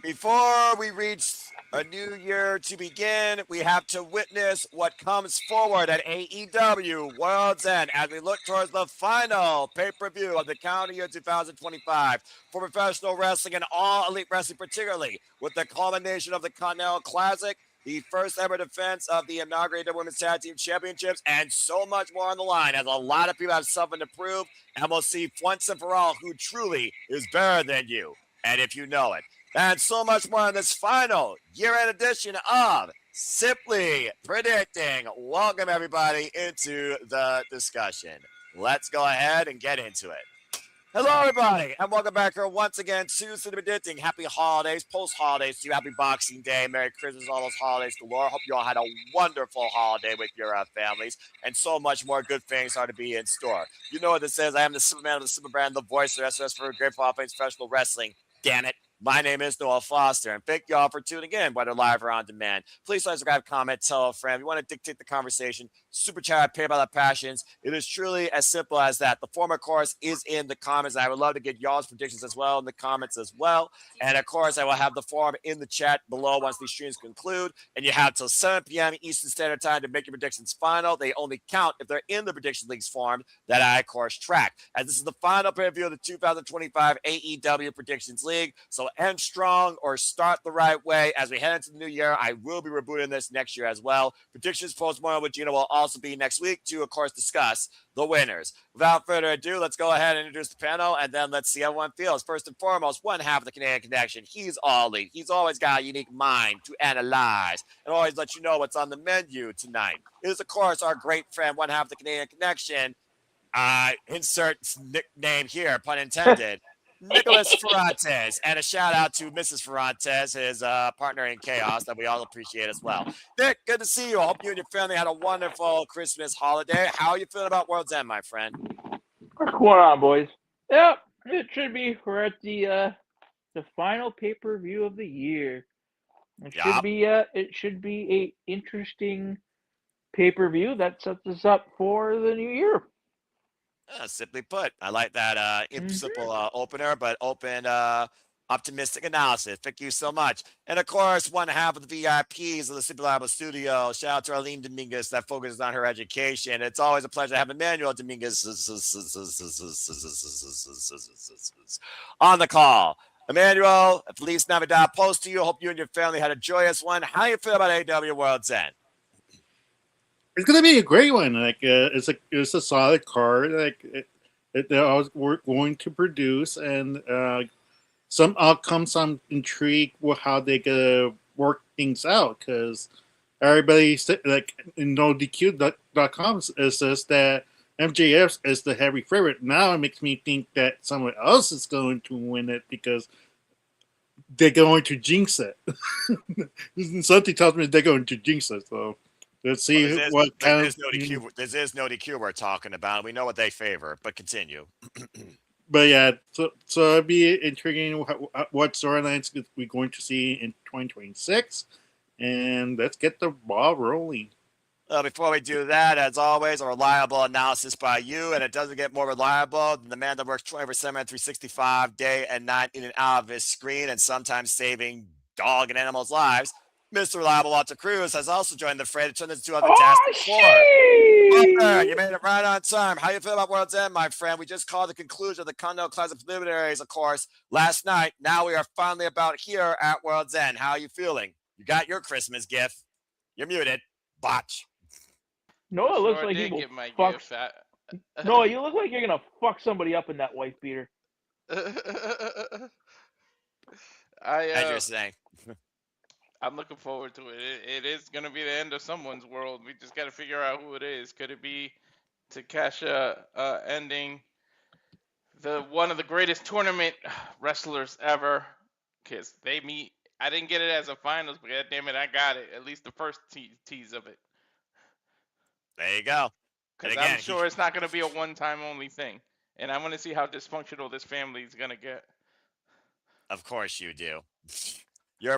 Before we reach a new year to begin, we have to witness what comes forward at AEW World's End as we look towards the final pay-per-view of the calendar year 2025 for professional wrestling and all elite wrestling, particularly with the culmination of the Continental Classic, the first ever defense of the inaugurated Women's Tag Team Championships, and so much more on the line as a lot of people have something to prove, and we'll see once and for all who truly is better than you, and if you know it. And so much more in this final year-end edition of Simply Predicting. Welcome, everybody, into the discussion. Let's go ahead and get into it. Hello, everybody, and welcome back here once again to Simply Predicting. Happy holidays, post-holidays to you. Happy Boxing Day, Merry Christmas, all those holidays galore. Hope you all had a wonderful holiday with your families, and so much more good things are to be in store. You know what this is. I am the Superman of the Super Brand, the voice of SOS for Grateful Offense Professional Wrestling. Damn it. My name is Noah Foster, and thank you all for tuning in, whether live or on demand. Please like, subscribe, comment, tell a friend. If you want to dictate the conversation, super chat, pay by the passions. It is truly as simple as that. The form, of course, is in the comments. I would love to get y'all's predictions as well in the comments as well. And, of course, I will have the form in the chat below once these streams conclude. And you have till 7 p.m. Eastern Standard Time to make your predictions final. They only count if they're in the prediction leagues form that I, of course, track. As this is the final preview of the 2025 AEW Predictions League. So end strong or start the right way as we head into the new year. I will be rebooting this next year as well. Predictions post-mortem with Gina will also be next week to, of course, discuss the winners. Without further ado, let's go ahead and introduce the panel, and then let's see how everyone feels. First and foremost, one half of the Canadian Connection. He's all elite. He's always got a unique mind to analyze and always let you know what's on the menu tonight. It is, of course, our great friend, one half of the Canadian Connection. Insert nickname here, pun intended. Nicholas Ferrantes, and a shout out to Mrs. Ferrantes, his partner in chaos that we all appreciate as well. Nick, good to see you. I hope you and your family had a wonderful Christmas holiday. How are you feeling about World's End, my friend? What's going on, boys? Yep, it should be. We're at the final pay-per-view of the year. It should be a interesting pay-per-view that sets us up for the new year. Simply put, I like that simple opener, but open, optimistic analysis. Thank you so much. And of course, one half of the VIPs of the Simply Liable Studio. Shout out to Arlene Dominguez that focuses on her education. It's always a pleasure to have Emmanuel Dominguez on the call. Emmanuel, Feliz Navidad post to you. Hope you and your family had a joyous one. How do you feel about AEW World's End? It's gonna be a great one. Like it's a solid card. Like we're going to produce, and some outcomes. I'm intrigued with how they gonna work things out because everybody like in NoDQ.com says that MJF is the heavy favorite. Now it makes me think that someone else is going to win it because they're going to jinx it. Something tells me they're going to jinx it. So. Let's see what kind of. This is no DQ we're talking about. We know what they favor, but continue. But yeah, so it'd be intriguing what storylines we're going to see in 2026, and let's get the ball rolling. Before we do that, as always, a reliable analysis by you, and it doesn't get more reliable than the man that works 24/7, 365, day and night, in and out of his screen, and sometimes saving dog and animals' lives. Mr. Reliable Walter Cruz has also joined the fray to turn this into a fantastic floor. Walter, you made it right on time. How you feel about World's End, my friend? We just called the conclusion of the Continental Classic preliminaries, of course, last night. Now we are finally about here at World's End. How are you feeling? You got your Christmas gift. You're muted. Botch. No, it looks like you will fuck. No, you look like you're gonna fuck somebody up in that wife beater. As you're saying. I'm looking forward to it. It is going to be the end of someone's world. We just got to figure out who it is. Could it be Takesha ending one of the greatest tournament wrestlers ever? Because they meet. I didn't get it as a finals, but God damn it, I got it. At least the first tease of it. There you go. Because I'm sure it's not going to be a one-time only thing. And I want to see how dysfunctional this family is going to get. Of course you do. You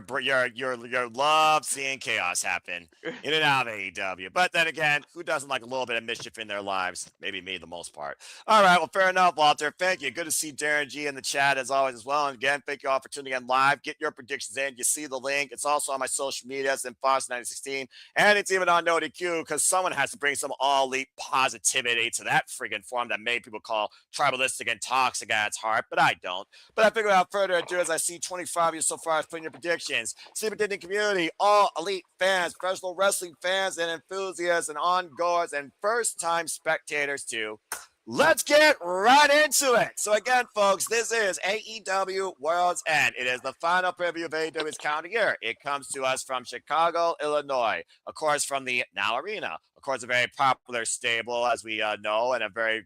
love seeing chaos happen in and out of AEW. But then again, who doesn't like a little bit of mischief in their lives? Maybe me, the most part. All right, well, fair enough, Walter. Thank you. Good to see Darren G in the chat as always as well. And again, thank you all for tuning in live. Get your predictions in. You see the link. It's also on my social medias in Fox 916, and it's even on NoDQ because someone has to bring some all elite positivity to that friggin' form that many people call tribalistic and toxic at its heart, but I don't. But I figure without further ado, as I see 25 of you so far as putting your predictions, superintendent community, all elite fans, professional wrestling fans and enthusiasts and ongoers and first-time spectators too. Let's get right into it. So again, folks, this is AEW World's End. It is the final preview of AEW's calendar year. It comes to us from Chicago, Illinois, of course, from the Now Arena, of course, a very popular stable, as we know, and a very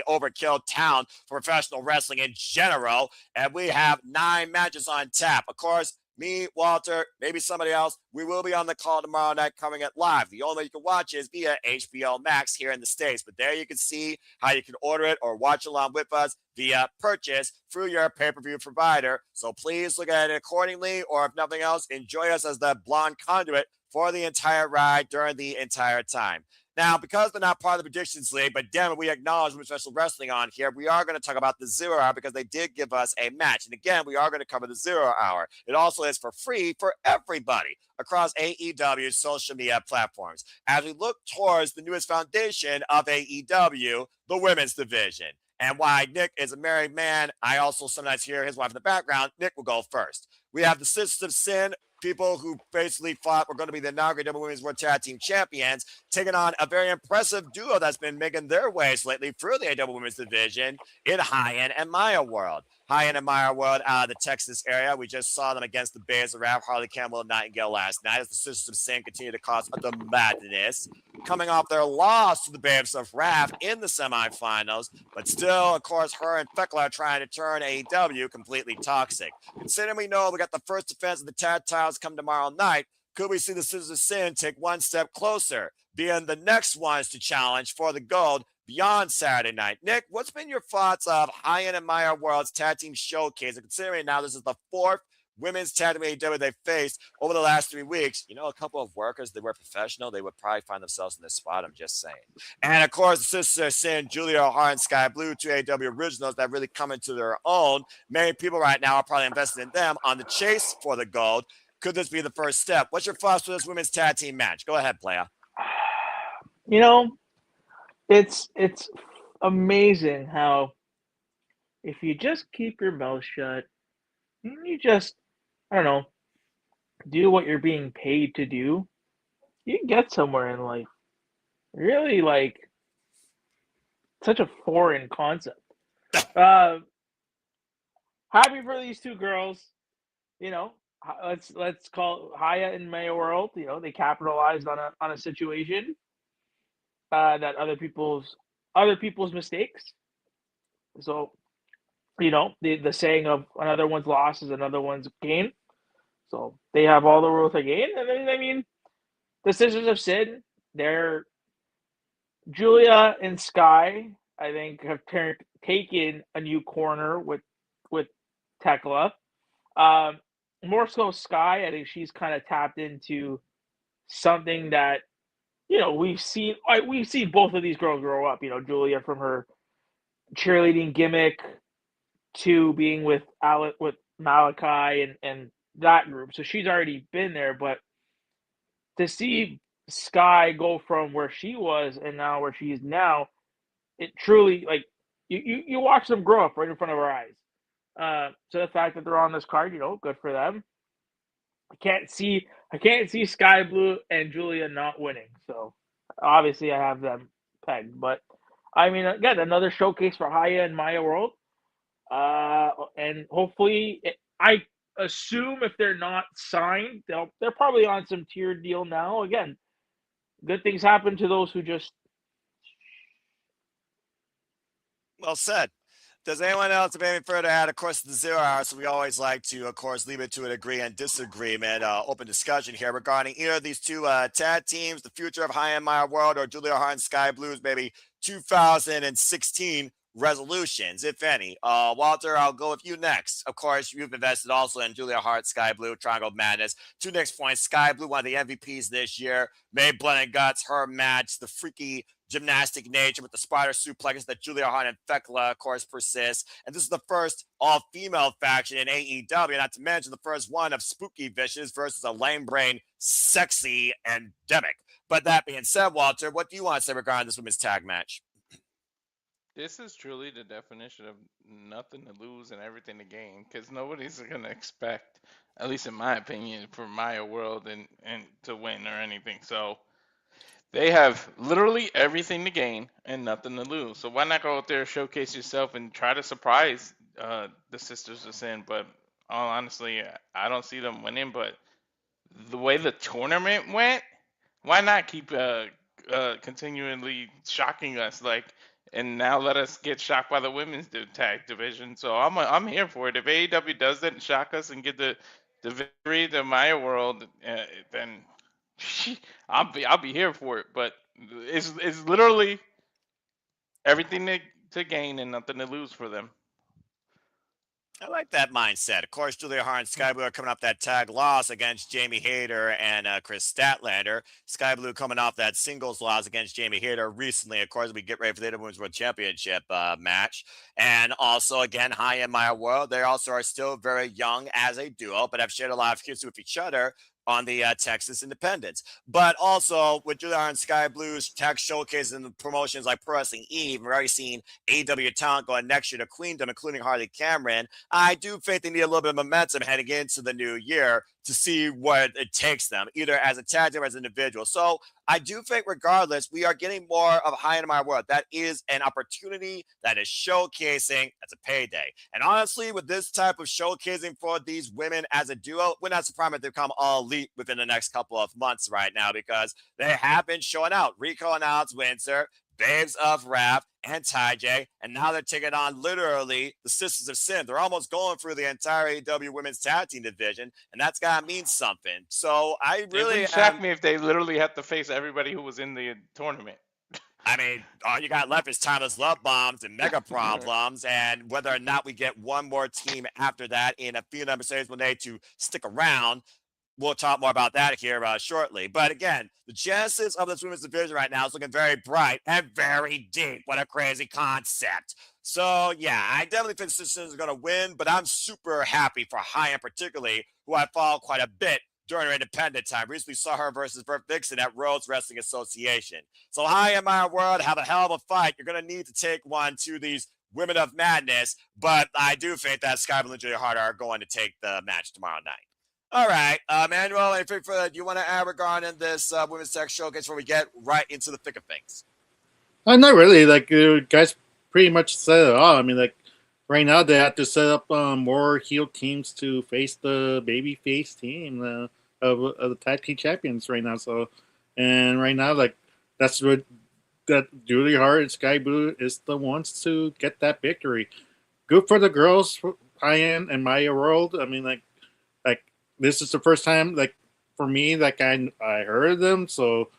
overkill town for professional wrestling in general. And we have 9 matches on tap. Of course, me, Walter, maybe somebody else, we will be on the call tomorrow night coming at live. The only way you can watch is via HBO Max here in the States. But there you can see how you can order it or watch along with us via purchase through your pay-per-view provider. So please look at it accordingly, or if nothing else, enjoy us as the blonde conduit for the entire ride during the entire time. Now, because they're not part of the Predictions League, but damn it, we acknowledge professional wrestling on here, we are going to talk about the 0 Hour because they did give us a match. And again, we are going to cover the 0 Hour. It also is for free for everybody across AEW's social media platforms. As we look towards the newest foundation of AEW, the women's division. And why Nick is a married man, I also sometimes hear his wife in the background. Nick will go first. We have the Sisters of Sin, people who basically thought were going to be the inaugural Women's World Tag Team Champions, taking on a very impressive duo that's been making their ways lately through the AEW Women's Division in High-End and Maya World. High-End and Maya World out of the Texas area. We just saw them against the Babes of Wrath, Harley Campbell and Nightingale last night as the Sisters of Sin continue to cause the madness, coming off their loss to the Babes of Wrath in the semifinals, but still, of course, her and Feckler are trying to turn AEW completely toxic. Considering we know we got the first defense of the tag titles come tomorrow night, could we see the Sisters of Sin take one step closer, being the next ones to challenge for the gold beyond Saturday night? Nick, what's been your thoughts of High-End and Maya World's tag team showcase? And considering now this is the 4th women's tag team AEW they've faced over the last 3 weeks, you know, a couple of workers, they were professional, they would probably find themselves in this spot, I'm just saying. And of course, the Sisters of Sin, Julia O'Hara and Sky Blue, 2 AEW originals that really come into their own. Many people right now are probably invested in them on the chase for the gold. Could this be the first step? What's your thoughts for this women's tag team match? Go ahead, playa. You know, it's amazing how if you just keep your mouth shut, you just, I don't know, do what you're being paid to do, you can get somewhere in life. Really, like, such a foreign concept. Happy for these 2 girls. You know, let's call Haya and Maya World. You know, they capitalized on a situation that other people's mistakes. So, you know, the saying of another one's loss is another one's gain. So they have all the rules to gain. And then, I mean, the Sisters of Sin, they're Julia and Sky, I think, have taken a new corner with Tekla. More so Sky, I think she's kind of tapped into something that, you know, we've seen both of these girls grow up. You know, Julia from her cheerleading gimmick to being with Malachi and that group. So she's already been there, but to see Sky go from where she was and now where she is now, it truly, like, you watch them grow up right in front of our eyes. So the fact that they're on this card, you know, good for them. I can't see Sky Blue and Julia not winning. So obviously I have them pegged. But I mean, again, another showcase for Haya and Maya World. And hopefully, I assume if they're not signed, they're probably on some tiered deal now. Again, good things happen to those who just. Well said. Does anyone else have anything further to add? Of course, the 0 Hour, so we always like to, of course, leave it to an agree and disagreement, open discussion here regarding either of these 2 tag teams, the future of High-End Maya World or Julia Hart and Sky Blues, maybe 2016 resolutions, if any? Walter, I'll go with you next. Of course, you've invested also in Julia Hart, Sky Blue, Triangle Madness. To Nick's point, Sky Blue, one of the MVPs this year, made Blood and Guts her match. The freaky gymnastic nature with the spider suplexes that Julia Hart and Thekla, of course, persists. And this is the first all-female faction in AEW, not to mention the first one of Spooky Vicious versus a lame brain, sexy endemic. But that being said, Walter, what do you want to say regarding this women's tag match? This is truly the definition of nothing to lose and everything to gain, because nobody's gonna expect, at least in my opinion, for Maya World and to win or anything. So they have literally everything to gain and nothing to lose. So why not go out there, showcase yourself, and try to surprise the Sisters of Sin? But all honestly, I don't see them winning. But the way the tournament went, why not keep continually shocking us, and now let us get shocked by the women's tag division? So I'm here for it. If AEW does that and shock us and get the victory, the Maya World, then I'll be here for it. But it's literally everything to gain and nothing to lose for them. I like that mindset. Of course, Julia Hart and Sky Blue are coming off that tag loss against Jamie Hayter and Kris Statlander. Sky Blue coming off that singles loss against Jamie Hayter recently. Of course, we get ready for the Women's World Championship match. And also, again, High in My World, they also are still very young as a duo, but have shared a lot of history with each other on the Texas Independence. But also with Julia Hart and Sky Blue's tag showcases and promotions like Pro Wrestling Eve, we've already seen AEW talent going next year to Queendom, including Harley Cameron. I do think they need a little bit of momentum heading into the new year to see what it takes them, either as a tag team or as an individual. So I do think, regardless, we are getting more of High in My World. That is an opportunity that is showcasing. That's a payday. And honestly, with this type of showcasing for these women as a duo, we're not surprised if they become all elite within the next couple of months right now, because they have been showing out. Rico announced Windsor, Babes of Wrath, and Ty J, and now they're taking on literally the Sisters of Sin. They're almost going through the entire AEW Women's Tag Team division, and that's gotta mean something. So I really It wouldn't shock me if they literally have to face everybody who was in the tournament. I mean, all you got left is Timeless Love Bombs and Mega Problems, and whether or not we get one more team after that in Athena, Mercedes Moné to stick around. We'll talk more about that here shortly. But again, the genesis of this women's division right now is looking very bright and very deep. What a crazy concept. So, yeah, I definitely think Sisters are going to win, but I'm super happy for High, particularly, who I follow quite a bit during her independent time. Recently saw her versus Bert Vixen at Rhodes Wrestling Association. So High in My World, have a hell of a fight. You're going to need to take one to these Women of Madness, but I do think that Sky Blue and Julia Hart are going to take the match tomorrow night. All right, Manuel, anything further do you want to add regarding this women's tech showcase before we get right into the thick of things? Not really. Guys pretty much said it all. I mean, right now they have to set up more heel teams to face the baby face team of the tag team champions right now. So, and right now, that's what that Julia Hart and Sky Blue is the ones to get that victory. Good for the girls, High End and Maya World. I mean, this is the first time, for me, I heard of them. So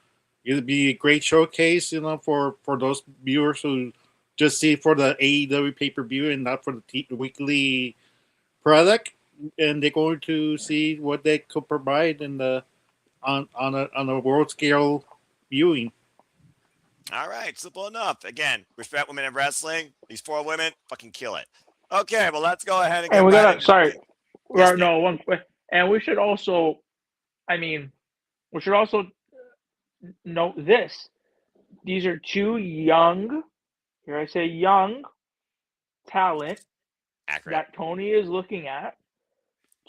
it'd be a great showcase, for those viewers who just see for the AEW pay-per-view and not for the weekly product. And they're going to see what they could provide on a world scale viewing. All right, simple enough. Again, respect women in wrestling. These 4 women fucking kill it. Okay, well, let's go ahead and get right into sorry. Yes, no, one quick. And we should also, note this. These are 2 young, here I say young, talent accurate that Tony is looking at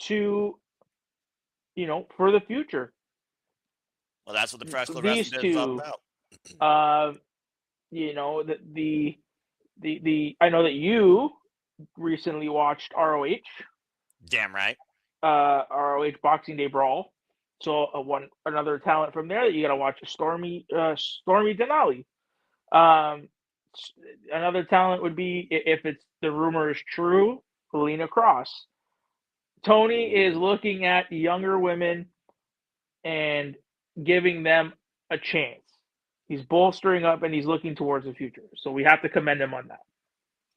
to, for the future. Well, that's what the Professional These Wrestling is all 2, about. the I know that you recently watched ROH. Damn right. ROH Boxing Day Brawl. So another talent from there that you got to watch is Stormy Denali. Another talent would be, if it's the rumor is true, Helena Cross. Tony is looking at younger women and giving them a chance. He's bolstering up and he's looking towards the future. So we have to commend him on that.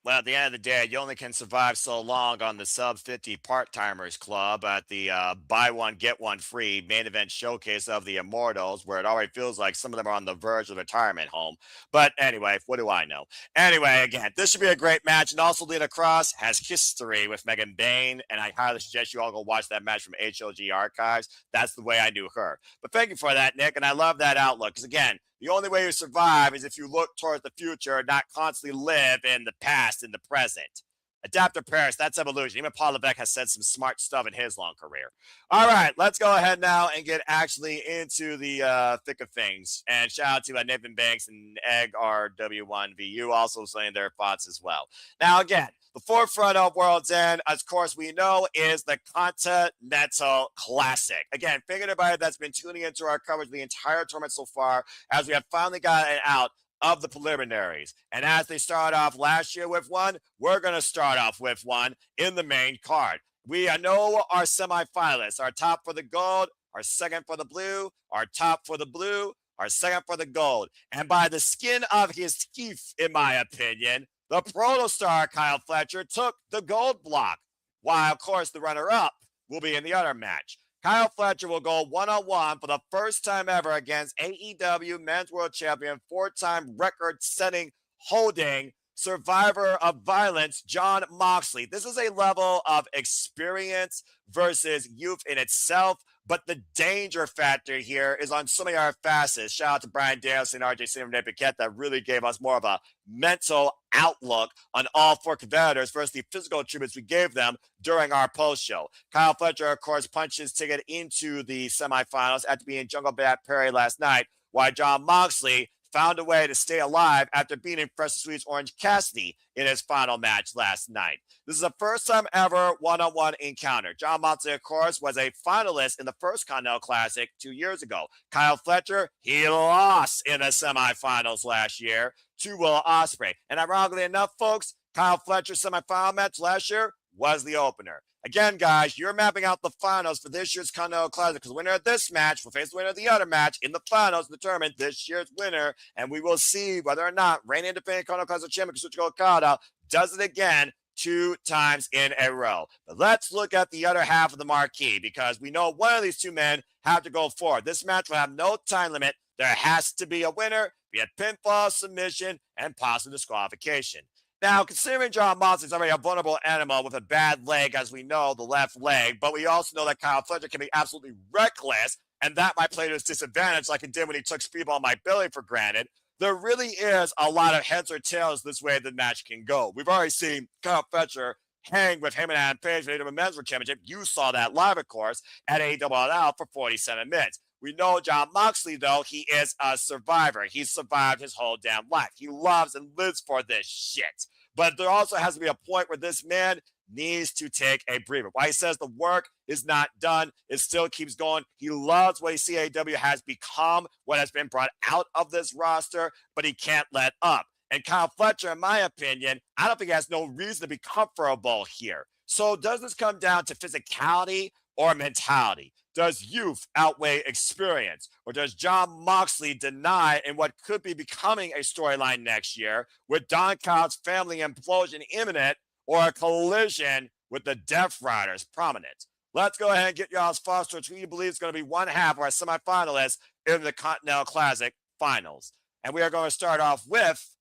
Well, at the end of the day, you only can survive so long on the sub 50 part timers club at the buy one, get one free main event showcase of the Immortals, where it already feels like some of them are on the verge of retirement home. But anyway, what do I know? Anyway, again, this should be a great match. And also, Lena Cross has history with Megan Bain, and I highly suggest you all go watch that match from HOG Archives. That's the way I knew her. But thank you for that, Nick, and I love that outlook because, again, the only way you survive is if you look towards the future, not constantly live in the past, in the present. Adaptive Paris, that's evolution. Even Paul Levesque has said some smart stuff in his long career. All right, let's go ahead now and get actually into the thick of things. And shout out to Nathan Banks and Egg RW1VU also saying their thoughts as well. Now, again, the forefront of World's End, of course, we know is the Continental Classic. Again, thank everybody that's been tuning into our coverage of the entire tournament so far, as we have finally gotten out of the preliminaries. And as they started off last year with one, we're going to start off with one in the main card. We know our semifinalists, our top for the gold, our second for the blue, our top for the blue, our second for the gold. And by the skin of his teeth, in my opinion, the protostar Kyle Fletcher took the gold block, while, of course, the runner-up will be in the other match. Kyle Fletcher will go one-on-one for the first time ever against AEW Men's World Champion, four-time record-setting holding survivor of violence, Jon Moxley. This is a level of experience versus youth in itself, but the danger factor here is on so many other facets. Shout out to Brian Danielson and RJ Simon Paquette that really gave us more of a mental outlook on all four competitors versus the physical treatments we gave them during our post show. Kyle Fletcher, of course, punched his ticket into the semifinals after being Jungle Bat Perry last night, while Jon Moxley found a way to stay alive after beating Fresh Sweet's Orange Cassidy in his final match last night. This is the first time ever one-on-one encounter. Jon Moxley, of course, was a finalist in the first Continental Classic 2 years ago. Kyle Fletcher, he lost in the semifinals last year to Will Ospreay. And ironically enough, folks, Kyle Fletcher's semifinal match last year was the opener. Again, guys, you're mapping out the finals for this year's Continental Classic because the winner of this match will face the winner of the other match in the finals to determine this year's winner, and we will see whether or not reigning defending Continental Classic champion Kazuchika Okada does it again 2 times in a row. But let's look at the other half of the marquee because we know one of these two men have to go forward. This match will have no time limit. There has to be a winner, be it pinfall, submission, and possible disqualification. Now, considering Jon Moxley is already a vulnerable animal with a bad leg, as we know, the left leg, but we also know that Kyle Fletcher can be absolutely reckless, and that might play to his disadvantage like it did when he took Speedball Mike Billy for granted. There really is a lot of heads or tails this way the match can go. We've already seen Kyle Fletcher hang with him and Adam Page for the AEW Men's World Championship. You saw that live, of course, at AEW for 47 minutes. We know Jon Moxley, though, he is a survivor. He's survived his whole damn life. He loves and lives for this shit. But there also has to be a point where this man needs to take a breather. Why he says the work is not done, it still keeps going. He loves what AEW has become, what has been brought out of this roster, but he can't let up. And Kyle Fletcher, in my opinion, I don't think he has no reason to be comfortable here. So does this come down to physicality or mentality? Does youth outweigh experience? Or does Jon Moxley deny in what could be becoming a storyline next year with Don Callis' family implosion imminent or a collision with the Death Riders prominent? Let's go ahead and get y'all's thoughts to who you believe is going to be one half of our semifinalists in the Continental Classic Finals. And we are going to start off with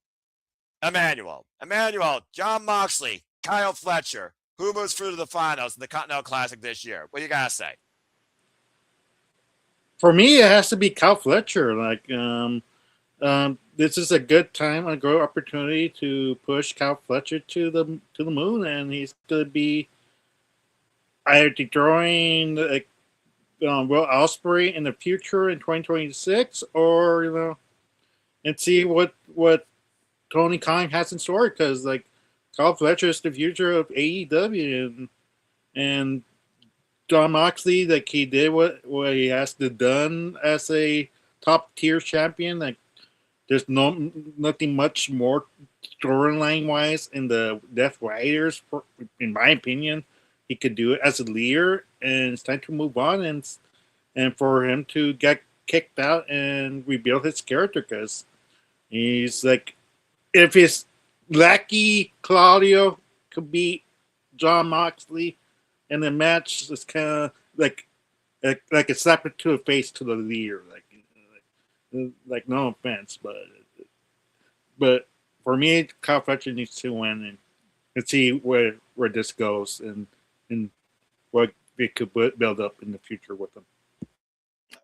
Emmanuel. Emmanuel, Jon Moxley, Kyle Fletcher. Who moves through to the finals in the Continental Classic this year? What do you got to say? For me, it has to be Kyle Fletcher. This is a good time, a great opportunity to push Kyle Fletcher to the moon, and he's going to be either destroying Will Ospreay in the future in 2026, or and see what Tony Khan has in store, because Kyle Fletcher is the future of AEW, and Jon Moxley, he did what he has to done as a top tier champion. There's nothing much more storyline wise in the Death Riders, in my opinion. He could do it as a leader, and it's time to move on and for him to get kicked out and rebuild his character, because he's if his Lackey Claudio could beat John Moxley, and the match is kind of like a slap to the face to the leader. Like no offense, but for me, Kyle Fletcher needs to win and see where this goes and what they could build up in the future with them.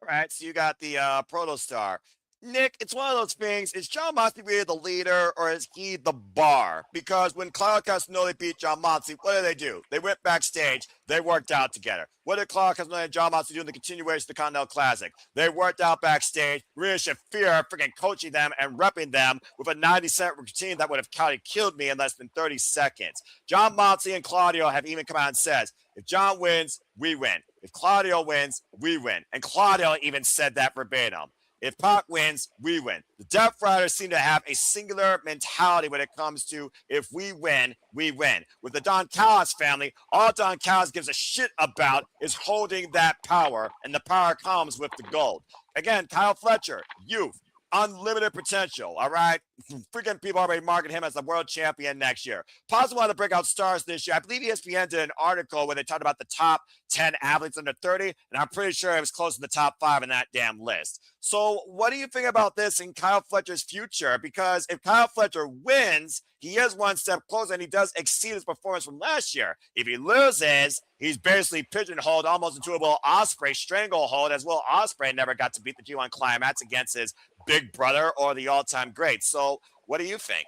All right, so you got the protostar. Nick, it's one of those things. Is John Moxley really the leader or is he the bar? Because when Claudio Castagnoli beat John Moxley, what did they do? They went backstage. They worked out together. What did Claudio Castagnoli and John Moxley do in the continuation of the Continental Classic? They worked out backstage. Rhea Shafir freaking coaching them and repping them with a 90-second routine that would have killed me in less than 30 seconds. John Moxley and Claudio have even come out and said, if John wins, we win. If Claudio wins, we win. And Claudio even said that verbatim. If Pac wins, we win. The Death Riders seem to have a singular mentality when it comes to if we win, we win. With the Don Callis family, all Don Callis gives a shit about is holding that power, and the power comes with the gold. Again, Kyle Fletcher, youth, unlimited potential, all right? Freaking people already market him as the world champion next year. Possibly one of the breakout stars this year. I believe ESPN did an article where they talked about the top 10 athletes under 30, and I'm pretty sure it was close to the top 5 in that damn list. So what do you think about this in Kyle Fletcher's future? Because if Kyle Fletcher wins, he is one step closer, and he does exceed his performance from last year. If he loses, he's basically pigeonholed almost into a Will Ospreay stranglehold, as Will Ospreay never got to beat the G1 Climax against his big brother or the all-time great. So what do you think?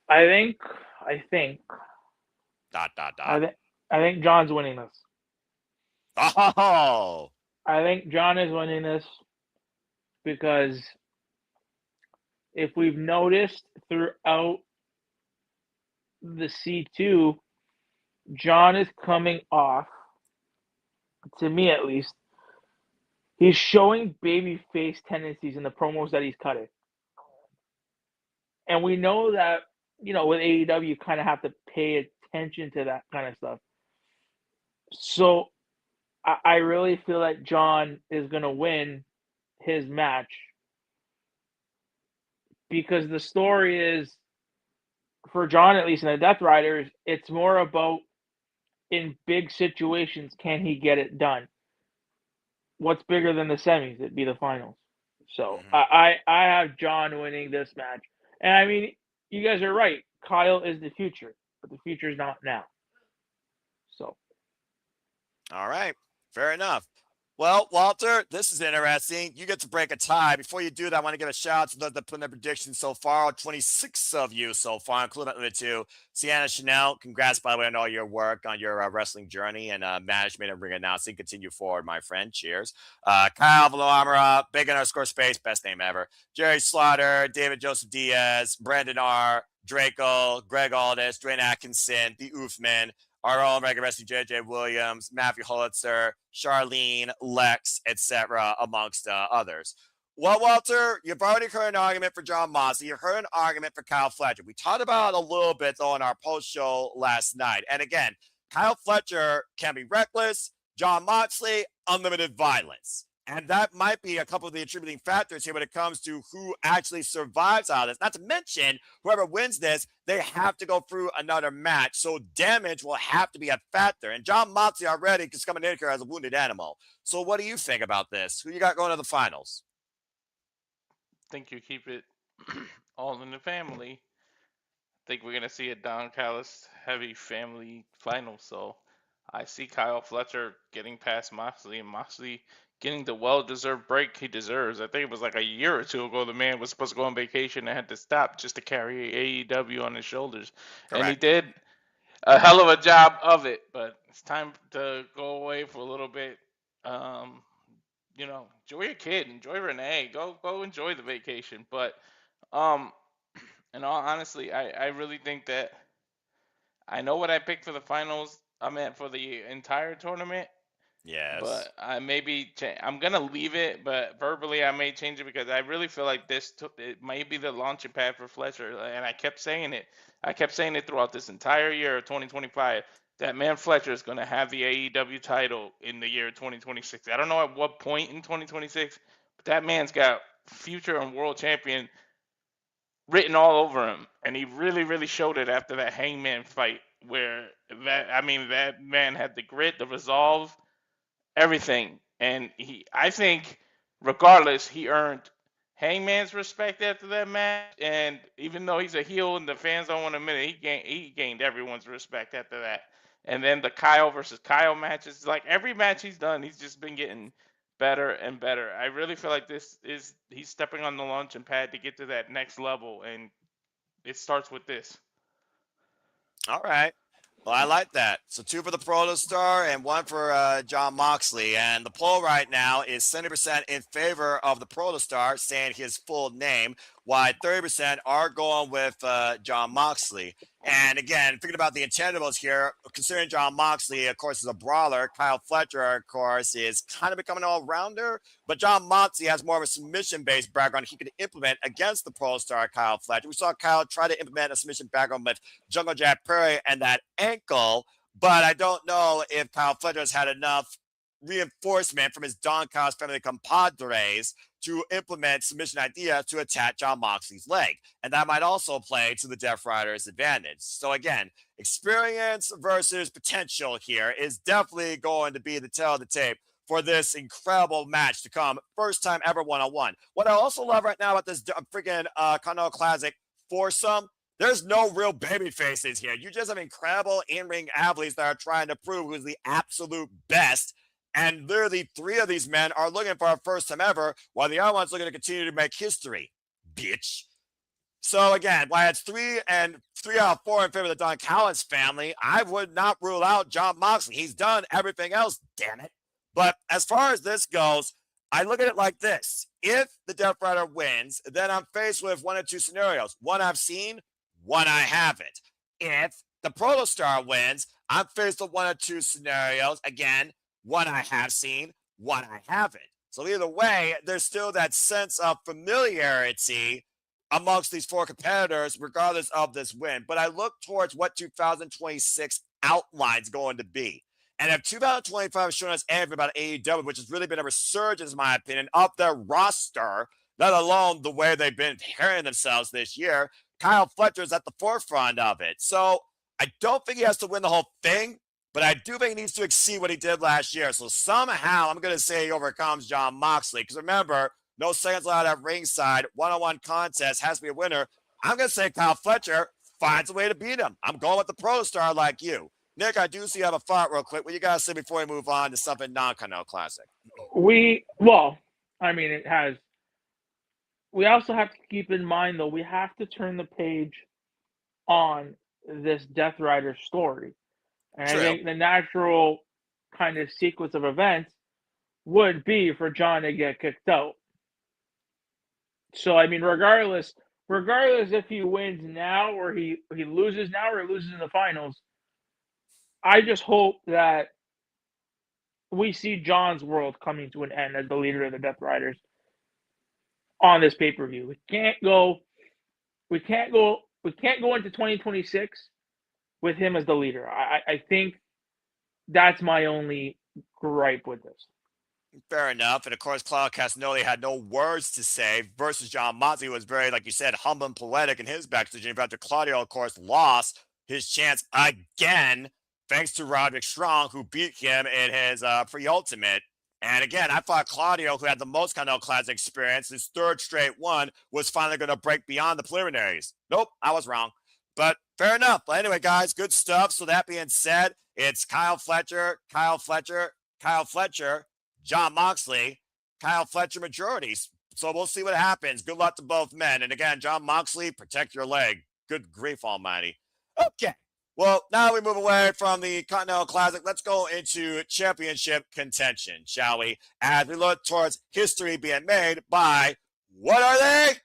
I think I think John's winning this. Oh, I think John is winning this because if we've noticed throughout the C2, John is coming off, to me at least, he's showing babyface tendencies in the promos that he's cutting. And we know that, with AEW, you kind of have to pay attention to that kind of stuff. So I really feel like John is going to win his match because the story is, for John at least in the Death Riders, it's more about in big situations, can he get it done? What's bigger than the semis? It'd be the finals. So I have John winning this match. And I mean, you guys are right. Kyle is the future, but the future is not now. So. All right. Fair enough. Well, Walter, this is interesting. You get to break a tie. Before you do that, I want to give a shout out to those that put in their predictions so far. 26 of you so far, including the two. Sienna Chanel, congrats, by the way, on all your work on your wrestling journey and management and ring announcing. Continue forward, my friend. Cheers. Kyle Valamara, Big_Space, best name ever. Jerry Slaughter, David Joseph Diaz, Brandon R., Draco, Greg Aldis, Dwayne Atkinson, the Oofman, our own regular wrestling JJ Williams, Matthew Holitzer, Charlene, Lex, etc., amongst others. Well, Walter, you've already heard an argument for John Moxley. You've heard an argument for Kyle Fletcher. We talked about it a little bit, though, in our post show last night. And again, Kyle Fletcher can be reckless. John Moxley, unlimited violence. And that might be a couple of the attributing factors here when it comes to who actually survives out of this. Not to mention, whoever wins this, they have to go through another match. So damage will have to be a factor. And John Moxley already is coming in here as a wounded animal. So what do you think about this? Who you got going to the finals? I think you keep it all in the family. I think we're going to see a Don Callis heavy family final. So I see Kyle Fletcher getting past Moxley and Moxley getting the well-deserved break he deserves. I think it was like a year or two ago the man was supposed to go on vacation and had to stop just to carry AEW on his shoulders. Correct. And he did a hell of a job of it, but it's time to go away for a little bit. Enjoy your kid, enjoy Renee, go enjoy the vacation. But in all honesty, I really think that I know what I picked for the finals. I meant for the entire tournament. Yes. But I'm gonna leave it, but verbally I may change it because I really feel like it may be the launching pad for Fletcher, and I kept saying it. I kept saying it throughout this entire year of 2025. That man Fletcher is gonna have the AEW title in the year 2026. I don't know at what point in 2026, but that man's got future and world champion written all over him, and he really, really showed it after that Hangman fight. Where that man had the grit, the resolve, everything, and I think, regardless, he earned Hangman's respect after that match. And even though he's a heel and the fans don't want to admit it, he gained everyone's respect after that. And then the Kyle versus Kyle matches, like every match he's done, he's just been getting better and better. I really feel like he's stepping on the launching pad to get to that next level, and it starts with this. All right. Well, I like that. So 2 for the Protostar and 1 for John Moxley. And the poll right now is 70% in favor of the Protostar, saying his full name, while 30% are going with John Moxley. And again, thinking about the intangibles here, considering John Moxley, of course, is a brawler. Kyle Fletcher, of course, is kind of becoming an all-rounder. But John Moxley has more of a submission-based background he could implement against the Protostar Kyle Fletcher. We saw Kyle try to implement a submission background with Jungle Jack Perry and that ankle, but I don't know if Kyle Fletcher has had enough reinforcement from his Don Callis family compadres to implement submission idea to attack John Moxley's leg. And that might also play to the Death Rider's advantage. So again, experience versus potential here is definitely going to be the tail of the tape for this incredible match to come. First time ever one-on-one. What I also love right now about this freaking Continental Classic foursome, there's no real baby faces here. You just have incredible in-ring athletes that are trying to prove who's the absolute best. And literally 3 of these men are looking for a first time ever, while the other one's looking to continue to make history. Bitch. So again, while it's 3 out of 4 in favor of the Don Callis family, I would not rule out John Moxley. He's done everything else, damn it. But as far as this goes, I look at it like this. If the Death Rider wins, then I'm faced with 1 of 2 scenarios. 1 I've seen, 1 I haven't. If the Protostar wins, I'm faced with 1 of 2 scenarios. Again, 1 I have seen, 1 I haven't. So either way, there's still that sense of familiarity amongst these 4 competitors, regardless of this win. But I look towards what 2026 outline's going to be. And if 2025 has shown us anything about AEW, which has really been a resurgence, in my opinion, of their roster, let alone the way they've been carrying themselves this year, Kyle Fletcher's at the forefront of it. So I don't think he has to win the whole thing, but I do think he needs to exceed what he did last year. So somehow I'm going to say he overcomes John Moxley. Because remember, no seconds allowed at ringside. One-on-one contest has to be a winner. I'm going to say Kyle Fletcher finds a way to beat him. I'm going with the Protostar like you. Nick, I do see you have a thought real quick. What you got to say before we move on to something non-Continental Classic? It has. We also have to keep in mind, though, we have to turn the page on this Death Rider story. And True. I think the natural kind of sequence of events would be for John to get kicked out. So, regardless if he wins now or he loses now or he loses in the finals, I just hope that we see John's world coming to an end as the leader of the Death Riders on this pay-per-view. We can't go into 2026 with him as the leader. I think that's my only gripe with this. Fair enough. And of course, Claudio Castagnoli had no words to say versus John Moxley, who was very, like you said, humble and poetic in his backstage interview after Claudio, of course, lost his chance again, thanks to Roderick Strong, who beat him in his pre-ultimate. And again, I thought Claudio, who had the most Continental Classic experience, his 3rd straight one, was finally going to break beyond the preliminaries. Nope, I was wrong. But fair enough. But anyway, guys, good stuff. So that being said, it's Kyle Fletcher, John Moxley, Kyle Fletcher majorities. So we'll see what happens. Good luck to both men. And again, John Moxley, protect your leg. Good grief almighty. Okay. Well, now we move away from the Continental Classic. Let's go into championship contention, shall we? As we look towards history being made by, what are they?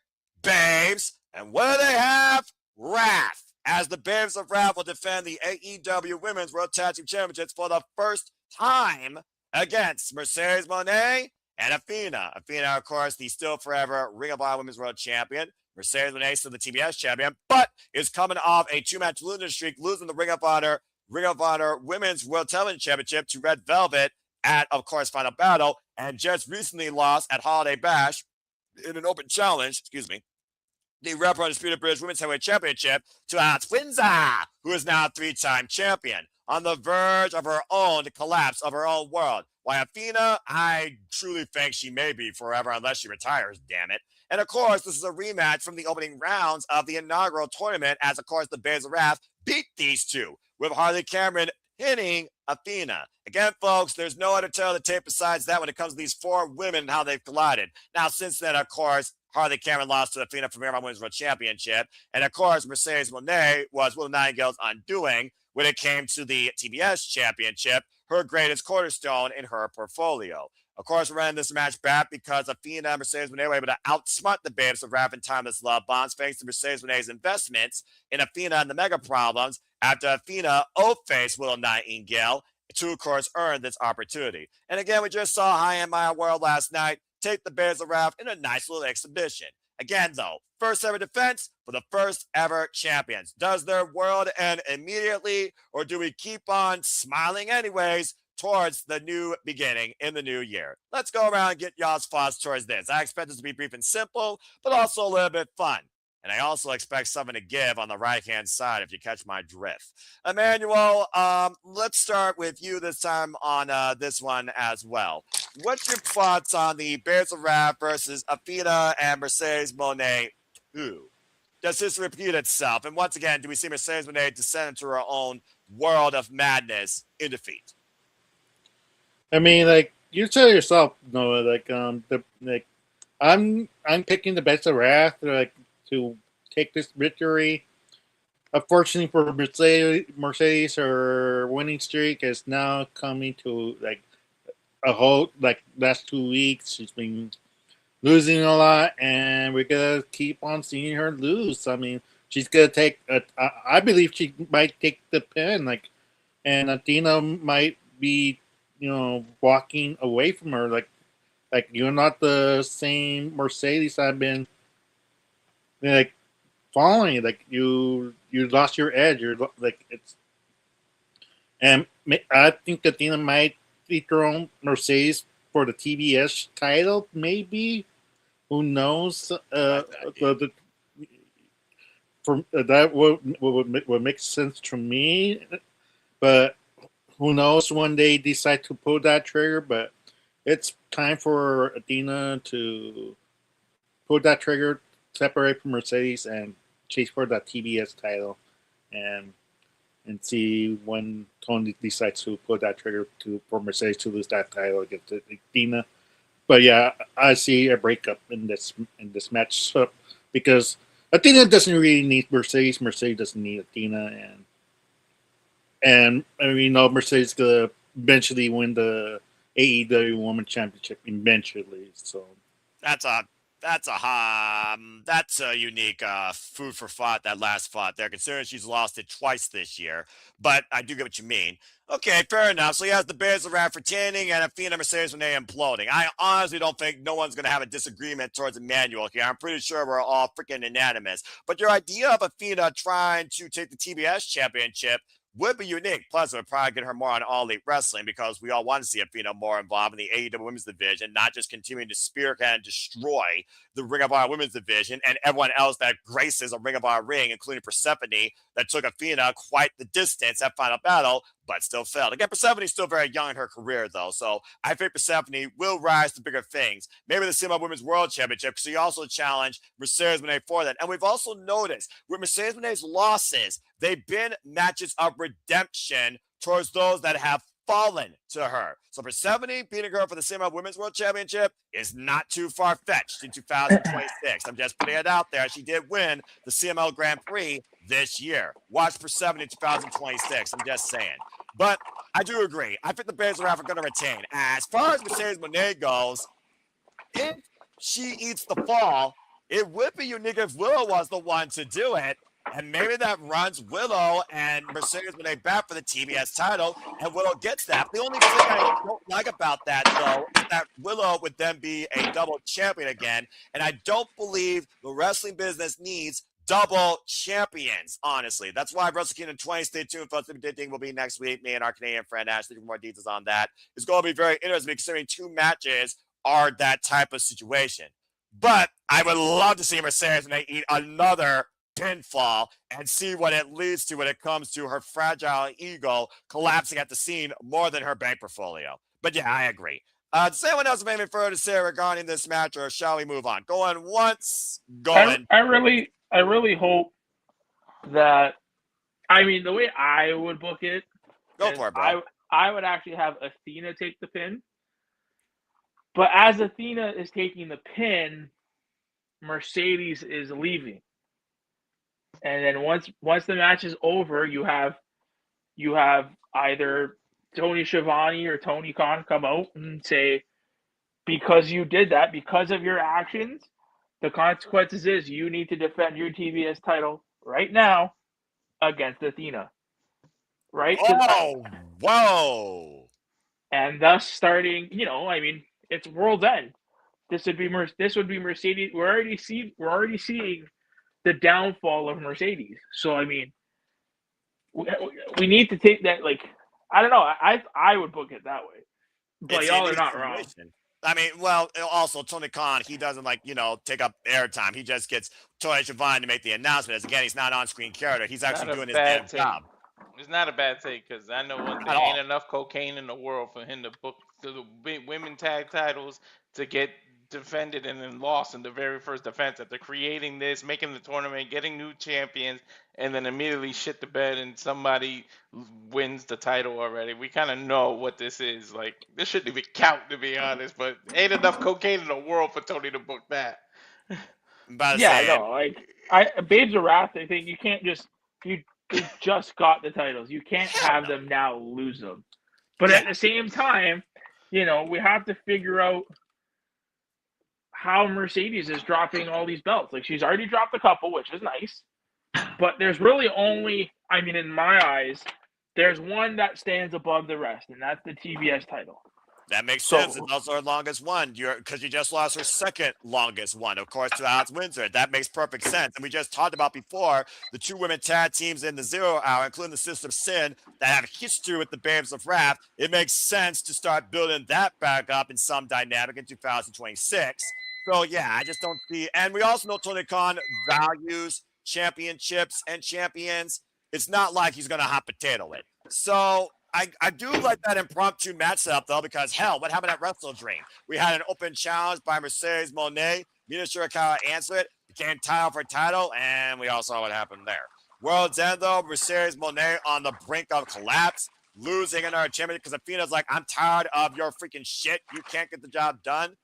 Babes. And what do they have? Wrath. As the Babes of Wrath will defend the AEW Women's World Tag Team Championships for the first time against Mercedes Mone and Athena. Athena, of course, the still forever Ring of Honor Women's World Champion. Mercedes Mone still the TBS champion, but is coming off a 2-match losing streak, losing the Ring of Honor Women's World Television Championship to Red Velvet at, of course, Final Battle, and just recently lost at Holiday Bash in an open challenge, the Red Undisputed British Women's Heavyweight Championship to Athena, who is now a 3-time champion, on the verge of her own collapse of her own world. Why Athena? I truly think she may be forever unless she retires, damn it. And of course, this is a rematch from the opening rounds of the inaugural tournament, as of course the Babes of Wrath beat these two, with Harley Cameron pinning Athena. Again, folks, there's no other tale of the tape besides that when it comes to these 4 women and how they've collided. Now, since then, of course, Harley Cameron lost to Athena for the Women's World Championship. And of course, Mercedes Moné was Will Nightingale's undoing when it came to the TBS Championship, her greatest cornerstone in her portfolio. Of course, we ran this match back because Athena and Mercedes Moné were able to outsmart the Babes of Wrath and Timeless Love Bonds thanks to Mercedes Moné's investments in Athena and the Mega Problems after Athena faced Will Nightingale to, of course, earn this opportunity. And again, we just saw High and My World last night take the Babes of Wrath in a nice little exhibition. Again, though, first ever defense for the first ever champions. Does their world end immediately, or do we keep on smiling anyways towards the new beginning in the new year? Let's go around and get y'all's thoughts towards this. I expect this to be brief and simple, but also a little bit fun. And I also expect something to give on the right-hand side, if you catch my drift. Emmanuel, let's start with you this time on this one as well. What's your thoughts on the Babes of Wrath versus Athena and Mercedes Moné 2? Does this repeat itself? And once again, do we see Mercedes Moné descend into her own world of madness in defeat? I mean, like you tell yourself, Noah, I'm picking the Babes of Wrath, to take this victory. Unfortunately for Mercedes, her winning streak is now coming to a whole last 2 weeks. She's been losing a lot, and we're gonna keep on seeing her lose. I mean, she's gonna take. I believe she might take the pin, and Athena might be, walking away from her. Like you're not the same Mercedes I've been following. You lost your edge. And I think Athena might dethrone Mercedes for the TBS title, maybe. Who knows? That would make sense to me, but who knows when they decide to pull that trigger. But it's time for Athena to pull that trigger, separate from Mercedes, and chase for that TBS title, and see when Tony decides to pull that trigger for Mercedes to lose that title against Athena. But yeah, I see a breakup in this match because Athena doesn't really need Mercedes. Mercedes doesn't need Athena, and Mercedes gonna eventually win the AEW Women's Championship eventually. So that's a unique food for thought, that last thought there, considering she's lost it twice this year. But I do get what you mean. Okay, fair enough. So he has the Babes of Wrath retaining and Athena Mercedes Moné imploding. I honestly don't think no one's going to have a disagreement towards Emmanuel here. I'm pretty sure we're all freaking unanimous. But your idea of Athena trying to take the TBS championship would be unique. Plus, it would probably get her more on All Elite Wrestling, because we all want to see Athena more involved in the AEW Women's Division, not just continuing to spearhead and destroy the Ring of Honor Women's Division and everyone else that graces a Ring of Honor ring, including Persephone, that took Athena quite the distance at Final Battle, but still failed. Again, Persephone is still very young in her career, though, so I think Persephone will rise to bigger things. Maybe the Samoa Women's World Championship, because she also challenged Mercedes Moné for that. And we've also noticed with Mercedes Moné's losses, they've been matches of redemption towards those that have fallen to her. So Persephone beating her for the Samoa Women's World Championship is not too far-fetched in 2026. I'm just putting it out there. She did win the CML Grand Prix this year. Watch Persephone in 2026. I'm just saying. But I do agree. I think the Babes of Wrath are going to retain. As far as Mercedes Moné goes, if she eats the fall, it would be unique if Willow was the one to do it. And maybe that runs Willow and Mercedes Moné back for the TBS title, and Willow gets that. The only thing I don't like about that, though, is that Willow would then be a double champion again, and I don't believe the wrestling business needs double champions, honestly. That's why Wrestle Kingdom 20, stay tuned for us. The big thing will be next week. Me and our Canadian friend Ashley for more details on that. It's going to be very interesting, considering 2 matches are that type of situation. But I would love to see Mercedes Moné eat another pinfall and see what it leads to when it comes to her fragile ego collapsing at the scene more than her bank portfolio. But yeah, I agree. Does anyone else have anything further to say regarding this match, or shall we move on? Going once, going. I really hope that, I mean, the way I would book it Go is for it, bro. I would actually have Athena take the pin. But as Athena is taking the pin, Mercedes is leaving. And then once the match is over, you have either Tony Schiavone or Tony Khan come out and say, because you did that, because of your actions, the consequences is you need to defend your TBS title right now against Athena. Right? Oh, whoa. And thus starting, I mean, it's World's End. This would be Mercedes. We're already seeing the downfall of Mercedes. So I mean, we need to take that. Like, I don't know. I would book it that way. But y'all are not wrong. I mean, well, also Tony Khan, he doesn't take up airtime. He just gets Tony Schiavone to make the announcement. As again, he's not on-screen character. He's actually doing his damn job. It's not a bad take, because I know one thing: ain't enough cocaine in the world for him to book the women tag titles to get defended and then lost in the very first defense after creating this, making the tournament, getting new champions, and then immediately shit the bed and somebody wins the title already. We kind of know what this is. Like, this shouldn't even count, to be honest, but ain't enough cocaine in the world for Tony to book that. Babes of Wrath, I think you can't just you just got the titles. You can't have them now lose them. But at the same time, we have to figure out how Mercedes is dropping all these belts. Like, she's already dropped a couple, which is nice. But there's really only, I mean, in my eyes, there's one that stands above the rest, and that's the TBS title. That makes sense. It's also her longest one, because you just lost her second longest one, of course, to Alex Windsor. That makes perfect sense. And we just talked about before the two women tag teams in the 0 Hour, including the Sister of Sin, that have history with the Babes of Wrath. It makes sense to start building that back up in some dynamic in 2026. So yeah, I just don't see. And we also know Tony Khan values championships and champions. It's not like he's going to hot potato it. So I do like that impromptu match setup, though, because hell, what happened at Wrestle Dream? We had an open challenge by Mercedes Moné. Mina Shirakawa answered it, became title for title, and we all saw what happened there. World's End, though, Mercedes Moné on the brink of collapse, losing another champion because Athena's like, I'm tired of your freaking shit. You can't get the job done.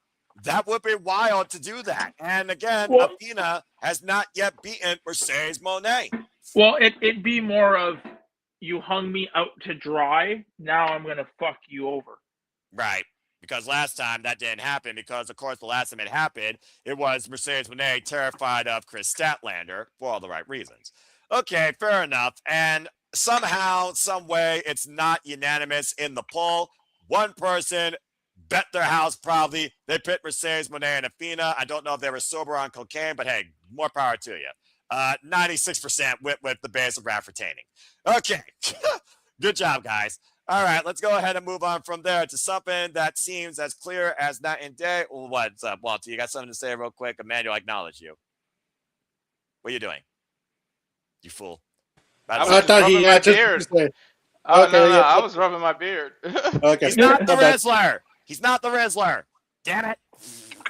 That would be wild to do that. And again, Athena has not yet beaten Mercedes Moné. Well, it'd be more of, you hung me out to dry, now I'm going to fuck you over. Right. Because last time that didn't happen, because, of course, the last time it happened, it was Mercedes Moné terrified of Kris Statlander for all the right reasons. Okay, fair enough. And somehow, some way, it's not unanimous in the poll. One person bet their house probably. They picked Mercedes Moné and Athena. I don't know if they were sober on cocaine, but hey, more power to you. 96% with the Babes of Wrath retaining. Okay. Good job, guys. All right, let's go ahead and move on from there to something that seems as clear as night and day. What's up, Walter? You got something to say real quick? Emmanuel, acknowledge you. What are you doing? You fool. I thought he had to say. Oh, okay, no, I was rubbing my beard. Okay. He's not the Rizzler. He's not the Rizzler. Damn it.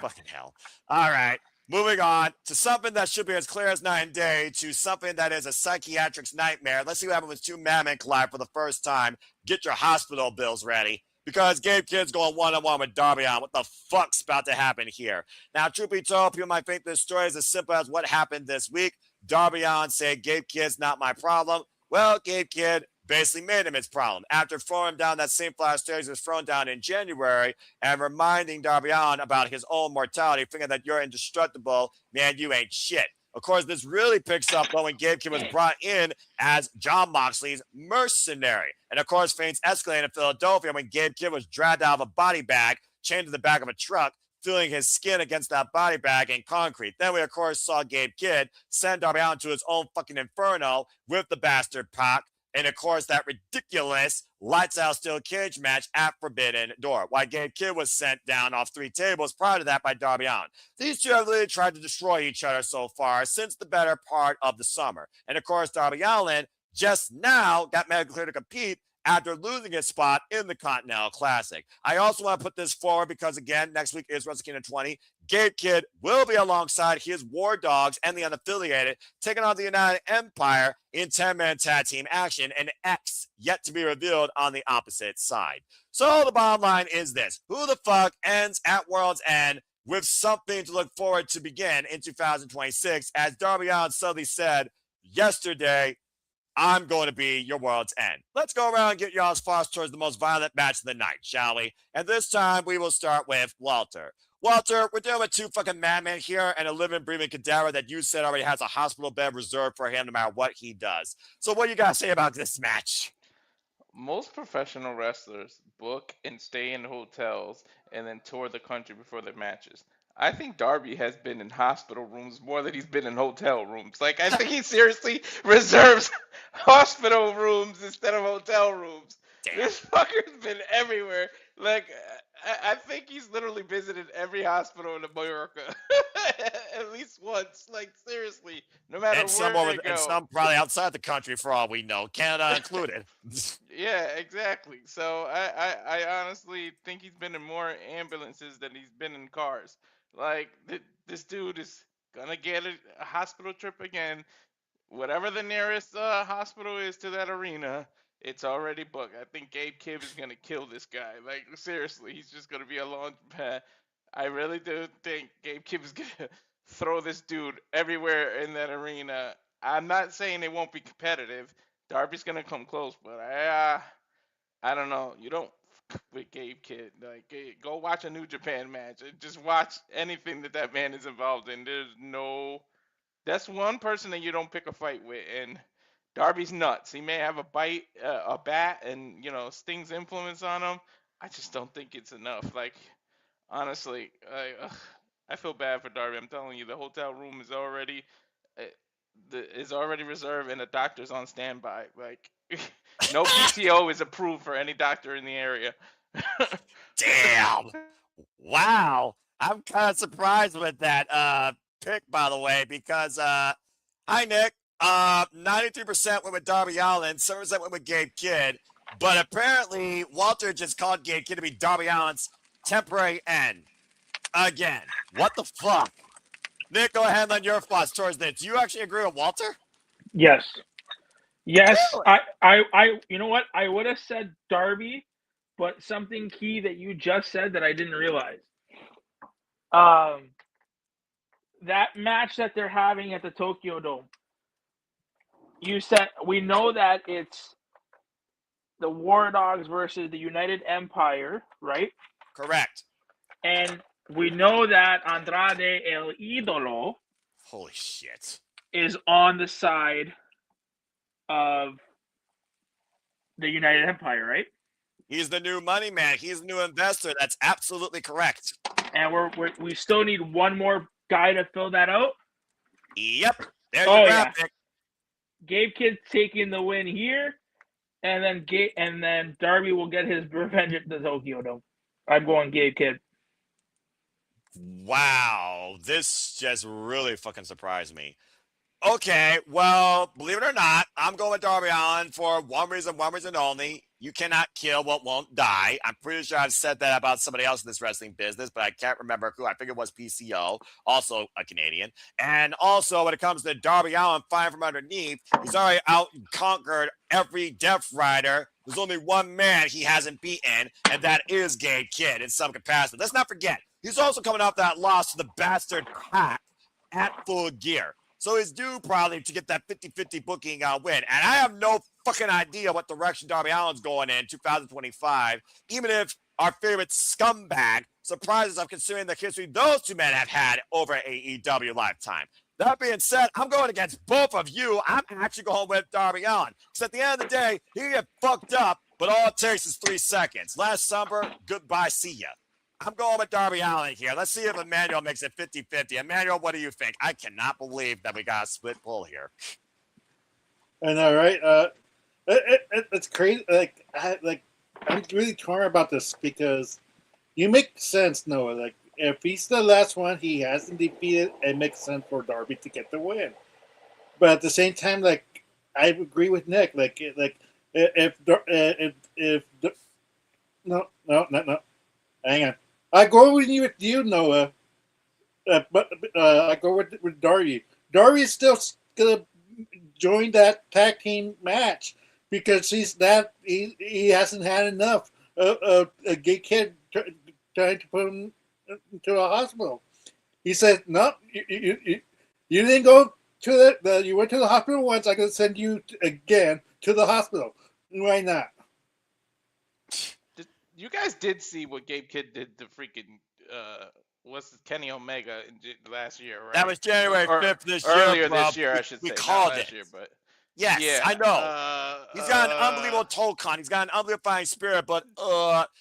Fucking hell. All right. Moving on to something that should be as clear as night and day, to something that is a psychiatric's nightmare. Let's see what happens when two madmen collide for the first time. Get your hospital bills ready, because Gabe Kidd's going one-on-one with Darby Allin. What the fuck's about to happen here? Now, truth be told, people might think this story is as simple as what happened this week. Darby Allin said, Gabe Kidd's not my problem. Well, Gabe Kidd basically made him his problem after throwing him down that same flat stairs he was thrown down in January and reminding Darby Allin about his own mortality, thinking that you're indestructible, man, you ain't shit. Of course, this really picks up when Gabe Kidd was brought in as Jon Moxley's mercenary. And of course, things escalated in Philadelphia when Gabe Kidd was dragged out of a body bag, chained to the back of a truck, feeling his skin against that body bag in concrete. Then we, of course, saw Gabe Kidd send Darby Allin to his own fucking inferno with the bastard Pac. And, of course, that ridiculous lights out steel cage match at Forbidden Door, while Gabe Kidd was sent down off 3 tables prior to that by Darby Allin. These two have really tried to destroy each other so far since the better part of the summer. And of course, Darby Allin just now got medically cleared to compete after losing his spot in the Continental Classic. I also want to put this forward because, again, next week is Wrestle Kingdom 20. Gabe Kidd will be alongside his War Dogs and the Unaffiliated, taking on the United Empire in 10-man tag team action, and X yet to be revealed on the opposite side. So the bottom line is this. Who the fuck ends at World's End with something to look forward to begin in 2026, as Darby Allin suddenly said yesterday, I'm going to be your World's End. Let's go around and get y'all's thoughts towards the most violent match of the night, shall we? And this time, we will start with Walter. Walter, we're dealing with two fucking madmen here and a living, breathing cadaver that you said already has a hospital bed reserved for him no matter what he does. So what do you got to say about this match? Most professional wrestlers book and stay in hotels and then tour the country before their matches. I think Darby has been in hospital rooms more than he's been in hotel rooms. Like, I think he seriously reserves hospital rooms instead of hotel rooms. Damn. This fucker's been everywhere. Like, I think he's literally visited every hospital in America at least once. Like, seriously, no matter where they go. And some probably outside the country for all we know, Canada included. Yeah, exactly. So I honestly think he's been in more ambulances than he's been in cars. Like, this dude is gonna get a hospital trip again. Whatever the nearest hospital is to that arena, it's already booked. I think Gabe Kidd is gonna kill this guy. Like, seriously, he's just gonna be a launch pad. I really do think Gabe Kidd is gonna throw this dude everywhere in that arena. I'm not saying it won't be competitive. Darby's gonna come close, but I don't know. You don't with Gabe Kidd. Like, go watch a New Japan match. Just watch anything that man is involved in. That's one person that you don't pick a fight with. And Darby's nuts. He may have a bat, and Sting's influence on him. I just don't think it's enough. Like, honestly, I feel bad for Darby. I'm telling you, the hotel room is already reserved, and the doctor's on standby. Like, no PTO is approved for any doctor in the area. Damn. Wow. I'm kind of surprised with that pick, by the way, because hi Nick. 93% went with Darby Allin, 7% went with Gabe Kidd, but apparently Walter just called Gabe Kidd to be Darby Allin's temporary end. Again. What the fuck? Nick, go ahead and lend your thoughts towards this. Do you actually agree with Walter? Yes. Yes. Really? I you know what? I would have said Darby, but something key that you just said that I didn't realize. That match that they're having at the Tokyo Dome. You said we know that it's the War Dogs versus the United Empire, right? Correct. And we know that Andrade El Idolo, holy shit, is on the side of the United Empire, right? He's the new money man. He's the new investor. That's absolutely correct. And we still need one more guy to fill that out. Yep. There's your graphic. Gabe Kidd taking the win here, and then Darby will get his revenge at the Tokyo Dome. I'm going Gabe Kidd. Wow, this just really fucking surprised me. Okay, well, believe it or not, I'm going with Darby Allin for one reason only. You cannot kill what won't die. I'm pretty sure I've said that about somebody else in this wrestling business, but I can't remember who. I think it was PCO, also a Canadian. And also, when it comes to Darby Allin fighting from underneath, he's already out and conquered every Death Rider. There's only one man he hasn't beaten, and that is Gabe Kidd in some capacity. Let's not forget, he's also coming off that loss to the Bastard Pack at Full Gear. So he's due probably to get that 50-50 booking win. And I have no fucking idea what direction Darby Allin's going in 2025, even if our favorite scumbag surprises us considering the history those two men have had over AEW lifetime. That being said, I'm going against both of you. I'm actually going with Darby Allin. Because at the end of the day, he can get fucked up, but all it takes is 3 seconds. Last summer, goodbye, see ya. I'm going with Darby Allin here. Let's see if Emmanuel makes it 50-50. Emmanuel, what do you think? I cannot believe that we got a split pull here. I know, right? It's crazy. I'm really torn about this because you make sense, Noah. Like, if he's the last one he hasn't defeated, it makes sense for Darby to get the win. But at the same time, like, I agree with Nick. If no, hang on. I go with you, Noah. I go with Darby. Darby is still gonna join that tag team match because he hasn't had enough of a gay kid trying to put him into a hospital. He said, "No, you didn't go to you went to the hospital once. I can send you again to the hospital. Why not?" You guys did see what Gabe Kidd did to freaking what's the Kenny Omega last year, right? That was January 5th this year. Earlier this year, I should say. We called not last it. Year, but yes, yeah, I know. He's got an unbelievable toe con. He's got an unbelievable fighting spirit, but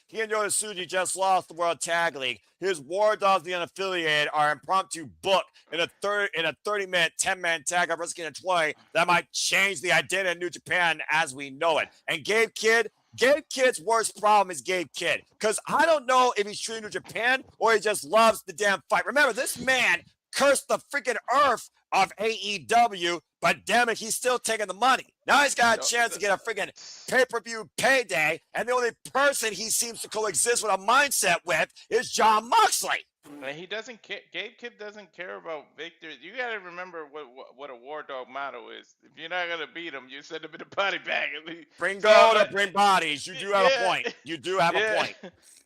he and Yota Tsuji just lost the World Tag League. His War Dogs, the unaffiliated, are impromptu booked in a 30-minute 10-man tag up Risking a 20 that might change the identity of New Japan as we know it. And Gabe Kidd's worst problem is Gabe Kidd, because I don't know if he's true to New Japan or he just loves the damn fight. Remember, this man cursed the freaking earth of AEW, but damn it, he's still taking the money. Now he's got a chance to get a freaking pay-per-view payday, and the only person he seems to coexist with a mindset with is Jon Moxley. He doesn't care. Gabe Kidd doesn't care about victory. You got to remember what a War Dog motto is. If you're not gonna beat him, you send him in a body bag. Bring gold or bring bodies. You do have a point. You do have a point.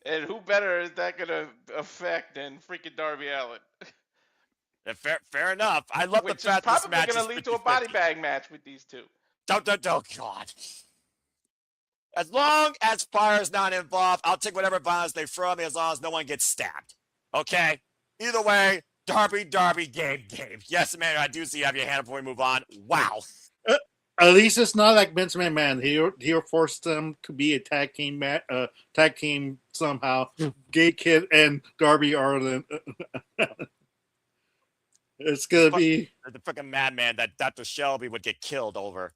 And who better is that gonna affect than freaking Darby Allin? Fair enough. I love the fact this match is probably going to lead to a body bag match with these two. Don't, God. As long as fire's not involved, I'll take whatever violence they throw at me as long as no one gets stabbed. Okay? Either way, Darby, Gabe. Yes, man, I do see you have your hand before we move on. Wow. At least it's not like Vince McMahon. He'll force them to be a tag team somehow. Gabe Kidd and Darby Allin. It's gonna be the freaking madman that Dr. Shelby would get killed over.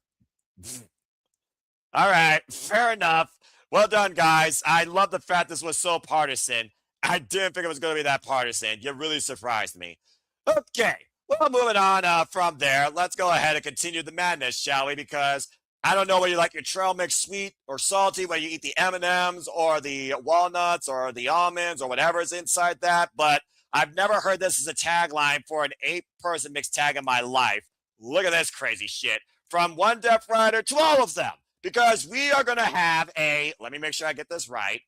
All right, fair enough. Well done, guys. I love the fact this was so partisan. I didn't think it was going to be that partisan. You really surprised me. Okay, well, moving on from there, let's go ahead and continue the madness, shall we? Because I don't know whether you like your trail mix sweet or salty, whether you eat the M&Ms or the walnuts or the almonds or whatever's inside that, but I've never heard this as a tagline for an 8-person mixed tag in my life. Look at this crazy shit. From one Death Rider to all of them. Because we are going to have let me make sure I get this right,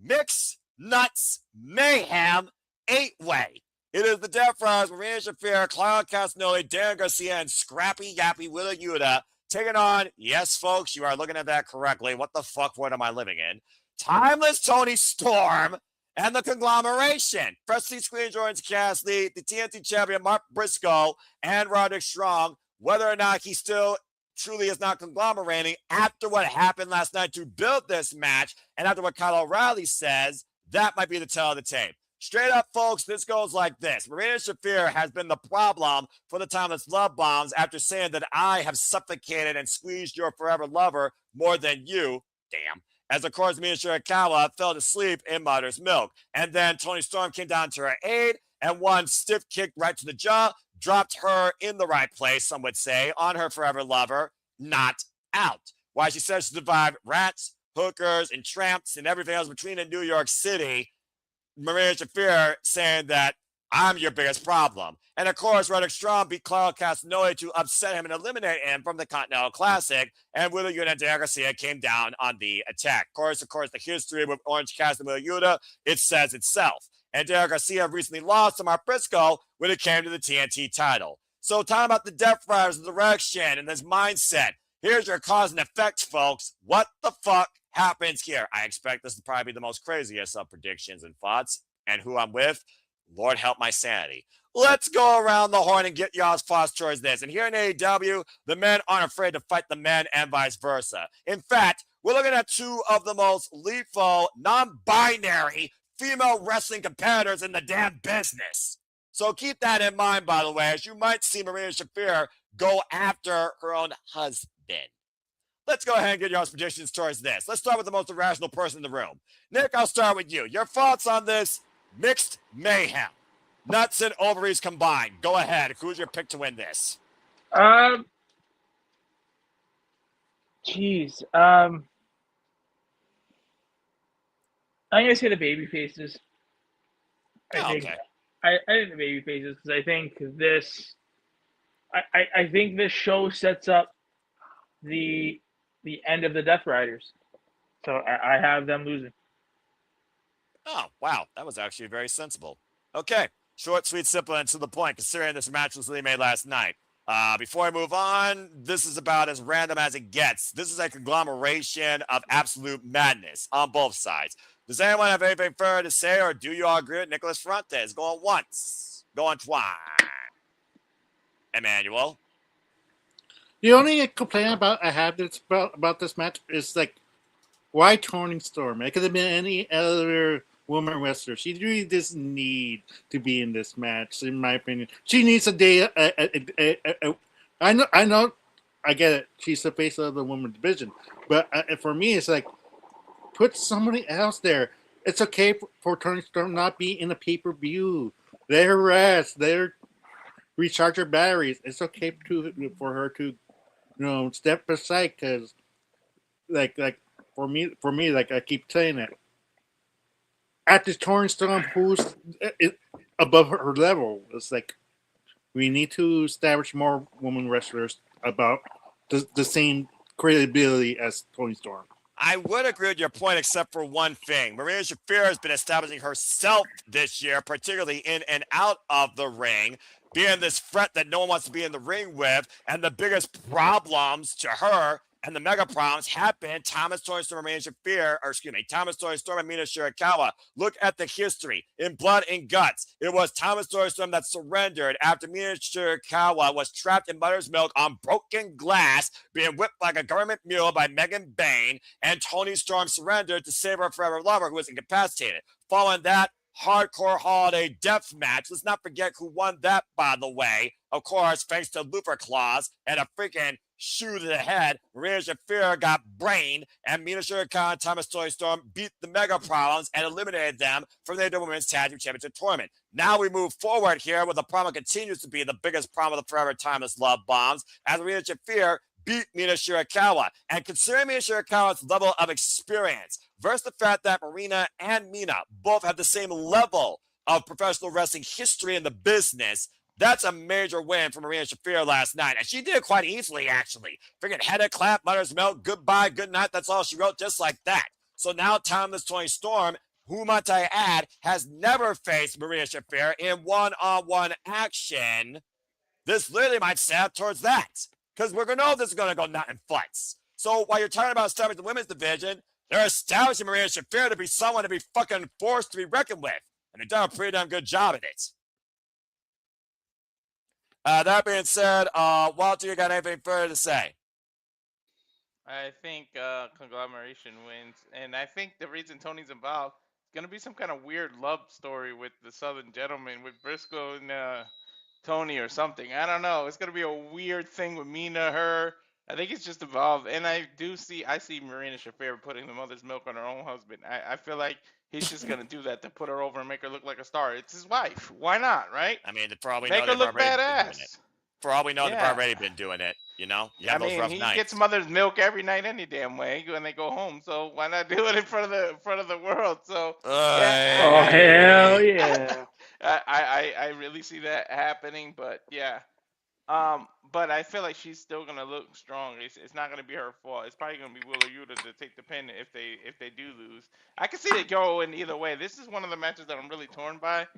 Mix Nuts Mayhem 8-way. It is the Death Riders, Marina Shafir, Claudio Castagnoli, Dan Garcia, and Scrappy Yappy Willa Yuta taking on, yes, folks, you are looking at that correctly. What the fuck world am I living in? Timeless Tony Storm and the Conglomeration. Prestige Queen Jordan's Cassidy, the TNT champion Mark Briscoe, and Roderick Strong, whether or not he still truly is not conglomerating after what happened last night to build this match, and after what Kyle O'Reilly says, that might be the tale of the tape. Straight up, folks, this goes like this. Marina Shafir has been the problem for the Timeless Love Bombs after saying that I have suffocated and squeezed your forever lover more than you. Damn. As of course, Mina Shirakawa fell to sleep in mother's milk. And then Tony Storm came down to her aid, and one stiff kick right to the jaw, dropped her in the right place, some would say, on her forever lover, not out. Why she says she survived rats, hookers, and tramps, and everything else between in New York City. Marina Shafir saying that I'm your biggest problem. And of course, Roderick Strong beat Claudio Castagnoli to upset him and eliminate him from the Continental Classic. And Wheeler Yuta and Dan Garcia came down on the attack. Of course, the history with Orange Cassidy and Wheeler Yuta, it says itself. And Dan Garcia recently lost to Mark Briscoe when it came to the TNT title. So talking about the Death Riders, the direction, and this mindset. Here's your cause and effect, folks. What the fuck happens here? I expect this to probably be the most craziest of predictions and thoughts. And who I'm with, Lord help my sanity. Let's go around the horn and get y'all's thoughts towards this. And here in AEW, the men aren't afraid to fight the men and vice versa. In fact, we're looking at two of the most lethal, non-binary female wrestling competitors in the damn business. So keep that in mind, by the way, as you might see Marina Shafir go after her own husband. let's go ahead and get your predictions towards this. Let's start with the most irrational person in the room. Nick, I'll start with you. Your thoughts on this mixed mayhem? Nuts and ovaries combined. Go ahead. Who's your pick to win this? Jeez. I'm gonna say the baby faces. I think the baby faces because I think this. I think this show sets up the end of the Death Riders. So I have them losing. Oh, wow. That was actually very sensible. Okay. Short, sweet, simple, and to the point, considering this match was really made last night. Before I move on, this is about as random as it gets. This is a conglomeration of absolute madness on both sides. Does anyone have anything further to say, or do you all agree with Nicholas Fuentes? Going once, going twice. Emmanuel? The only complaint I have about this match is like, why Toni Storm? It could have been any other woman wrestler. She really doesn't need to be in this match, in my opinion. She needs a day. I know, I get it. She's the face of the women's division, but for me, it's like, put somebody else there. It's okay for Toni Storm not be in a pay-per-view. Let her rest. Let her recharge her batteries. It's okay for her to, step aside because, like for me, like I keep saying it. At the Toni Storm, who's above her level? It's like we need to establish more women wrestlers about the same credibility as Toni Storm. I would agree with your point, except for one thing. Marina Shafir has been establishing herself this year, particularly in and out of the ring, being this threat that no one wants to be in the ring with, and the biggest problems to her and the mega problems have been Thomas Toni Storm and Thomas Toni Storm and Mina Shirakawa. Look at the history. In Blood and Guts, it was Thomas Toni Storm that surrendered after Mina Shirakawa was trapped in mother's milk on broken glass, being whipped like a government mule by Megan Bain, and Toni Storm surrendered to save her forever lover who was incapacitated. Following that, hardcore holiday death match. Let's not forget who won that, by the way. Of course, thanks to Luther Claus and a freaking shoe to the head. Marina Shafir got brained, and Mina Shirakawa and Thomas Toni Storm beat the Mega Problems and eliminated them from the Women's Tag Team Championship tournament. Now we move forward here, where the problem continues to be the biggest problem of the Forever Timeless Love Bombs, as Marina Shafir beat Mina Shirakawa. And considering Mina Shirakawa's level of experience versus the fact that Marina and Mina both have the same level of professional wrestling history in the business, that's a major win for Marina Shafir last night. And she did it quite easily, actually. Freaking headed clap, mother's milk, goodbye, good night. That's all she wrote, just like that. So now Thomas Toni Storm, who might I add, has never faced Marina Shafir in one-on-one action. This literally might set up towards that, because we're going to know this is going to go nothing fights. So while you're talking about establishing the women's division, they're establishing Marina Shafir to be someone to be fucking forced to be reckoned with. And they've done a pretty damn good job at it. That being said, Walter, you got anything further to say? I think conglomeration wins, and I think the reason Tony's involved is gonna be some kind of weird love story with the Southern Gentleman, with Briscoe and Tony or something. I don't know. It's gonna be a weird thing with Mina, her. I think it's just involved, and I see Marina Shafir putting the mother's milk on her own husband. I feel like he's just gonna do that to put her over and make her look like a star. It's his wife. Why not, right? I mean, they probably make know her look badass. For all we know, they've already been doing it. You know, I mean, he gets mother's milk every night, any damn way, when they go home. So why not do it in front of the world? So yeah. Oh hell yeah! I really see that happening, but yeah. But I feel like she's still gonna look strong. It's not gonna be her fault. It's probably gonna be Willa Yuta to take the pin if they do lose. I can see it go in either way. This is one of the matches that I'm really torn by.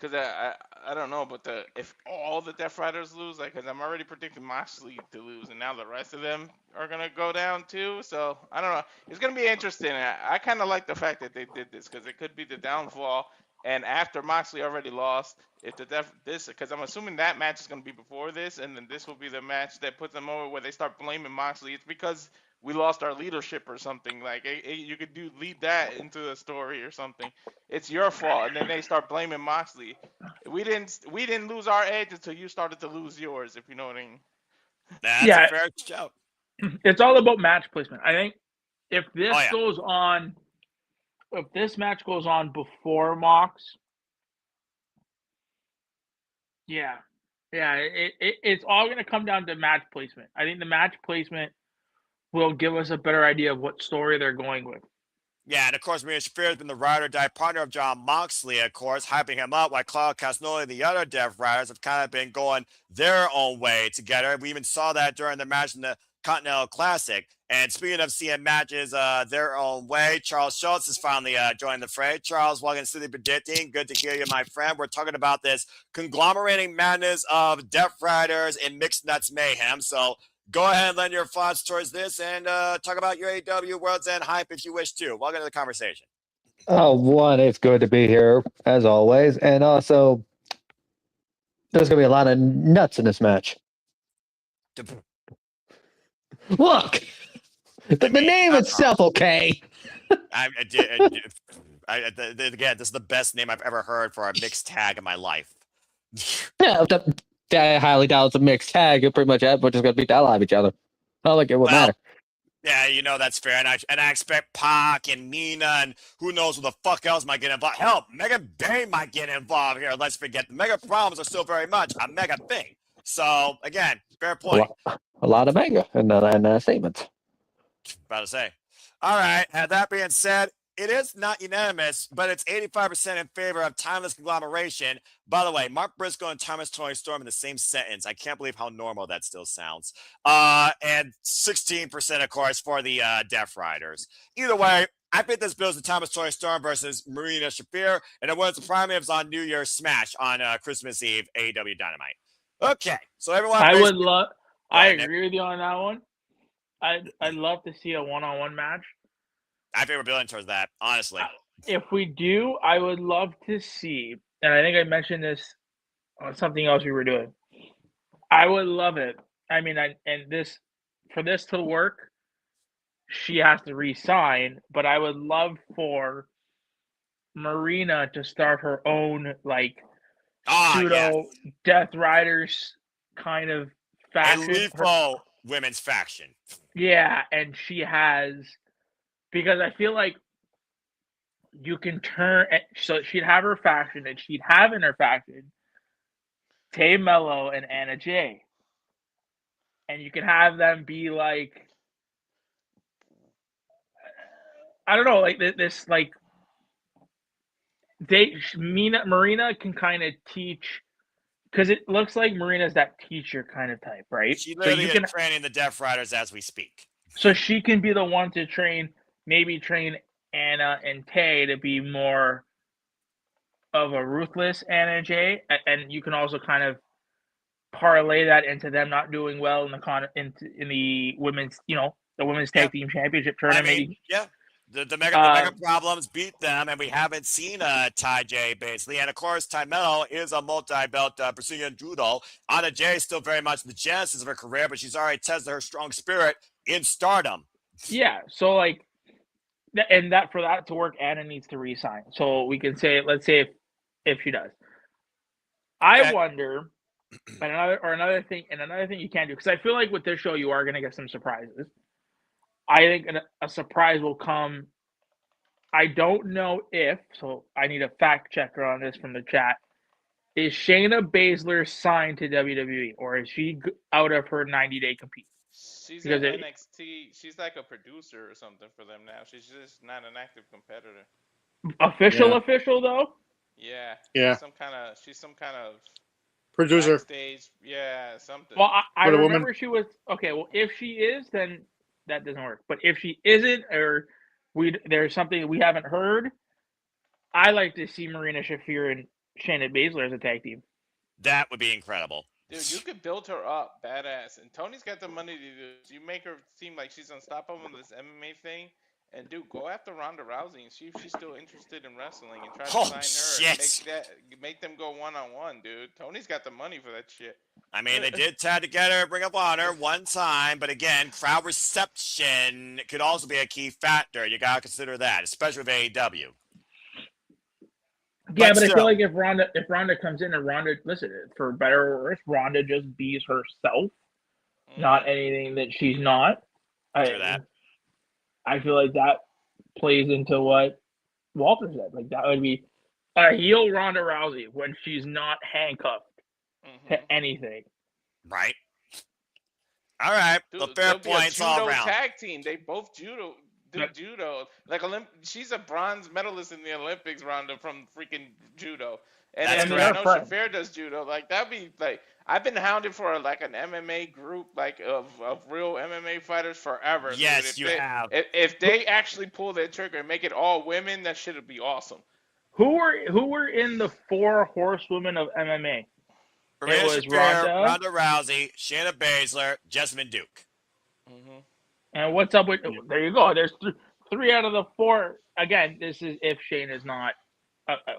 Cause I don't know, but if all the Death Riders lose, like, cause I'm already predicting Moxley to lose, and now the rest of them are gonna go down too. So I don't know. It's gonna be interesting. I kind of like the fact that they did this, cause it could be the downfall. And after Moxley already lost, if because I'm assuming that match is gonna be before this, and then this will be the match that puts them over where they start blaming Moxley. It's because we lost our leadership or something. Like you could lead that into a story or something. It's your fault, and then they start blaming Moxley. We didn't lose our edge until you started to lose yours, if you know what I mean. That's a fair shout. It's all about match placement. I think if this Oh, yeah. goes on, if this match goes on before Mox, it's all going to come down to match placement. I think the match placement will give us a better idea of what story they're going with. Yeah, and of course, Marina Shafir has been the ride or die partner of John Moxley, of course, hyping him up, while Claudio Castagnoli and the other Death Riders have kind of been going their own way together. We even saw that during the match in the Continental Classic. And speaking of seeing matches their own way, Charles Schultz has finally joined the fray. Charles, welcome to City Predicting. Good to hear you, my friend. We're talking about this conglomerating madness of Death Riders and Mixed Nuts Mayhem. So go ahead and lend your thoughts towards this and talk about your AEW World's End hype if you wish to. Welcome to the conversation. Oh, one, it's good to be here as always, and also there's gonna be a lot of nuts in this match. Look, the name itself, okay. Again, this is the best name I've ever heard for a mixed tag in my life. Yeah, I highly doubt it's a mixed tag. You're pretty much everyone's just gonna beat the hell out of each other. I don't think it would matter. Yeah, you know that's fair, and I expect Pac and Mina and who knows who the fuck else might get involved. Hell, Mega Bane might get involved here. Let's forget the Mega Problems are still very much a mega thing. So again, fair point. A lot of mega and statements. About to say. All right. That being said, it is not unanimous, but it's 85% in favor of timeless conglomeration. By the way, Mark Briscoe and Thomas Tony Storm in the same sentence. I can't believe how normal that still sounds. And 16%, of course, for the Death Riders. Either way, I think this builds the Thomas Tony Storm versus Marina Shafir, and it was the primitives on New Year's Smash on Christmas Eve, AEW Dynamite. Okay, so everyone. I agree with you on that one. I'd love to see a one-on-one match. I think we're building towards that, honestly. If we do, I would love to see, and I think I mentioned this on something else we were doing. I would love it. I mean, for this to work, she has to re-sign, but I would love for Marina to start her own pseudo Death Riders kind of faction. A lethal women's faction. Yeah, and she has, because I feel like you can turn, so she'd have her faction, and she'd have in her faction Tay Mello and Anna Jay. And you can have them be like, I don't know, like this, like, Marina can kind of teach, because it looks like Marina's that teacher kind of type, right? She literally is training the Death Riders as we speak. So she can be the one to train Anna and Tay to be more of a ruthless Anna Jay, and you can also kind of parlay that into them not doing well in the women's, the women's tag team championship tournament. I mean, yeah. The mega Problems beat them, and we haven't seen Ty J basically. And of course, Ty Mello is a multi-belt Brazilian judo. Anna Jay is still very much the genesis of her career, but she's already tested her strong spirit in Stardom. Yeah, so and that for that to work, Anna needs to resign. So we can say, let's say if she does, I wonder. And another thing you can't do, because I feel like with this show you are going to get some surprises. I think a surprise will come. I don't know if, so I need a fact checker on this from the chat. Is Shayna Baszler signed to WWE, or is she out of her 90-day compete? She's in NXT. She's like a producer or something for them now. She's just not an active competitor. Official though? Yeah. Yeah. She's some kind of producer. Backstage, yeah, something. Well, I remember she was okay. Well, if she is, then that doesn't work. But if she isn't, or there's something we haven't heard, I like to see Marina Shafir and Shayna Baszler as a tag team. That would be incredible. Dude, you could build her up badass, and Tony's got the money to do this. You make her seem like she's unstoppable in this MMA thing, and dude, go after Ronda Rousey and see if she's still interested in wrestling, and try to sign her and make them go one-on-one, dude. Tony's got the money for that shit. I mean, they did tag together, Ring of Honor one time, but again, crowd reception could also be a key factor. You gotta consider that, especially with AEW. Yeah, but I feel like if Ronda comes in and listen, for better or worse, Ronda just bees herself, not anything that she's not. True that. I feel like that plays into what Walter said. Like that would be a heel Ronda Rousey when she's not handcuffed to anything. Right. All right. Dude, The fair they'll be a points all judo around. tag team. They both do judo. Like she's a bronze medalist in the Olympics, Ronda, from freaking judo. And That's then I correct. know Shafir does judo. Like that'd be like I've been hounded for like an MMA group like of real MMA fighters forever. Yes, dude. you have. If they actually pull their trigger and make it all women, that shit would be awesome. Who were in the 4 horsewomen of MMA? Marina It was Shafir, Ronda Rousey, Shayna Baszler, Jessamine Duke. And what's up with? There you go. There's 3 out of the 4. Again, this is if Shane is not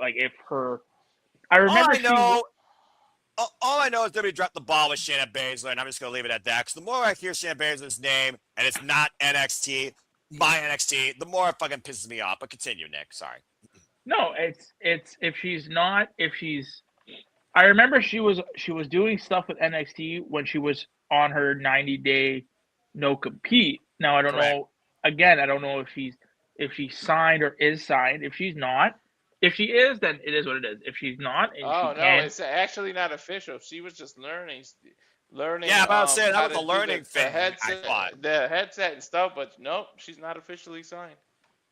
like if her. I remember all I know is WWE dropped the ball with Shayna Baszler, and I'm just going to leave it at that. Because the more I hear Shayna Baszler's name, and it's not NXT, my NXT, the more it fucking pisses me off. But continue, Nick. Sorry. No, it's if she's not if she's. I remember she was doing stuff with NXT when she was on her 90-day no compete. Now I don't know. Again, I don't know if she's signed or is signed. If she's not, if she is, then it is what it is. If she's not, and It's actually not official. She was just learning. Yeah, I was saying that was a learning thing. The headset and stuff, but nope, she's not officially signed.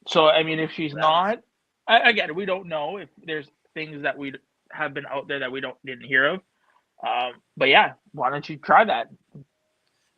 So I mean, if she's not, again, we don't know if there's things that we have been out there that we didn't hear of. But yeah, why don't you try that?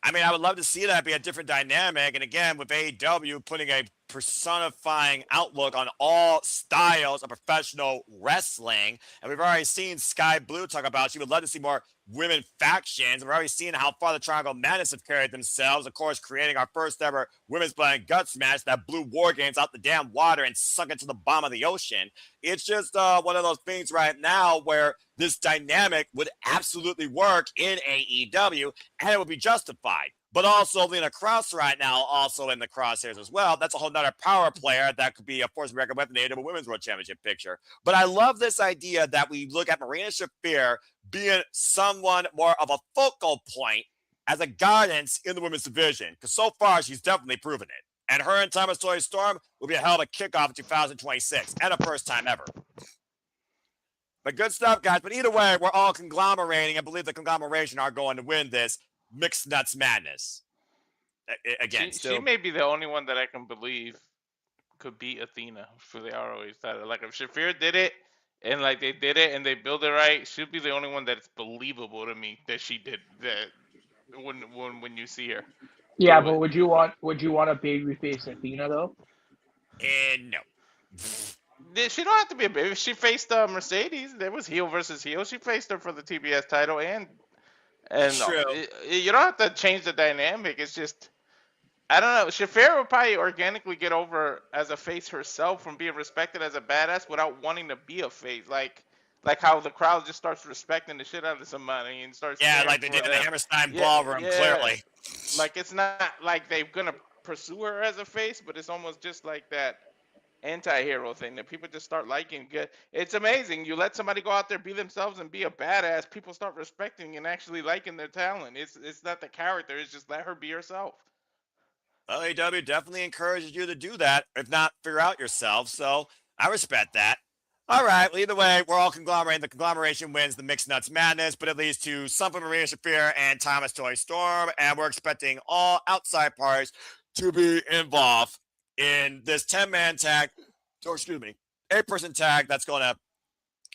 I mean, I would love to see that be a different dynamic. And again, with AEW putting a personifying outlook on all styles of professional wrestling. And we've already seen Sky Blue talk about she would love to see more women factions. We've already seen how far the Triangle Madness have carried themselves. Of course, creating our first ever women's blood and guts match that blew War Games out the damn water and sunk it to the bottom of the ocean. It's just one of those things right now where this dynamic would absolutely work in AEW and it would be justified. But also Lena Cross right now also in the crosshairs as well. That's a whole nother power player that could be a force of record with the AEW Women's World Championship picture. But I love this idea that we look at Marina Shafir being someone more of a focal point as a guidance in the women's division. Because so far, she's definitely proven it. And her and Thomas Toy Storm will be a hell of a kickoff in 2026 and a first time ever. But good stuff, guys. But either way, we're all conglomerating and believe the conglomeration are going to win this Mixed Nuts Madness. Again, she may be the only one that I can believe could beat Athena for the ROH title. Like if Shafir did it and like they did it and they build it right, she'll be the only one that's believable to me that she did that when you see her. Yeah, but would you want a babyface Athena though? No. She don't have to be a baby. She faced Mercedes. There was heel versus heel. She faced her for the TBS title and true. You don't have to change the dynamic. It's just I don't know. Shafir will probably organically get over as a face herself from being respected as a badass without wanting to be a face. Like how the crowd just starts respecting the shit out of somebody and starts like they did in the Hammerstein Ballroom, clearly. Like it's not like they're gonna pursue her as a face, but it's almost just like that anti-hero thing that people just start liking. It's amazing. You let somebody go out there, be themselves, and be a badass. People start respecting and actually liking their talent. It's not the character. It's just let her be herself. Well, AEW definitely encourages you to do that, if not figure out yourself. So I respect that. All right. Well, either way, we're all conglomerating. The conglomeration wins the Mixed Nuts Madness, but it leads to something Marina Shafir and Thomas Toy Storm, and we're expecting all outside parties to be involved in this 10-man tag, or excuse me, 8-person tag that's going to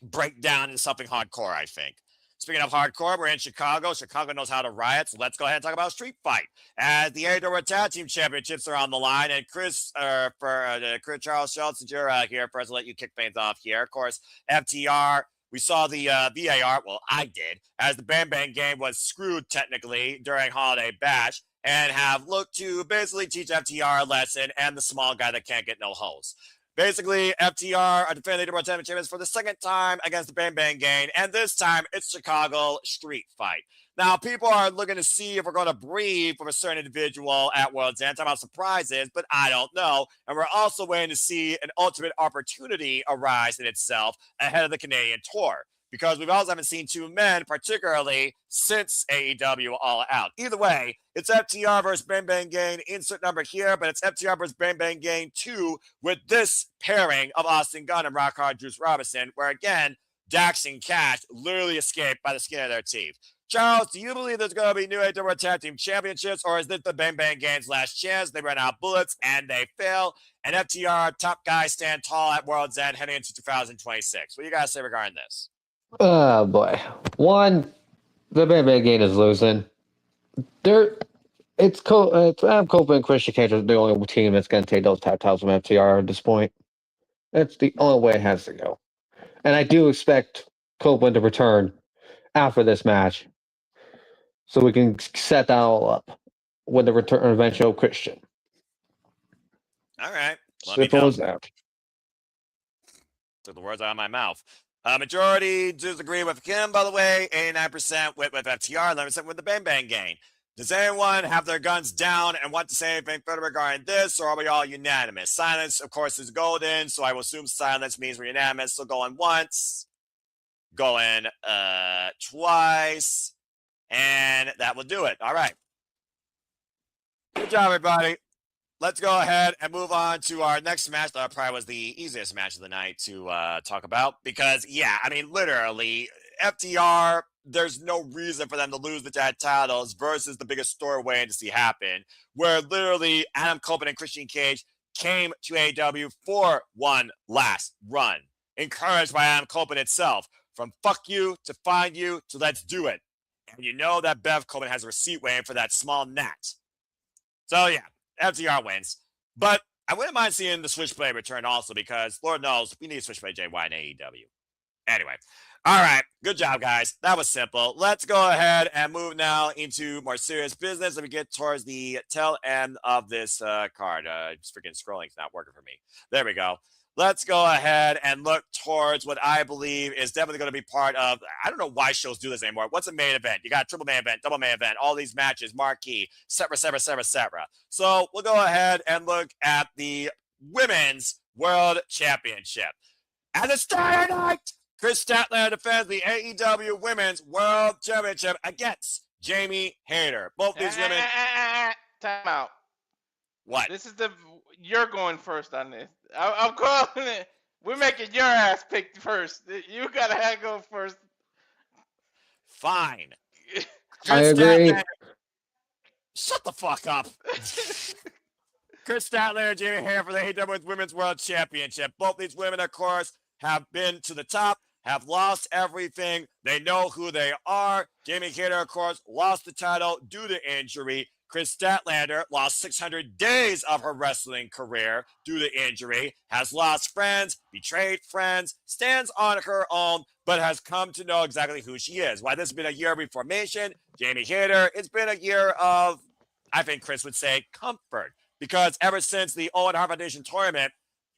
break down into something hardcore, I think. Speaking of hardcore, we're in Chicago. Chicago knows how to riot, so let's go ahead and talk about Street Fight. As the AEW Tag Team Championships are on the line, and Kris, Charles Schultz, since you're here, first I'll let you kick things off here. Of course, FTR, we saw the VAR, well, I did, as the Bang Bang game was screwed technically during Holiday Bash, and have looked to basically teach FTR a lesson and the small guy that can't get no holes. Basically, FTR are defending the World Champions for the second time against the Bang Bang Gang, and this time it's Chicago Street Fight. Now, people are looking to see if we're going to breathe from a certain individual at World's End. Talking about surprises, but I don't know. And we're also waiting to see an ultimate opportunity arise in itself ahead of the Canadian tour. because we also haven't seen two men, particularly since AEW All Out. Either way, it's FTR versus Bang Bang Gang, insert number here, but it's FTR versus Bang Bang Gang 2 with this pairing of Austin Gunn and Rock Hard Juice Robinson, where again, Dax and Cash literally escaped by the skin of their teeth. Charles, do you believe there's going to be new AEW Tag Team Championships, or is this the Bang Bang Gang's last chance? They run out bullets and they fail, and FTR top guys stand tall at World's End heading into 2026. What do you guys say regarding this? Oh boy. One, the Bang Bang Gang is losing. It's Copeland and Christian Cage are the only team that's going to take those tag titles from FTR at this point. That's the only way it has to go. And I do expect Copeland to return after this match, so we can set that all up with the return of eventual Christian. All right. Simple as that. Took the words out of my mouth. Majority disagree with Kim, by the way. 89% with FTR, 11% with the Bang Bang Gang. Does anyone have their guns down and want to say anything further regarding this, or are we all unanimous? Silence, of course, is golden, so I will assume silence means we're unanimous. So going once, going twice, and that will do it. All right. Good job, everybody. Let's go ahead and move on to our next match. That probably was the easiest match of the night to talk about because, yeah, I mean, literally, FTR, there's no reason for them to lose the tag titles versus the biggest story waiting to see happen, where literally Adam Copeland and Christian Cage came to AEW for one last run, encouraged by Adam Copeland itself. From fuck you to find you to let's do it. And you know that Bev Copeland has a receipt waiting for that small gnat. So, yeah, FTR wins. But I wouldn't mind seeing the Switchblade return also because, Lord knows, we need Switchblade JY in AEW. Anyway, all right, good job, guys. That was simple. Let's go ahead and move now into more serious business. Let me get towards the tail end of this card. Just freaking scrolling is not working for me. There we go. Let's go ahead and look towards what I believe is definitely going to be part of, I don't know why shows do this anymore. What's a main event? You got a triple main event, double main event, all these matches, marquee, etc. So we'll go ahead and look at the Women's World Championship. At the start of night, Kris Statlander defends the AEW Women's World Championship against Jamie Hayter. Both these women... Time out. What? You're going first on this. I'm calling it. We're making your ass pick first. You gotta go first. Fine. I agree. Shut the fuck up. Kris Statlander and Jamie Hayter for the AEW Women's World Championship. Both these women, of course, have been to the top, have lost everything. They know who they are. Jamie Hayter, of course, lost the title due to injury. Kris Statlander lost 600 days of her wrestling career due to injury, has lost friends, betrayed friends, stands on her own, but has come to know exactly who she is. Why this has been a year of reformation, Jamie Hayter, it's been a year of, I think Kris would say, comfort. Because ever since the Owen Hart Foundation tournament,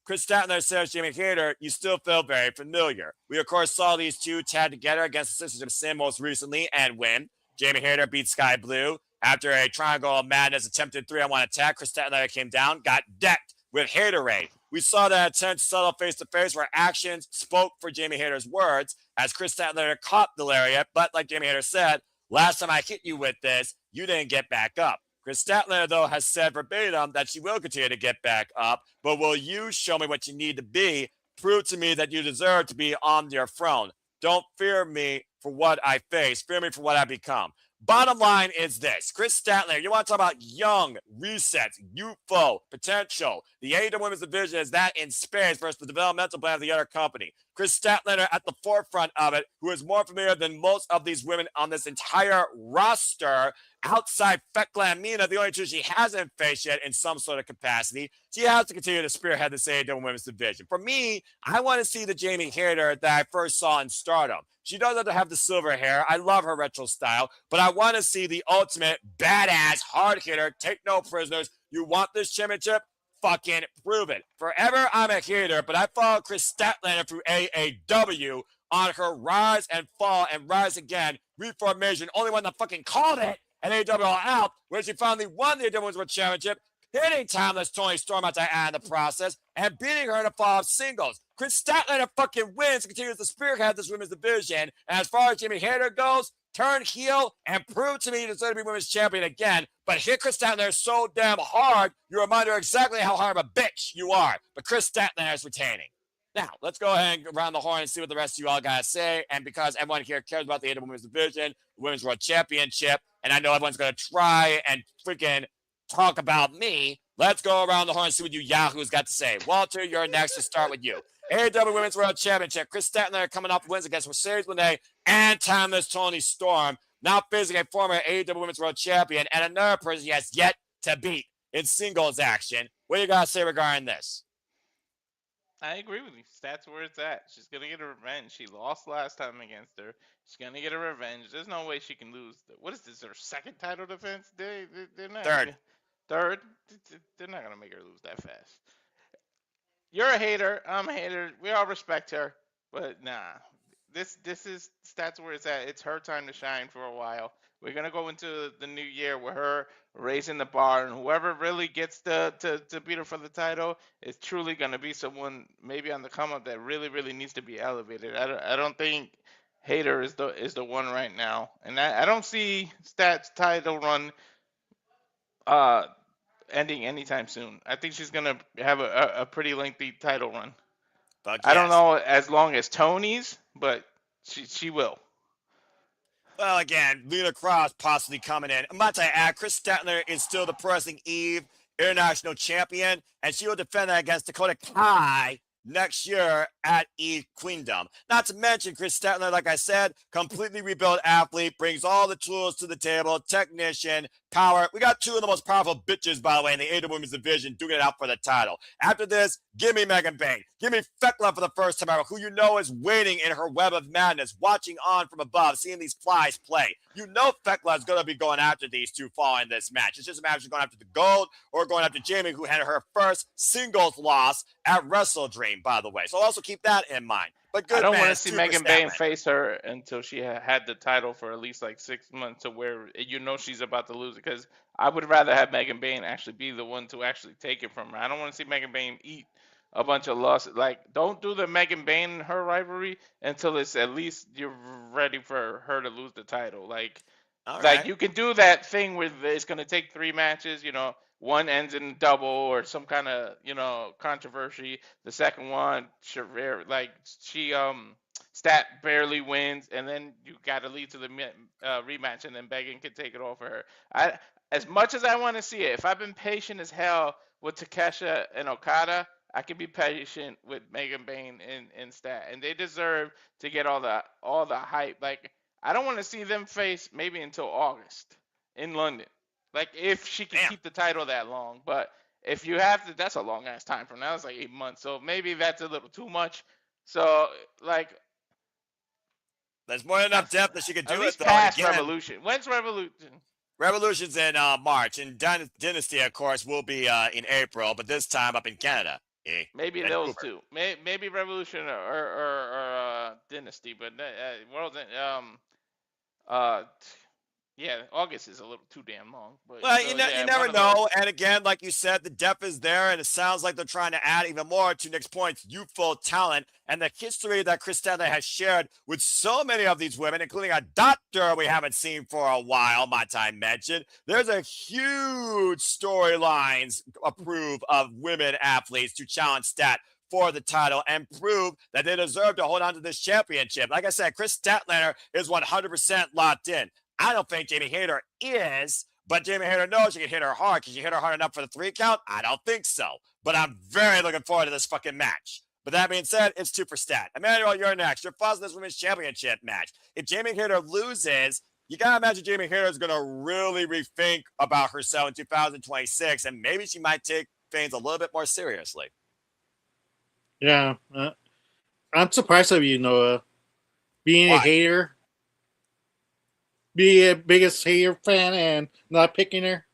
Kris Statlander says, Jamie Hayter, you still feel very familiar. We, of course, saw these two tag together against the Sisters of Sin most recently and win. Jamie Hayter beat Sky Blue. After a Triangle of Madness attempted 3-on-1 attack, Kris Statlander came down, got decked with Hayterade. We saw that intense, subtle face-to-face where actions spoke for Jamie Hayter's words as Kris Statlander caught the lariat, but like Jamie Hayter said, last time I hit you with this, you didn't get back up. Kris Statlander, though, has said verbatim that she will continue to get back up, but will you show me what you need to be? Prove to me that you deserve to be on your throne. Don't fear me for what I face. Fear me for what I become. Bottom line is this. Kris Statlander, you want to talk about young, resets, youthful, potential. The AEW Women's Division is that in space versus the developmental plan of the other company. Kris Statlander at the forefront of it, who is more familiar than most of these women on this entire roster. Outside Thekla and Mina, the only two she hasn't faced yet in some sort of capacity. She has to continue to spearhead the AEW Women's Division. For me, I want to see the Jamie Hayter that I first saw in Stardom. She doesn't have the silver hair. I love her retro style, but I want to see the ultimate badass hard hitter, take no prisoners. You want this championship? Fucking prove it. Forever, I'm a hater, but I follow Kris Statlander through AEW on her rise and fall and rise again. Reformation, only one that fucking called it. And AEW All Out, where she finally won the AEW Women's World Championship, hitting timeless Toni Storm at the end of the process, and beating her in a fall of singles. Kris Statlander fucking wins and continues to spearhead this women's division. And as far as Jamie Hayter goes, turn heel and prove to me you deserve to be women's champion again. But hit Kris Statlander so damn hard, you remind her exactly how hard of a bitch you are. But Kris Statlander is retaining. Now, let's go ahead and go around the horn and see what the rest of you all got to say. And because everyone here cares about the AEW Women's Division, the Women's World Championship, and I know everyone's going to try and freaking talk about me, let's go around the horn and see what you yahoos got to say. Walter, you're next. To start with you. AEW Women's World Championship. Kris Statlander coming off wins against Mercedes Moné and Timeless Toni Storm. Now facing a former AEW Women's World Champion and another person he has yet to beat in singles action. What do you got to say regarding this? I agree with you. That's where it's at. She's going to get a revenge. She lost last time against her. She's going to get a revenge. There's no way she can lose. What is this, her second title defense? They're not. Third? They're not going to make her lose that fast. You're a hater. I'm a hater. We all respect her. But nah. That's where it's at. It's her time to shine for a while. We're going to go into the new year with her raising the bar, and whoever really gets to beat her for the title is truly going to be someone maybe on the come up that really, really needs to be elevated. I don't think Hayter is the one right now, and I don't see Stat's title run ending anytime soon. I think she's going to have a pretty lengthy title run. I don't know as long as Tony's, but she will. Well, again, Lena Cross possibly coming in. I'm about to add, Kris Statlander is still the Wrestling Eve International Champion, and she will defend that against Dakota Kai next year at Eve Queendom. Not to mention, Kris Statlander, like I said, completely rebuilt athlete, brings all the tools to the table, technician, power. We got two of the most powerful bitches, by the way, in the AEW Women's Division, doing it out for the title. After this, give me Megan Bayne. Give me Thekla for the first time ever, who you know is waiting in her web of madness, watching on from above, seeing these flies play. You know Thekla is going to be going after these two following this match. It's just a matter of she's going after the gold or going after Jamie, who had her first singles loss at Wrestle Dream, by the way. So also keep that in mind. But good, I don't want to see Megan Bayne face her until she had the title for at least like 6 months, to where you know she's about to lose it. Because I would rather have Megan Bayne actually be the one to actually take it from her. I don't want to see Megan Bayne eat a bunch of losses. Like, don't do the Megan Bayne and her rivalry until it's at least you're ready for her to lose the title. Like, you can do that thing where it's going to take 3 matches, you know, one ends in double or some kind of, you know, controversy. The second one, Stat barely wins, and then you got to lead to the rematch, and then Megan can take it off of her. As much as I want to see it, if I've been patient as hell with Takesha and Okada, I can be patient with Megan Bayne and Stat, and they deserve to get all the hype. Like, I don't want to see them face maybe until August in London. Like, if she can keep the title that long. But if you have to, that's a long ass time from now. It's like 8 months. So maybe that's a little too much. So, like, there's more than enough depth that she could do at it, least though. Past Revolution. When's Revolution? Revolution's in March, and Dynasty, of course, will be in April, but this time up in Canada. Maybe those two. Maybe Revolution or Dynasty, but World's yeah, August is a little too damn long. But well, you never know. And again, like you said, the depth is there, and it sounds like they're trying to add even more to Nick's points, youthful talent, and the history that Kris Statlander has shared with so many of these women, including a doctor we haven't seen for a while, might I mention. There's a huge storylines approved of women athletes to challenge Stat for the title and prove that they deserve to hold on to this championship. Like I said, Kris Statlander is 100% locked in. I don't think Jamie Hayter is, but Jamie Hayter knows she can hit her hard. Can she hit her hard enough for the 3 count? I don't think so. But I'm very looking forward to this fucking match. But that being said, it's 2 for Stat. Emmanuel, you're next. You're pausing this women's championship match. If Jamie Hayter loses, you gotta imagine Jamie Hayter is gonna really rethink about herself in 2026, and maybe she might take things a little bit more seriously. Yeah, I'm surprised of you, Noah, being a hater. Be a biggest Hayter fan and not picking her.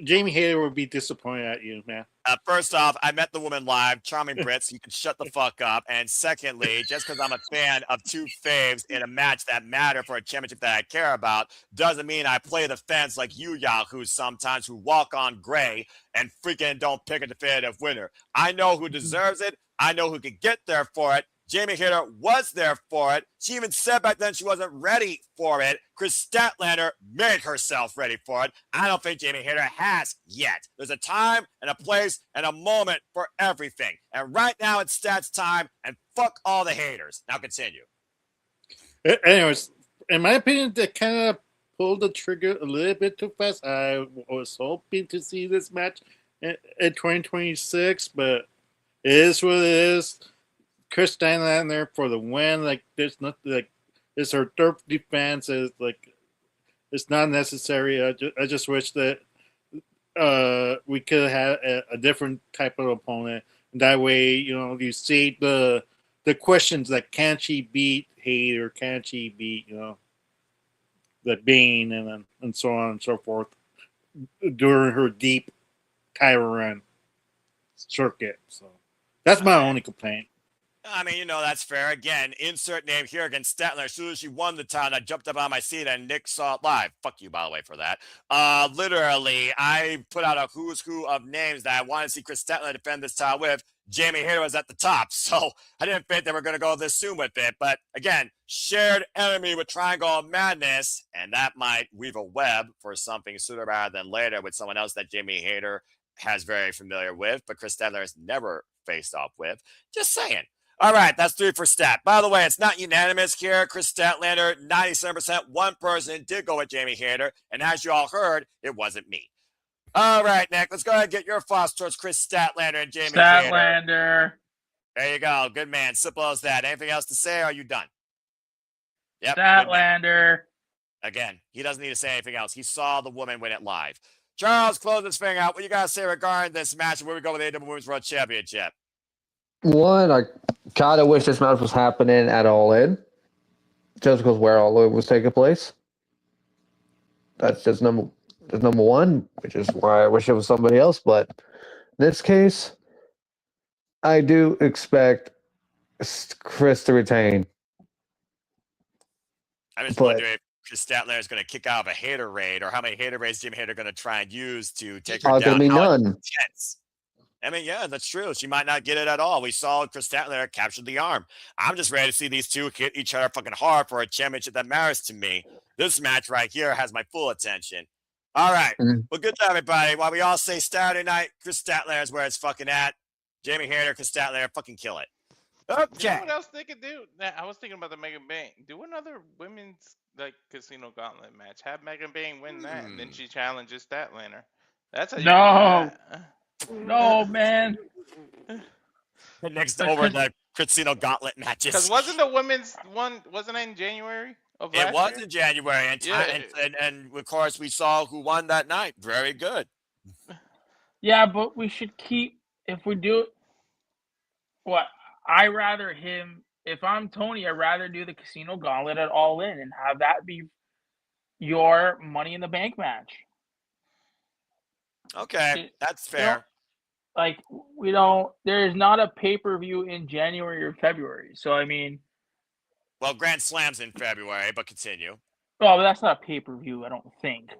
Jamie Hayter would be disappointed at you, man. First off, I met the woman live, charming Brits. You can shut the fuck up. And secondly, just because I'm a fan of two faves in a match that matter for a championship that I care about, doesn't mean I play the fence like you yahoos sometimes who walk on gray and freaking don't pick a definitive winner. I know who deserves it. I know who could get there for it. Jamie Hayter was there for it. She even said back then she wasn't ready for it. Kris Statlander made herself ready for it. I don't think Jamie Hayter has yet. There's a time and a place and a moment for everything. And right now it's Stats time, and fuck all the haters. Now continue. Anyways, in my opinion, they kind of pulled the trigger a little bit too fast. I was hoping to see this match in 2026, but it is what it is. Kris Statlander for the win. Like, there's nothing, like, it's her third defense. Is like, it's not necessary. I just wish that we could have a different type of opponent. And that way, you see the questions like, can she beat Hayter? Can she beat, the Bane and so on and so forth during her deep title run circuit. So that's my only complaint. I mean, that's fair. Again, insert name here against Statlander. As soon as she won the title, I jumped up on my seat and Nick saw it live. Fuck you, by the way, for that. Literally, I put out a who's who of names that I wanted to see Kris Statlander defend this title with. Jamie Hayter was at the top, so I didn't think they were going to go this soon with it. But again, shared enemy with Triangle of Madness, and that might weave a web for something sooner rather than later with someone else that Jamie Hayter has very familiar with, but Kris Statlander has never faced off with. Just saying. All right, that's 3 for Stat. By the way, it's not unanimous here. Kris Statlander, 97%. One person did go with Jamie Hayter, and as you all heard, it wasn't me. All right, Nick, let's go ahead and get your thoughts towards Kris Statlander and Jamie Hayter. Statlander. There you go. Good man. Simple as that. Anything else to say, or are you done? Yep. Statlander. Again, he doesn't need to say anything else. He saw the woman win it live. Charles, close this thing out. What you got to say regarding this match and where we go with the AEW Women's World Championship? One, I kind of wish this match was happening at All In, just because where All In was taking place. That's just number one, which is why I wish it was somebody else. But in this case, I do expect Kris to retain. I'm just wondering if Kris Statlander is going to kick out of a Hayter raid, or how many Hayter raids Jimmy Hayter going to try and use to take her down. Going to be none. I mean, yeah, that's true. She might not get it at all. We saw Kris Statlander capture the arm. I'm just ready to see these two hit each other fucking hard for a championship that matters to me. This match right here has my full attention. All right. Well, good job, everybody. While we all say Saturday night, Kris Statlander is where it's fucking at. Jamie Hayter, Kris Statlander, fucking kill it. Okay. You know what else they could do? I was thinking about the Megan Bang. Do another women's casino gauntlet match. Have Megan Bang win that, and then she challenges Statlander. That's how you No. No, man. Next over the casino gauntlet matches. Because wasn't the women's one? Wasn't it in January? It was in January, and of course we saw who won that night. Very good. Yeah, but we should keep, if we do, what I rather him. If I'm Tony, I'd rather do the casino gauntlet at All In and have that be your Money in the Bank match. Okay, that's fair. There is not a pay-per-view in January or February. So, I mean. Well, Grand Slam's in February, but continue. Oh, but that's not a pay-per-view, I don't think.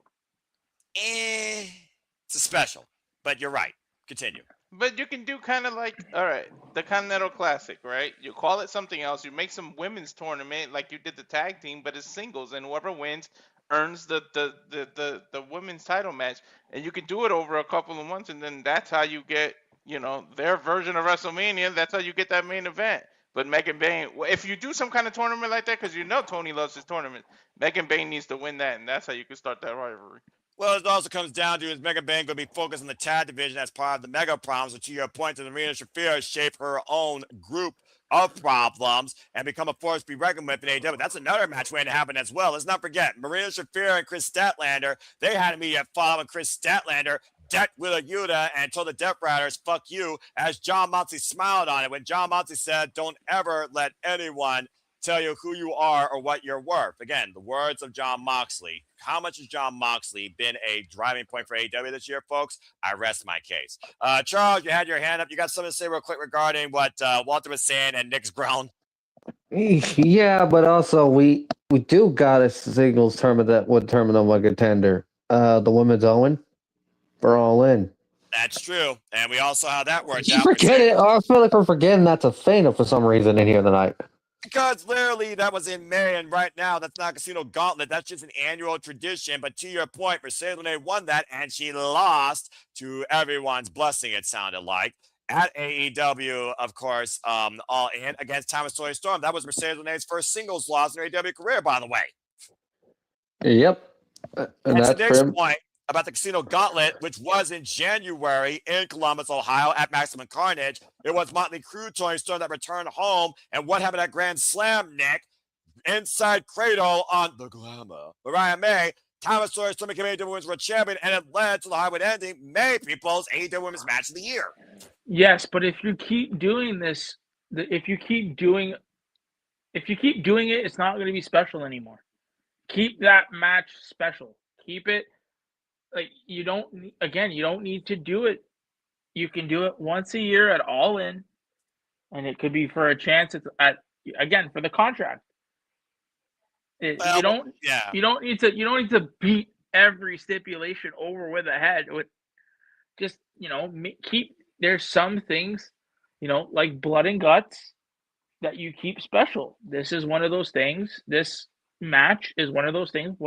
It's a special, but you're right. Continue. But you can do kind of like, all right, the Continental Classic, right? You call it something else. You make some women's tournament like you did the tag team, but it's singles, and whoever wins earns the women's title match. And you can do it over a couple of months, and then that's how you get, their version of WrestleMania. That's how you get that main event. But Megan Bang, if you do some kind of tournament like that, because Tony loves his tournament, Megan Bang needs to win that, and that's how you can start that rivalry. Well, it also comes down to is Megan Bang going to be focused on the tag division as part of the mega problems, which to your point, to Marina Shafir shape her own group of problems and become a force to be reckoned with in AEW. That's another match waiting to happen as well. Let's not forget, Marina Shafir and Kris Statlander, they had me at following Kris Statlander, decked with a Yuta, and told the Death Riders, fuck you, as John Moxley smiled on it when John Moxley said, don't ever let anyone tell you who you are or what you're worth. Again, the words of Jon Moxley. How much has Jon Moxley been a driving point for AEW this year, folks? I rest my case. Charles, you had your hand up. You got something to say real quick regarding what Walter was saying and Nick's ground? Yeah, but also we do got a singles tournament that would determine them a contender. The women's Owen for All In. That's true. And we all saw how that worked You out. forget it. I feel like we're forgetting that's Athena for some reason in here tonight. Because literally that was in May, and right now that's not Casino Gauntlet. That's just an annual tradition. But to your point, Mercedes Moné won that, and she lost to everyone's blessing, it sounded like. At AEW, of course, All In against Thomas Soy Storm. That was Mercedes Moné's first singles loss in her AEW career, by the way. Yep. And that's that's the next for point about the Casino Gauntlet, which was in January in Columbus, Ohio at Maximum Carnage. It was Motley Crue, Tony Storm that returned home. And what happened at Grand Slam, Nick? Inside Cradle on the Glamour. Mariah May, Thomas Sawyer Storm became AEW Women's World Champion, and it led to the Hollywood ending, May people's AEW Women's Match of the Year. Yes, but if you keep doing this, if you keep doing it, it's not going to be special anymore. Keep that match special. Keep it like you don't need to do it. You can do it once a year at All In, and it could be for a chance at for the contract. You don't need to beat every stipulation over with a head. With just keep. There's some things, like blood and guts, that you keep special. This is one of those things. This match is one of those things.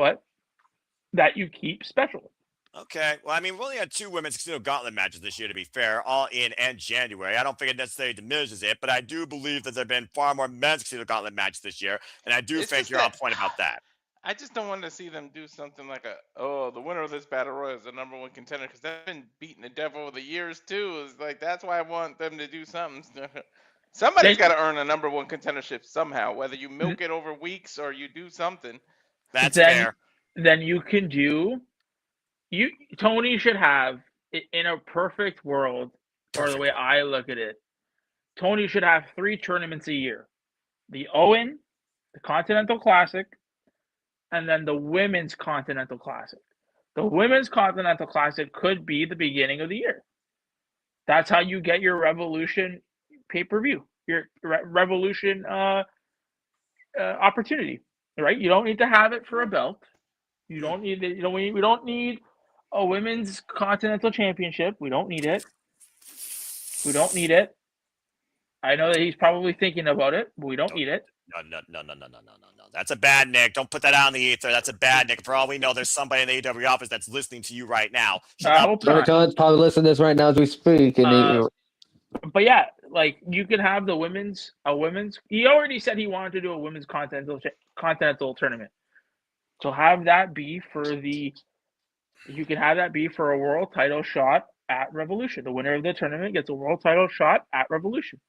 That you keep special. Okay. Well, I mean, we only had 2 women's Casino Gauntlet matches this year, to be fair, All In and January. I don't think it necessarily diminishes it, but I do believe that there have been far more men's Casino Gauntlet matches this year, and I do think you're on point about that. I just don't want to see them do something like the winner of this battle royal is the #1 contender, because they've been beating the devil over the years too. It's like that's why I want them to do something. Somebody's got to earn a #1 contendership somehow, whether you milk it over weeks or you do something. That's fair. Then you can do. Tony should have, in a perfect world, or the way I look at it, Tony should have 3 tournaments a year: the Owen, the Continental Classic, and then the Women's Continental Classic. The Women's Continental Classic could be the beginning of the year. That's how you get your Revolution pay-per-view, your Revolution opportunity, right? You don't need to have it for a belt. You don't need it. We don't need a Women's Continental Championship. We don't need it. I know that he's probably thinking about it, but we don't need it. No. That's a bad Nick. Don't put that out in the ether. That's a bad Nick. For all we know, there's somebody in the AEW office that's listening to you right now. John's probably listening to this right now as we speak. But yeah, like you can have a women's. He already said he wanted to do a Women's Continental tournament. So have that be for you can have that be for a world title shot at Revolution. The winner of the tournament gets a world title shot at Revolution.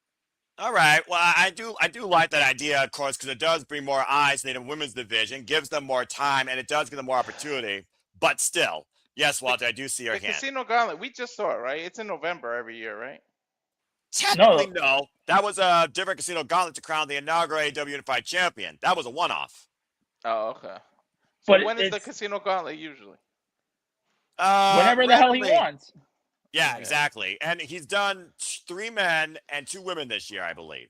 All right. Well, I do like that idea, of course, because it does bring more eyes to the women's division, gives them more time, and it does give them more opportunity. But still, yes, Walter, I do see your hand. Casino Gauntlet, we just saw it, right? It's in November every year, right? Technically, no. That was a different Casino Gauntlet to crown the inaugural AEW Unified Champion. That was a one-off. Oh, okay. So but when is the Casino Gauntlet usually? Whenever the hell he wants. Yeah, exactly. And he's done 3 men and 2 women this year, I believe.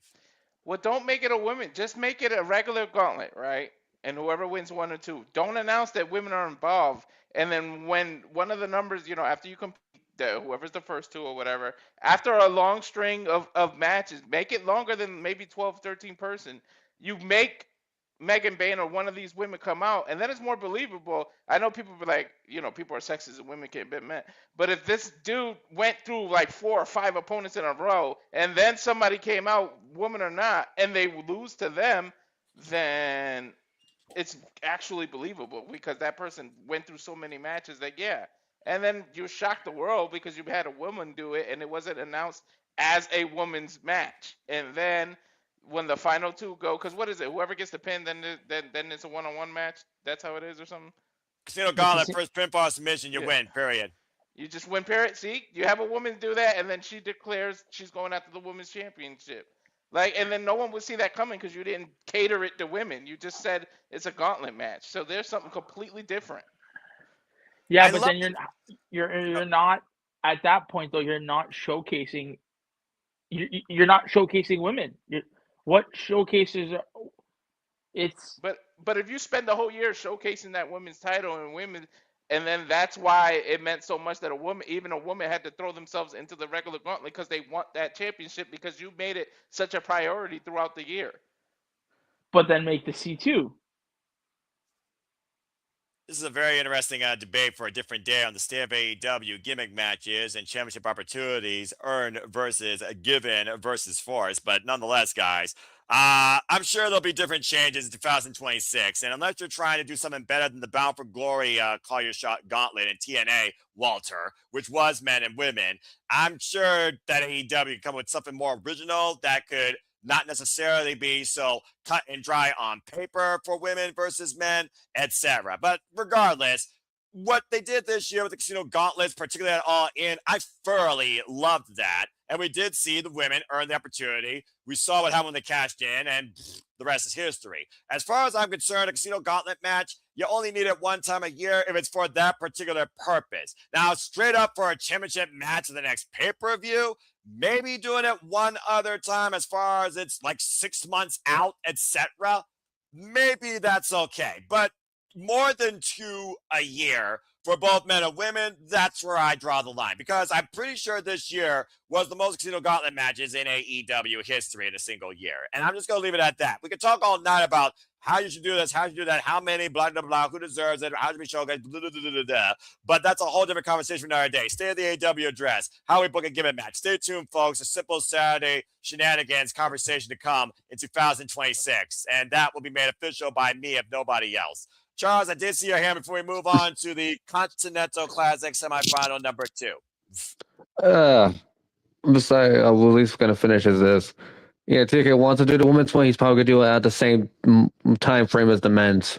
Well, don't make it a women. Just make it a regular gauntlet, right? And whoever wins 1 or 2. Don't announce that women are involved. And then when one of the numbers, after you compete, whoever's the first 2 or whatever, after a long string of matches, make it longer than maybe 12, 13 person. You make Megan Bain or one of these women come out, and then it's more believable. I know people be like, people are sexist and women can't beat men. But if this dude went through like 4 or 5 opponents in a row, and then somebody came out, woman or not, and they lose to them, then it's actually believable because that person went through so many matches that, yeah. And then you shock the world because you had a woman do it, and it wasn't announced as a woman's match. And then when the final 2 go, because what is it? Whoever gets the pin, then it's a 1-on-1 match. That's how it is, or something. Casino Gauntlet, first pinfall submission, you win. Period. You just win. Period. See, you have a woman do that, and then she declares she's going after the women's championship. Like, and then no one would see that coming because you didn't cater it to women. You just said it's a gauntlet match. So there's something completely different. Yeah, I but love then you're not at that point though. You're not showcasing. You're not showcasing women. What showcases? It's But if you spend the whole year showcasing that women's title and women, and then that's why it meant so much that even a woman had to throw themselves into the regular gauntlet because they want that championship because you made it such a priority throughout the year. but then make the C2. This is a very interesting debate for a different day on the state of AEW gimmick matches and championship opportunities earned versus given versus forced. But nonetheless, guys, I'm sure there'll be different changes in 2026. And unless you're trying to do something better than the Bound for Glory Call Your Shot Gauntlet in TNA, Walter, which was men and women, I'm sure that AEW can come with something more original that could not necessarily be so cut and dry on paper for women versus men, etc. But regardless, what they did this year with the Casino Gauntlets, particularly at All In, I thoroughly loved that. And we did see the women earn the opportunity. We saw what happened when they cashed in, and the rest is history. As far as I'm concerned, a Casino Gauntlet match, you only need it one time a year if it's for that particular purpose. Now, straight up for a championship match in the next pay-per-view, maybe doing it one other time as far as it's like 6 months out, etc. Maybe that's okay. But more than 2 a year for both men and women, that's where I draw the line. Because I'm pretty sure this year was the most Casino Gauntlet matches in AEW history in a single year. And I'm just going to leave it at that. We could talk all night about how you should do this, how you should do that, how many, blah, blah, blah, who deserves it, how to be showcased, blah, blah, blah, blah, blah. But that's a whole different conversation for another day. Stay at the AEW address, how we book a given match. Stay tuned, folks. A simple Saturday shenanigans conversation to come in 2026. And that will be made official by me, if nobody else. Charles, I did see your hand before we move on to the Continental Classic semifinal number 2. Besides, I will at least going to finish as this. Yeah, TK wants to do the women's one. He's probably going to do it at the same time frame as the men's.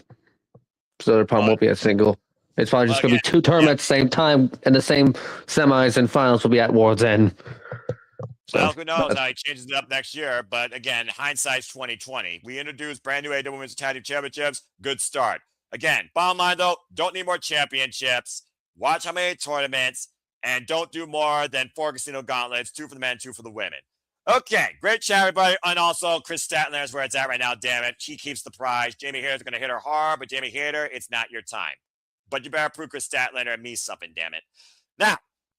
So there probably won't be a single. It's probably just going to be 2 tournaments at the same time, and the same semis and finals will be at World's End. So, well, who knows how he changes it up next year. But again, hindsight's 2020. We introduced brand new AEW Women's Tag Team Championships. Good start. Again, bottom line though, don't need more championships. Watch how many tournaments, and don't do more than 4 Casino Gauntlets, 2 for the men, 2 for the women. Okay, great chat, everybody. And also, Kris Statlander is where it's at right now, damn it. She keeps the prize. Jamie Hayter's going to hit her hard, but Jamie Hayter, it's not your time. But you better prove Kris Statlander and me something, damn it. Now,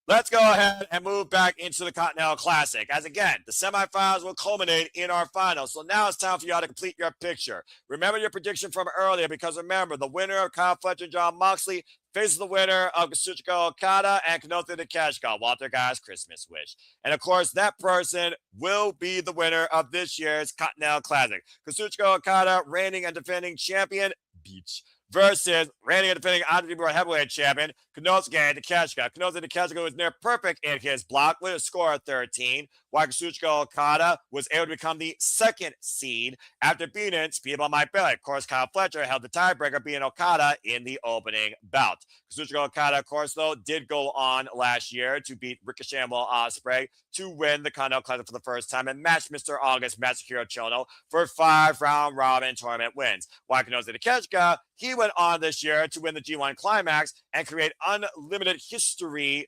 let's go ahead and move back into the Continental Classic. As again, the semifinals will culminate in our finals. So now it's time for y'all to complete your picture. Remember your prediction from earlier, because remember, the winner of Kyle Fletcher and John Moxley faces the winner of Kazuchika Okada and Kenothi Takeshita. Walter Guy's Christmas wish. And of course, that person will be the winner of this year's Continental Classic. Kazuchika Okada, reigning and defending champion, beach, versus reigning and defending IWGP World Heavyweight Champion, Kenosuke Takeshita. Kenosuke Takeshita was near perfect in his block with a score of 13, while Kazuchika Okada was able to become the 2nd seed after beating Speed by Mike Bailey. Of course, Kyle Fletcher held the tiebreaker, beating Okada in the opening bout. Kazuchika Okada, of course, though, did go on last year to beat Ricochet and Will Ospreay to win the Continental Classic for the first time and match Mr. August Masahiro Chono for 5 round robin tournament wins. While Kenosuke Takeshita, he went on this year to win the G1 Climax and create unlimited history,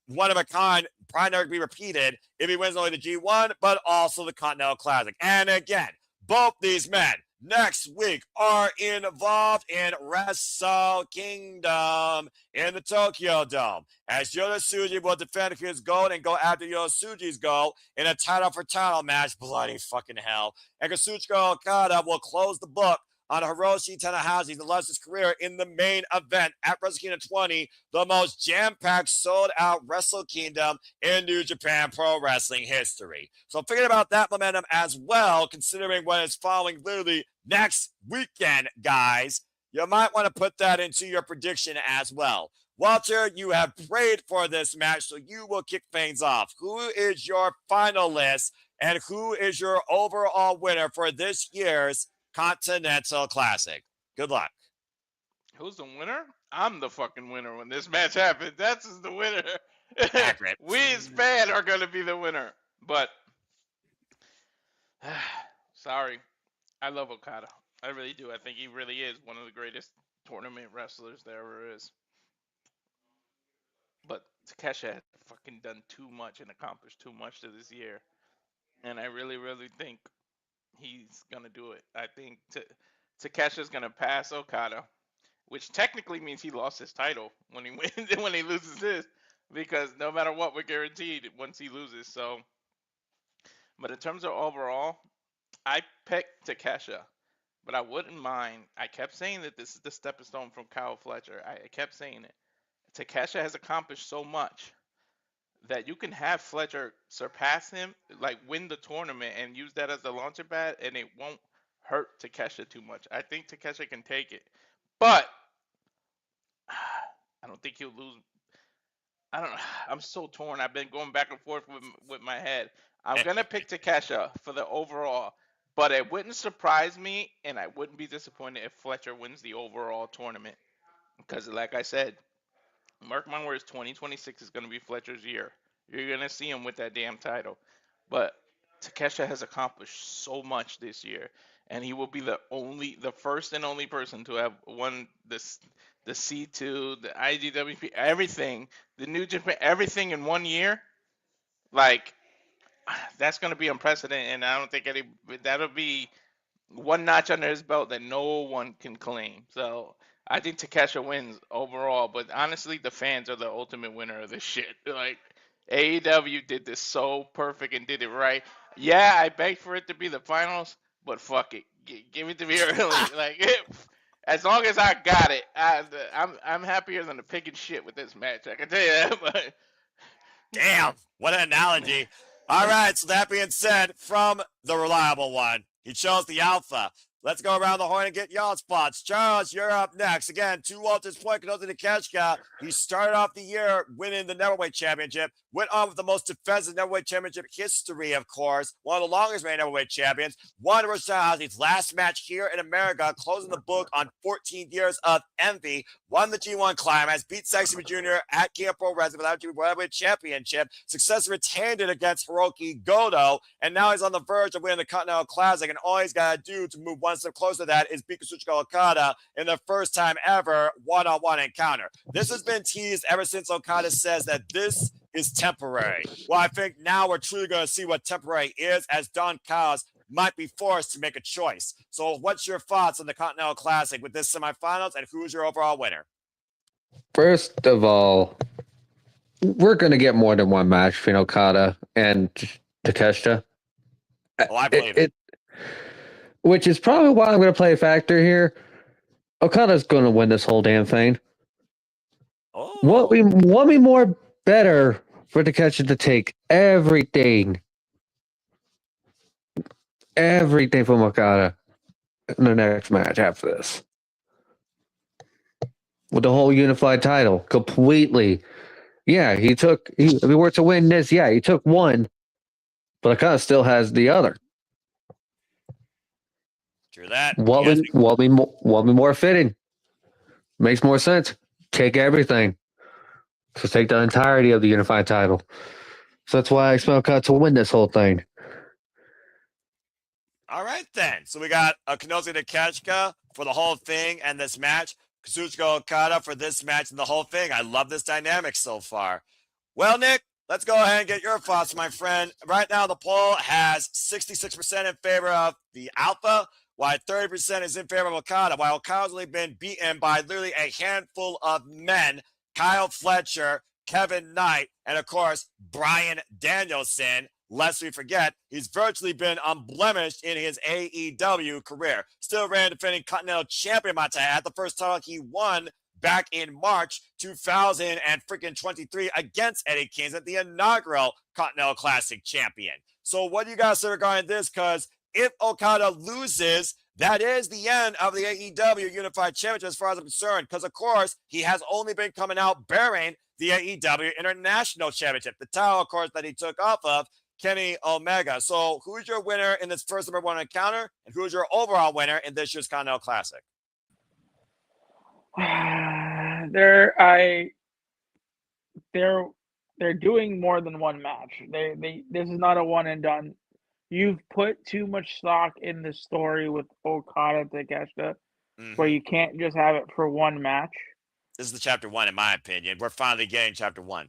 one of a kind, probably never to be repeated if he wins not only the G1, but also the Continental Classic. And again, both these men next week are involved in Wrestle Kingdom in the Tokyo Dome, as Yota Tsuji will defend his gold and go after Yota Tsuji's gold in a title for title match. Bloody fucking hell. And Kazuchika Okada will close the book on Hiroshi Tanahashi's illustrious career in the main event at Wrestle Kingdom 20, the most jam-packed, sold-out Wrestle Kingdom in New Japan Pro Wrestling history. So figuring about that momentum as well, considering what is following literally next weekend, guys, you might want to put that into your prediction as well. Walter, you have prayed for this match, so you will kick things off. Who is your finalist, and who is your overall winner for this year's Continental Classic? Good luck. Who's the winner? I'm the fucking winner when this match happens. That's the winner. Accurate. We as fan are going to be the winner. But Sorry. I love Okada. I really do. I think he really is one of the greatest tournament wrestlers there ever is. But Takesha has fucking done too much and accomplished too much to this year. And I really, really think he's gonna do it. I think Takesha's gonna pass Okada, which technically means he lost his title when he wins when he loses this, because no matter what, we're guaranteed once he loses. So, but in terms of overall, I picked Takesha, but I wouldn't mind. I kept saying that this is the stepping stone from Kyle Fletcher. I kept saying it. Takesha has accomplished so much that you can have Fletcher surpass him, like win the tournament and use that as the launching pad, and it won't hurt Takesha too much. I think Takesha can take it, but I don't think he'll lose. I don't know. I'm so torn. I've been going back and forth with my head. I'm gonna pick Takesha for the overall, but it wouldn't surprise me, and I wouldn't be disappointed if Fletcher wins the overall tournament, because, like I said, mark my words, 2026 is gonna be Fletcher's year. You're gonna see him with that damn title, but Takesha has accomplished so much this year, and he will be the first and only person to have won this, the C2, the IGWP, everything, the New Japan, everything in 1 year. Like, that's going to be unprecedented, and I don't think that'll be one notch under his belt that no one can claim. So I think Takesha wins overall, but honestly, the fans are the ultimate winner of this shit. Like, AEW did this so perfect and did it right. Yeah, I begged for it to be the finals, but fuck it, give it to me early. Like, as long as I got it, I'm happier than the pig and shit with this match. I can tell you that. But Damn, what an analogy. All right, so that being said, from the reliable one, he chose the Alpha. Let's go around the horn and get y'all's spots. Charles, you're up next. Again, to Walter's point, Kenosi Takeshita, he started off the year winning the Neverweight Championship, went on with the most defensive Neverweight Championship history, of course, one of the longest reigning Neverweight Champions, won Roshazi's last match here in America, closing the book on 14 years of envy, won the G1 Climax, beat Sexy Jr. at King of Pro Wrestling without the World Championship, successfully retained it against Hiroki Goto, and now he's on the verge of winning the Continental Classic, and all he's got to do to move one step closer to that is beat Kazuchika Okada in their first time ever one-on-one encounter. This has been teased ever since Okada says that this is temporary. Well, I think now we're truly going to see what temporary is, as Don Callis might be forced to make a choice. So what's your thoughts on the Continental Classic with this semifinals, and who's your overall winner? First of all, we're going to get more than one match between Okada and Takeshita. Well, I believe it. Which is probably why I'm going to play a factor here. Okada's going to win this whole damn thing. Oh. What we more better for Takeshita to take everything from Okada in the next match after this. With the whole unified title, completely. Yeah, if he were to win this, yeah, he took one, but Okada still has the other. True that. What be more fitting? Makes more sense. Take everything. So take the entirety of the unified title. So that's why I expect Okada to win this whole thing. All right, then. So we got Kenosi Takeshita for the whole thing and this match. Kazuchika Okada for this match and the whole thing. I love this dynamic so far. Well, Nick, let's go ahead and get your thoughts, my friend. Right now, the poll has 66% in favor of the Alpha, while 30% is in favor of Okada, while Okada's only been beaten by literally a handful of men, Kyle Fletcher, Kevin Knight, and of course, Bryan Danielson. Lest we forget, he's virtually been unblemished in his AEW career. Still ran defending Continental Champion, might I add, the first title he won back in March 2023 against Eddie Kingston, the inaugural Continental Classic champion. So what do you guys say regarding this? Because if Okada loses, that is the end of the AEW Unified Championship as far as I'm concerned. Because, of course, he has only been coming out bearing the AEW International Championship, the title, of course, that he took off of Kenny Omega. So who's your winner in this first number one encounter, and who's your overall winner in this year's Continental Classic? They're doing more than one match. This is not a one and done. you've put too much stock in the story with Okada Takeshita, where you can't just have it for one match. This is the chapter 1, in my opinion. We're finally getting chapter 1.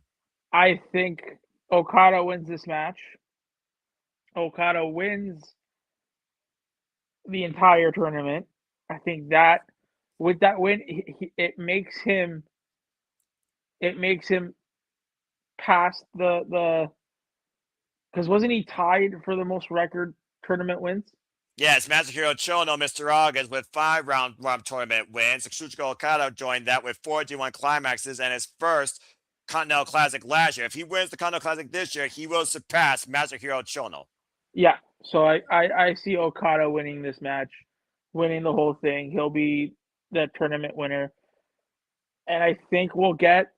I think Okada wins this match. Okada wins the entire tournament. I think that with that win, it makes him past the because wasn't he tied for the most record tournament wins? Yes, Masahiro Chono, Mr. August, with 5 round tournament wins. Shuchiko Okada joined that with 41 climaxes and his first Continental Classic last year. If he wins the Continental Classic this year, he will surpass Masahiro Chono. Yeah, so I see Okada winning this match, winning the whole thing. He'll be the tournament winner. And I think we'll get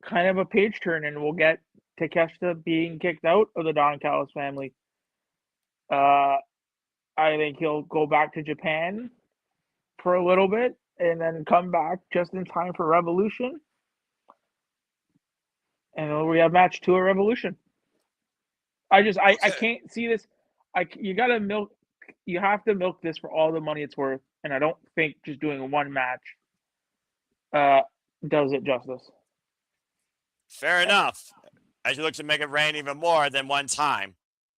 kind of a page turn, and we'll get Takeshita being kicked out of the Don Callis family. I think he'll go back to Japan for a little bit and then come back just in time for Revolution. And we have match 2 of Revolution. I can't see this. You have to milk this for all the money it's worth. And I don't think just doing one match does it justice. Fair enough. As you look to make it rain even more than one time.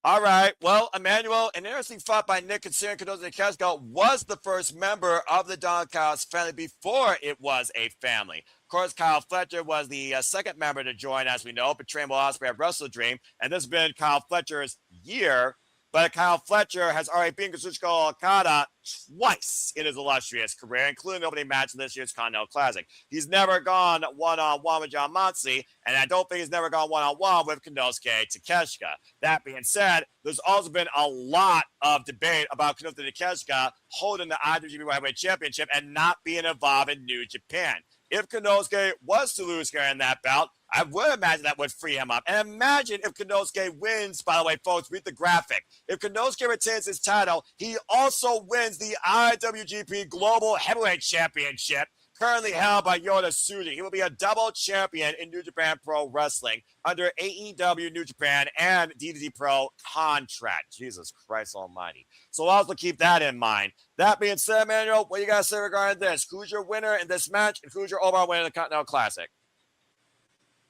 All right. Well, Emmanuel, an interesting fight by Nick, considering Kenosuke Kasuga was the first member of the Don Callis family before it was a family. Of course, Kyle Fletcher was the second member to join, as we know, betraying Will Ospreay at Wrestle Dream. And this has been Kyle Fletcher's year. But Kyle Fletcher has already beaten Kazuchika Okada twice in his illustrious career, including the opening match in this year's Continental Classic. He's never gone one-on-one with John Moxley, and I don't think he's never gone one-on-one with Konosuke Takeshita. That being said, there's also been a lot of debate about Konosuke Takeshita holding the IWGP Heavyweight Championship and not being involved in New Japan. If Konosuke was to lose here in that bout, I would imagine that would free him up. And imagine if Konosuke wins, by the way, folks, read the graphic. If Konosuke retains his title, he also wins the IWGP Global Heavyweight Championship, currently held by Yota Tsuji. He will be a double champion in New Japan Pro Wrestling under AEW New Japan and DDT Pro contract. Jesus Christ almighty. So we'll also keep that in mind. That being said, Emmanuel, what you got to say regarding this? Who's your winner in this match, and who's your overall winner in the Continental Classic?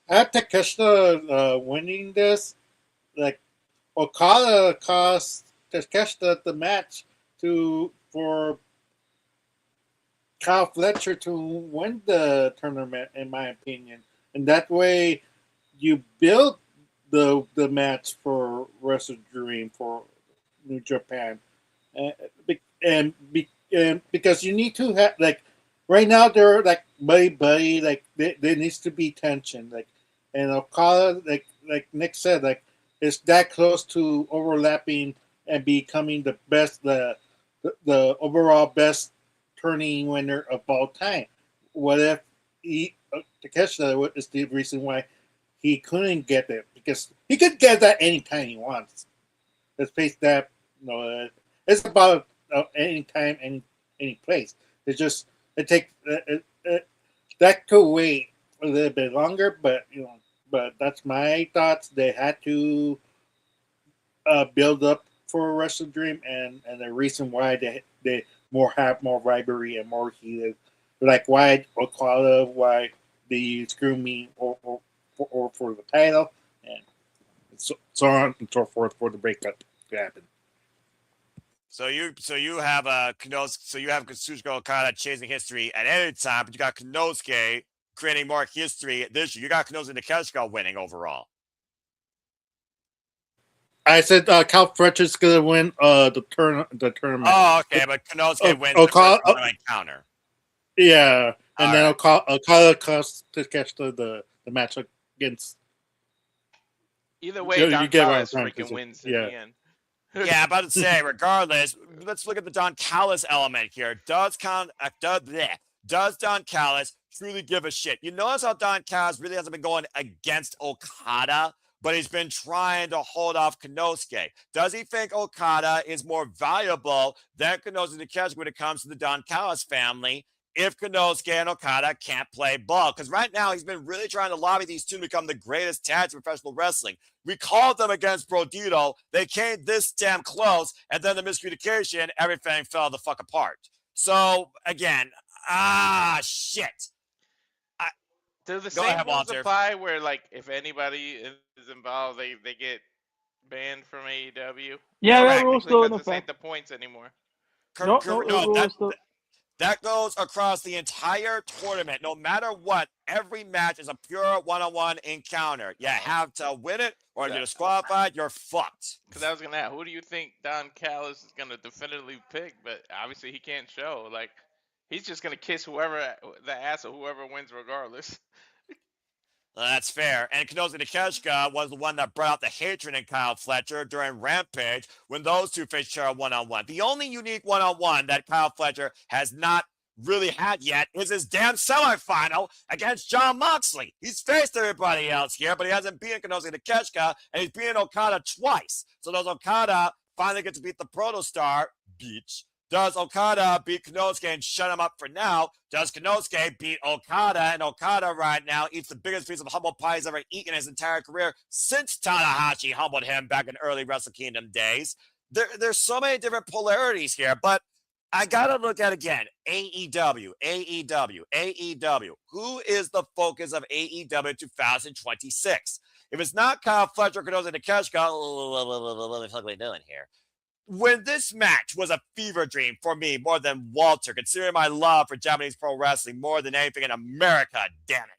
I have Takeshita winning this. Like, Okada cost Takeshita the match for Kyle Fletcher to win the tournament, in my opinion. And that way, you build the match for Wrestle Dream for New Japan, and because you need to have, like, right now they're like buddy, like there needs to be tension, like, and Okada, like Nick said, like, it's that close to overlapping and becoming the best, the overall best turning winner of all time. What if Takeshita is the reason why he couldn't get it? Because he could get that anytime he wants. Let's face that. It's about anytime, any place. It's just it takes that could wait a little bit longer, but that's my thoughts. They had to build up for Wrestle Dream, and the reason why they have more rivalry and more heated, like why Okada, why they screw me or for the title, and so on and so forth for the breakup to happen. So you have Kazuchika Okada chasing history at any time, but you got Konosuke creating more history this year. You got Konosuke Takeshita winning overall. I said Cal Fletcher's gonna win the tournament. Oh, okay, but Konosuke wins Okada, the first encounter. Yeah, and All then right. Okada costs to catch the match against. Either way, Don Callis freaking wins in the end. Yeah, I'm about to say, regardless, let's look at the Don Callis element here. Does Don Callis truly give a shit? You notice how Don Callis really hasn't been going against Okada, but he's been trying to hold off Konosuke. Does he think Okada is more valuable than Konosuke Takeshita when it comes to the Don Callis family? if Konosuke and Okada can't play ball. Because right now, he's been really trying to lobby these two to become the greatest tag team in professional wrestling. We called them against Brodito. They came this damn close, and then the miscommunication, everything fell the fuck apart. So, again, shit. Do the Go same ahead, rules Walter. apply where, like, if anybody is involved, they get banned from AEW? Yeah, that Correct. rule's still in Because this ain't effect. the points anymore. No, the rule is still. That goes across the entire tournament. No matter what, every match is a pure one-on-one encounter. You have to win it, or you're disqualified, you're fucked. Because I was going to ask, who do you think Don Callis is going to definitively pick? But obviously he can't show. Like, he's just going to kiss the ass of whoever wins regardless. That's fair. And Konosuke Takeshita was the one that brought out the hatred in Kyle Fletcher during Rampage when those two faced each other one-on-one. The only unique one-on-one that Kyle Fletcher has not really had yet is his damn semifinal against Jon Moxley. He's faced everybody else here, but he hasn't beaten Konosuke Takeshita, and he's beaten Okada twice. So does Okada finally get to beat the Protostar? Beach. Does Okada beat Konosuke and shut him up for now? Does Konosuke beat Okada? And Okada right now eats the biggest piece of humble pie he's ever eaten in his entire career since Tanahashi humbled him back in early Wrestle Kingdom days. There's so many different polarities here, but I gotta look at again. AEW. Who is the focus of AEW 2026? If it's not Kyle Fletcher, Konosuke Takeshita, what the fuck are we doing here? When this match was a fever dream for me more than Walter, considering my love for Japanese pro wrestling more than anything in America, damn it.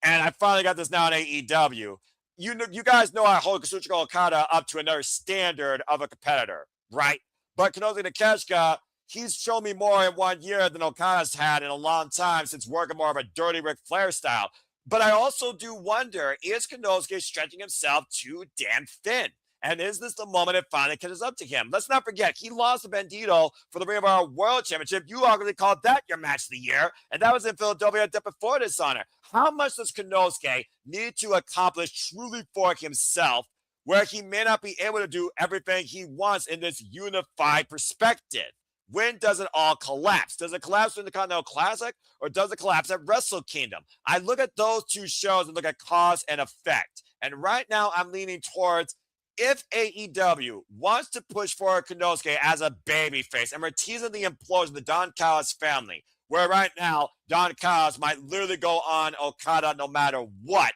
And I finally got this now in AEW. You guys know I hold Kazuchika Okada up to another standard of a competitor, right? But Konosuke Takeshita, he's shown me more in 1 year than Okada's had in a long time since working more of a dirty Ric Flair style. But I also do wonder, is Konosuke stretching himself too damn thin? And is this the moment it finally catches up to him? Let's not forget, he lost to Bandito for the Ring of Honor World Championship. You arguably called that your match of the year, and that was in Philadelphia before Dishonor. How much does Konosuke need to accomplish truly for himself, where he may not be able to do everything he wants in this unified perspective? When does it all collapse? Does it collapse in the Continental Classic, or does it collapse at Wrestle Kingdom? I look at those two shows and look at cause and effect. And right now, I'm leaning towards, if AEW wants to push forward Konosuke as a babyface, and we're teasing the implosion of the Don Callis family, where right now Don Callis might literally go on Okada no matter what,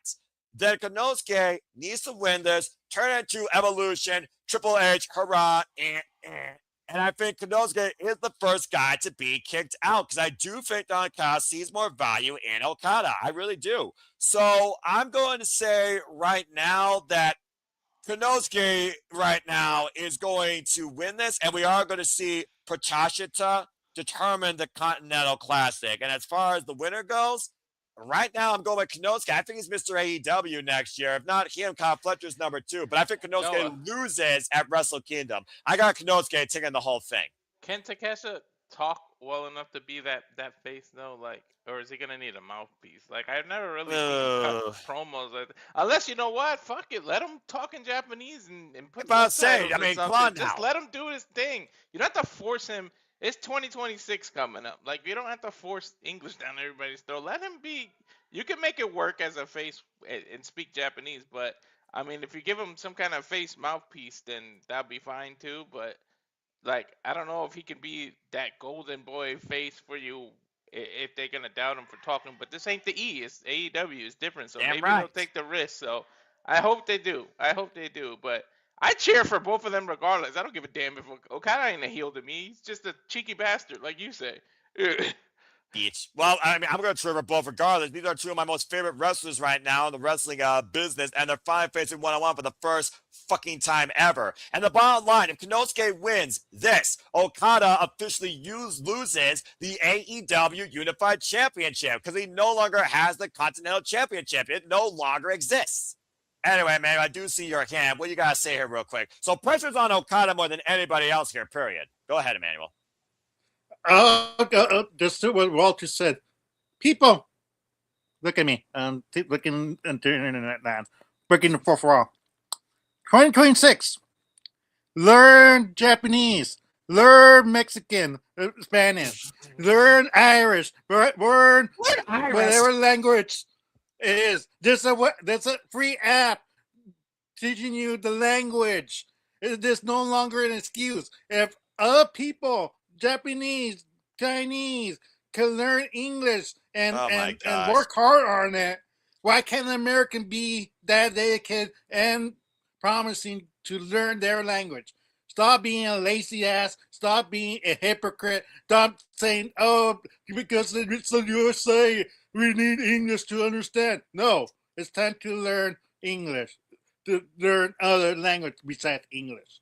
then Konosuke needs to win this, turn it into Evolution, Triple H, hurrah, and I think Konosuke is the first guy to be kicked out, because I do think Don Callis sees more value in Okada. I really do. So I'm going to say right now that Konosuke right now is going to win this, and we are going to see Prachashita determine the Continental Classic. And as far as the winner goes, right now I'm going with Konosuke. I think he's Mr. AEW next year. If not him, Kyle Fletcher's number 2. But I think Konosuke loses at Wrestle Kingdom. I got Konosuke taking the whole thing. Can Takeshita talk well enough to be that face though? Like, or is he gonna need a mouthpiece? Like, I've never really seen him cut promos unless, you know what, fuck it, let him talk in Japanese and put subtitles. I mean, come on now. Just let him do his thing. You don't have to force him. It's 2026 coming up. Like, you don't have to force English down everybody's throat. Let him be. You can make it work as a face and speak Japanese, but I mean, if you give him some kind of face mouthpiece, then that'd be fine too. But like, I don't know if he can be that golden boy face for you if they're gonna doubt him for talking. But this ain't the E. It's AEW. It's different. So maybe they'll take the risk. So I hope they do. But I cheer for both of them regardless. I don't give a damn if Okada ain't a heel to me. He's just a cheeky bastard, like you say. Beach. Well, I mean, I'm going to cheer for both regardless. These are two of my most favorite wrestlers right now in the wrestling business, and they're finally facing one-on-one for the first fucking time ever. And the bottom line, if Konosuke wins this, Okada officially loses the AEW Unified Championship, because he no longer has the Continental Championship. It no longer exists. Anyway, man, I do see your hand. What do you got to say here real quick? So pressure's on Okada more than anybody else here, period. Go ahead, Emmanuel. Just what Walter said. People, look at me. Looking into that. Breaking the fourth wall. 2026. Learn Japanese. Learn Mexican. Spanish. Learn Irish. Learn whatever language it is. There's a free app teaching you the language. There's no longer an excuse. If other people, Japanese, Chinese, can learn English and work hard on it, why can't an American be that dedicated and promising to learn their language? Stop being a lazy ass. Stop being a hypocrite. Stop saying, oh, because it's the USA, we need English to understand. No, it's time to learn English, to learn other language besides English.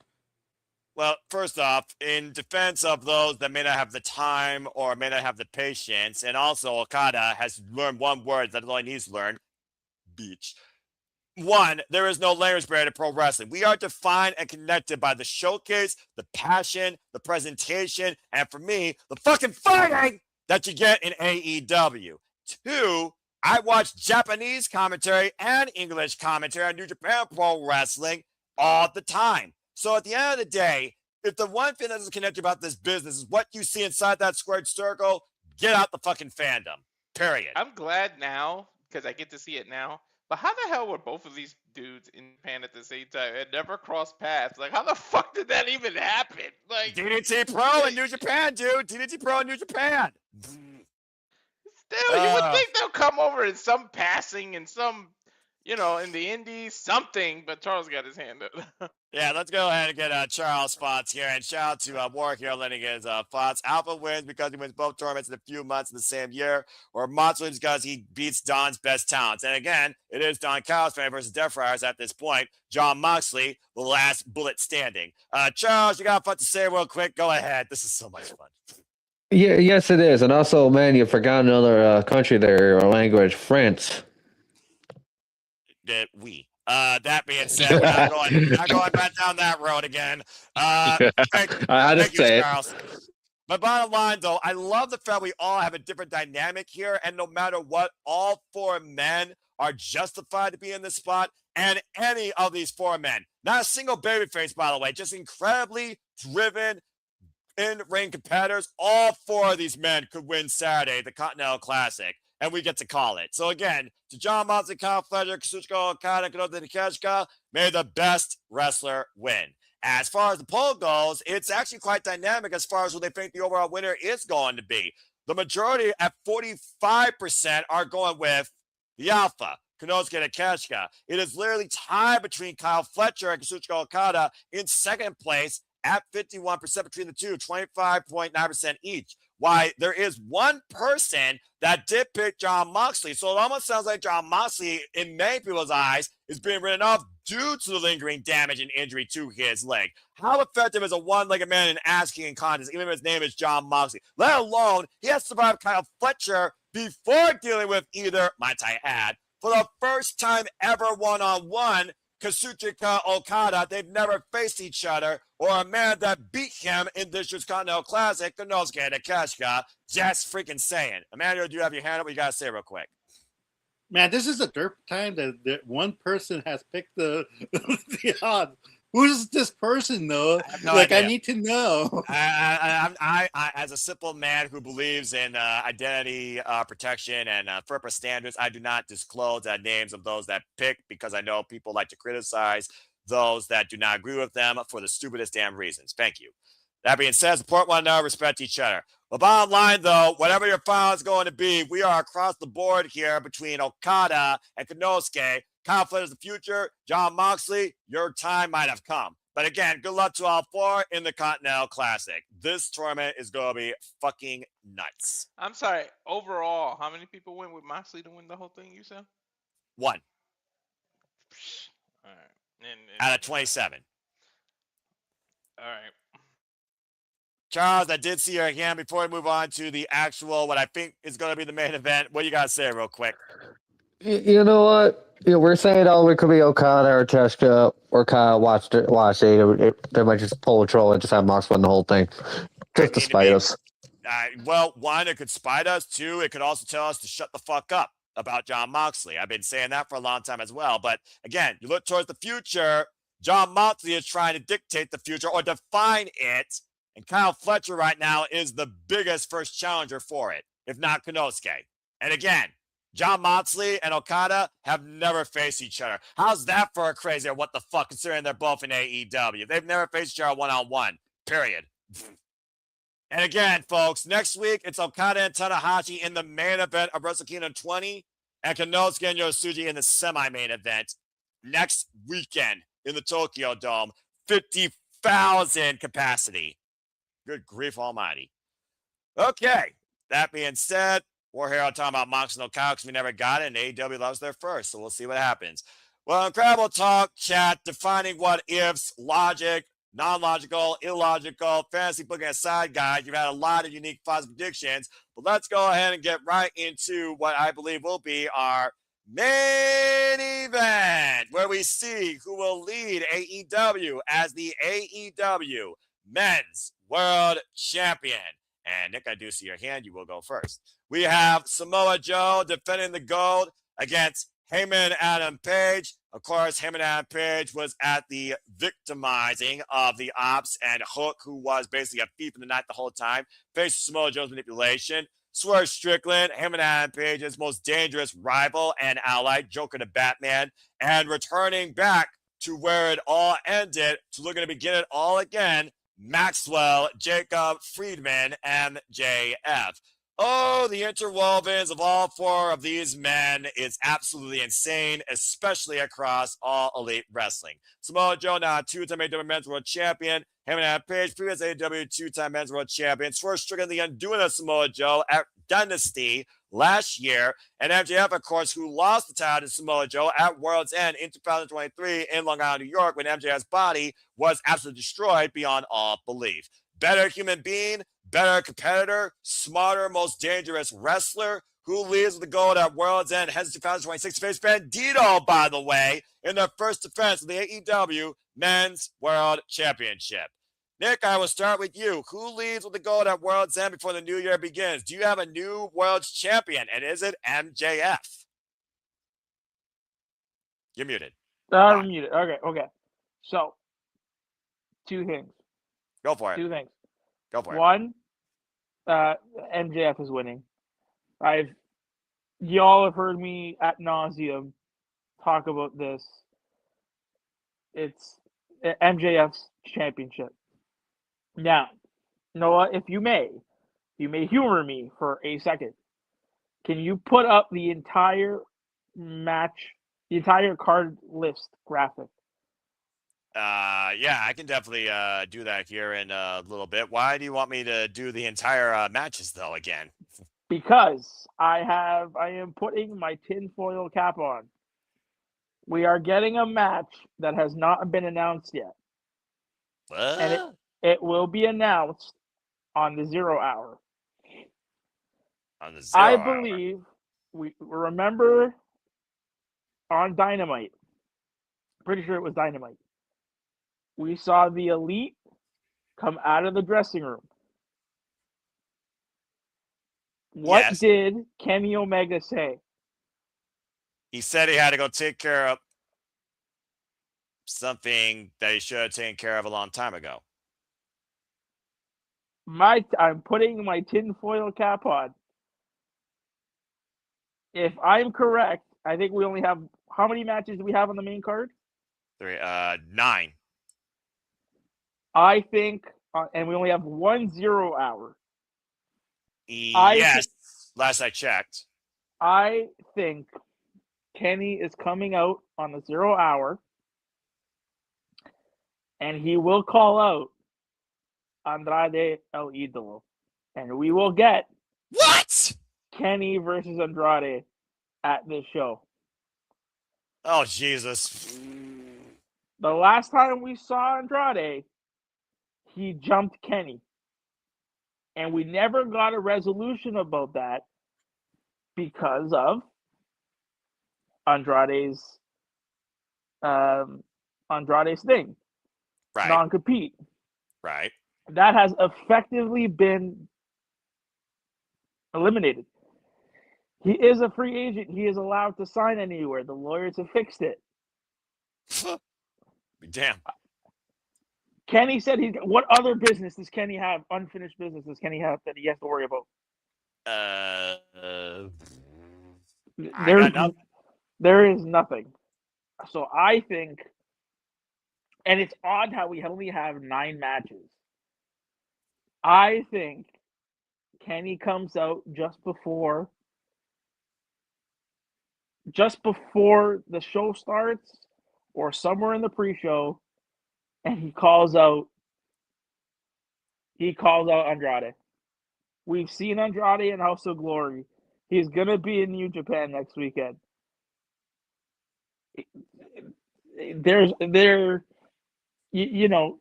Well, first off, in defense of those that may not have the time or may not have the patience, and also Okada has learned one word that all he needs to learn, beach. One, there is no language barrier to pro wrestling. We are defined and connected by the showcase, the passion, the presentation, and for me, the fucking fighting that you get in AEW. Two, I watch Japanese commentary and English commentary on New Japan Pro Wrestling all the time. So at the end of the day, if the one thing that is connected about this business is what you see inside that squared circle, get out the fucking fandom. Period. I'm glad now because I get to see it now. But how the hell were both of these dudes in Japan at the same time and never crossed paths? Like, how the fuck did that even happen? Like DDT Pro in New Japan, dude. DDT Pro in New Japan. Still, you would think they'll come over in some passing and some, in the indies, something. But Charles got his hand up. Yeah, let's go ahead and get Charles' thoughts here. And shout out to Warwick here letting his thoughts. Alpha wins because he wins both tournaments in a few months in the same year, or Mox wins because he beats Don's best talents. And again, it is Don Callis versus Death Friars at this point. Jon Moxley, the last bullet standing. Charles, you got fun to say real quick? Go ahead. This is so much fun. Yeah, yes, it is. And also, man, you forgot another country there or language, France. That being said, we're not going back down that road again. I had to say Charles. My bottom line, though, I love the fact we all have a different dynamic here, and no matter what, all four men are justified to be in this spot, and any of these four men, not a single babyface, by the way, just incredibly driven in-ring competitors. All four of these men could win Saturday, the Continental Classic. And we get to call it. So again, to Jon Moxley, Kyle Fletcher, Kazuchika Okada, Kenoda Takeshita, may the best wrestler win. As far as the poll goes, it's actually quite dynamic as far as who they think the overall winner is going to be. The majority at 45% are going with the Alpha, Konosuke Takeshita. It is literally tied between Kyle Fletcher and Kazuchika Okada in second place at 51% between the two, 25.9% each. Why there is one person that did pick Jon Moxley. So it almost sounds like Jon Moxley, in many people's eyes, is being written off due to the lingering damage and injury to his leg. How effective is a one-legged man in asking contest, even if his name is Jon Moxley? Let alone, he has survived Kyle Fletcher before dealing with either, might I add, for the first time ever one-on-one, Kazuchika Okada. They've never faced each other, or a man that beat him in this year's Continental Classic, Konosuke Takeshita. Just freaking saying. Emmanuel, do you have your hand up? What you got to say real quick? Man, this is the third time that one person has picked the odds. Who's this person, though? I need to know. I, as a simple man who believes in identity protection and FERPA standards, I do not disclose names of those that pick because I know people like to criticize those that do not agree with them for the stupidest damn reasons. Thank you. That being said, support one another, respect each other. The bottom line, though, whatever your final is going to be, we are across the board here between Okada and Konosuke. Kyle Fletcher's the future. Jon Moxley, your time might have come. But again, good luck to all four in the Continental Classic. This tournament is going to be fucking nuts. I'm sorry. Overall, how many people went with Moxley to win the whole thing, you said? One. All right. Out of 27. All right. Charles, I did see your hand before we move on to the actual, what I think is going to be the main event. What you got to say real quick? You know what? We're saying, it could be Okada or Takeshita or Kyle. Watch it. They might just pull a troll and just have Mox win the whole thing. Just to spite us. Well, one, it could spite us. Two, it could also tell us to shut the fuck up about Jon Moxley. I've been saying that for a long time as well. But again, you look towards the future, Jon Moxley is trying to dictate the future or define it. And Kyle Fletcher right now is the biggest first challenger for it, if not Konosuke. And again, John Moxley and Okada have never faced each other. How's that for a crazy or what the fuck, considering they're both in AEW? They've never faced each other one-on-one, period. And again, folks, next week, it's Okada and Tanahashi in the main event of Wrestle Kingdom 20 and Konosuke and Yosuji in the semi-main event next weekend in the Tokyo Dome. 50,000 capacity. Good grief almighty. Okay, that being said, we're here talking about Mox and Okada because we never got it, and AEW loves their first, so we'll see what happens. Well, incredible talk, chat, defining what ifs, logic, non-logical, illogical, fantasy booking aside, guys. You've had a lot of unique positive predictions, but let's go ahead and get right into what I believe will be our main event, where we see who will lead AEW as the AEW Men's World Champion. And Nick, I do see your hand. You will go first. We have Samoa Joe defending the gold against Hangman Adam Page. Of course, Hangman Adam Page was at the victimizing of the Ops, and Hook, who was basically a thief in the night the whole time, faced Samoa Joe's manipulation. Swerve Strickland, Hangman Adam Page's most dangerous rival and ally, Joker to Batman, and returning back to where it all ended to looking to begin it all again, Maxwell Jacob Friedman, MJF. Oh, the interwovens of all four of these men is absolutely insane, especially across all Elite Wrestling. Samoa Joe, now a two-time AEW Men's World Champion. Hangman Adam Page, previous AEW two-time Men's World Champion. Swerve Strickland, the undoing of Samoa Joe at Dynasty last year. And MJF, of course, who lost the title to Samoa Joe at World's End in 2023 in Long Island, New York, when MJF's body was absolutely destroyed beyond all belief. Better human being, better competitor, smarter, most dangerous wrestler, who leads with the gold at World's End, heads to 2026 face Bandito, by the way, in their first defense of the AEW Men's World Championship. Nick, I will start with you. Who leads with the gold at World's End before the new year begins? Do you have a new World Champion, and is it MJF? You're muted. I'm muted. Okay. So, two things. Go for it. Two things. Go for it. One, MJF is winning. Y'all have heard me ad nauseum talk about this. It's MJF's championship. Now, Noah, if you may humor me for a second. Can you put up the entire match, the entire card list graphic? Yeah, I can definitely do that here in a little bit. Why do you want me to do the entire matches though again? Because I am putting my tinfoil cap on. We are getting a match that has not been announced yet. What? And it will be announced on the 0 hour. On the 0 I hour. believe we remember on Dynamite. Pretty sure it was Dynamite. We saw the Elite come out of the dressing room. What did Kenny Omega say? He said he had to go take care of something that he should have taken care of a long time ago. I'm putting my tinfoil cap on. If I'm correct, I think we only have, how many matches do we have on the main card? 9. I think, and we only have 1 0 hour. Yes, last I checked. I think Kenny is coming out on the 0 hour, and he will call out Andrade El Idolo, and we will get what? Kenny versus Andrade at this show. Oh, Jesus. The last time we saw Andrade, he jumped Kenny. And we never got a resolution about that because of Andrade's thing. Right. Non-compete. Right. That has effectively been eliminated. He is a free agent. He is allowed to sign anywhere. The lawyers have fixed it. Damn. Kenny said what other business does Kenny have? Unfinished business does Kenny have that he has to worry about? I got nothing. There is nothing. So I think, and it's odd how we only have 9 matches. I think Kenny comes out just before the show starts or somewhere in the pre-show, and he calls out Andrade. We've seen Andrade in House of Glory. He's gonna be in New Japan next weekend. You know,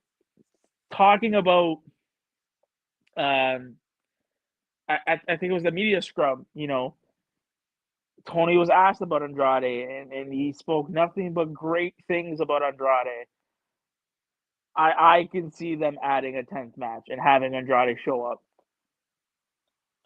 talking about I think it was the media scrum, you know, Tony was asked about Andrade and he spoke nothing but great things about Andrade. I can see them adding a 10th match and having Andrade show up.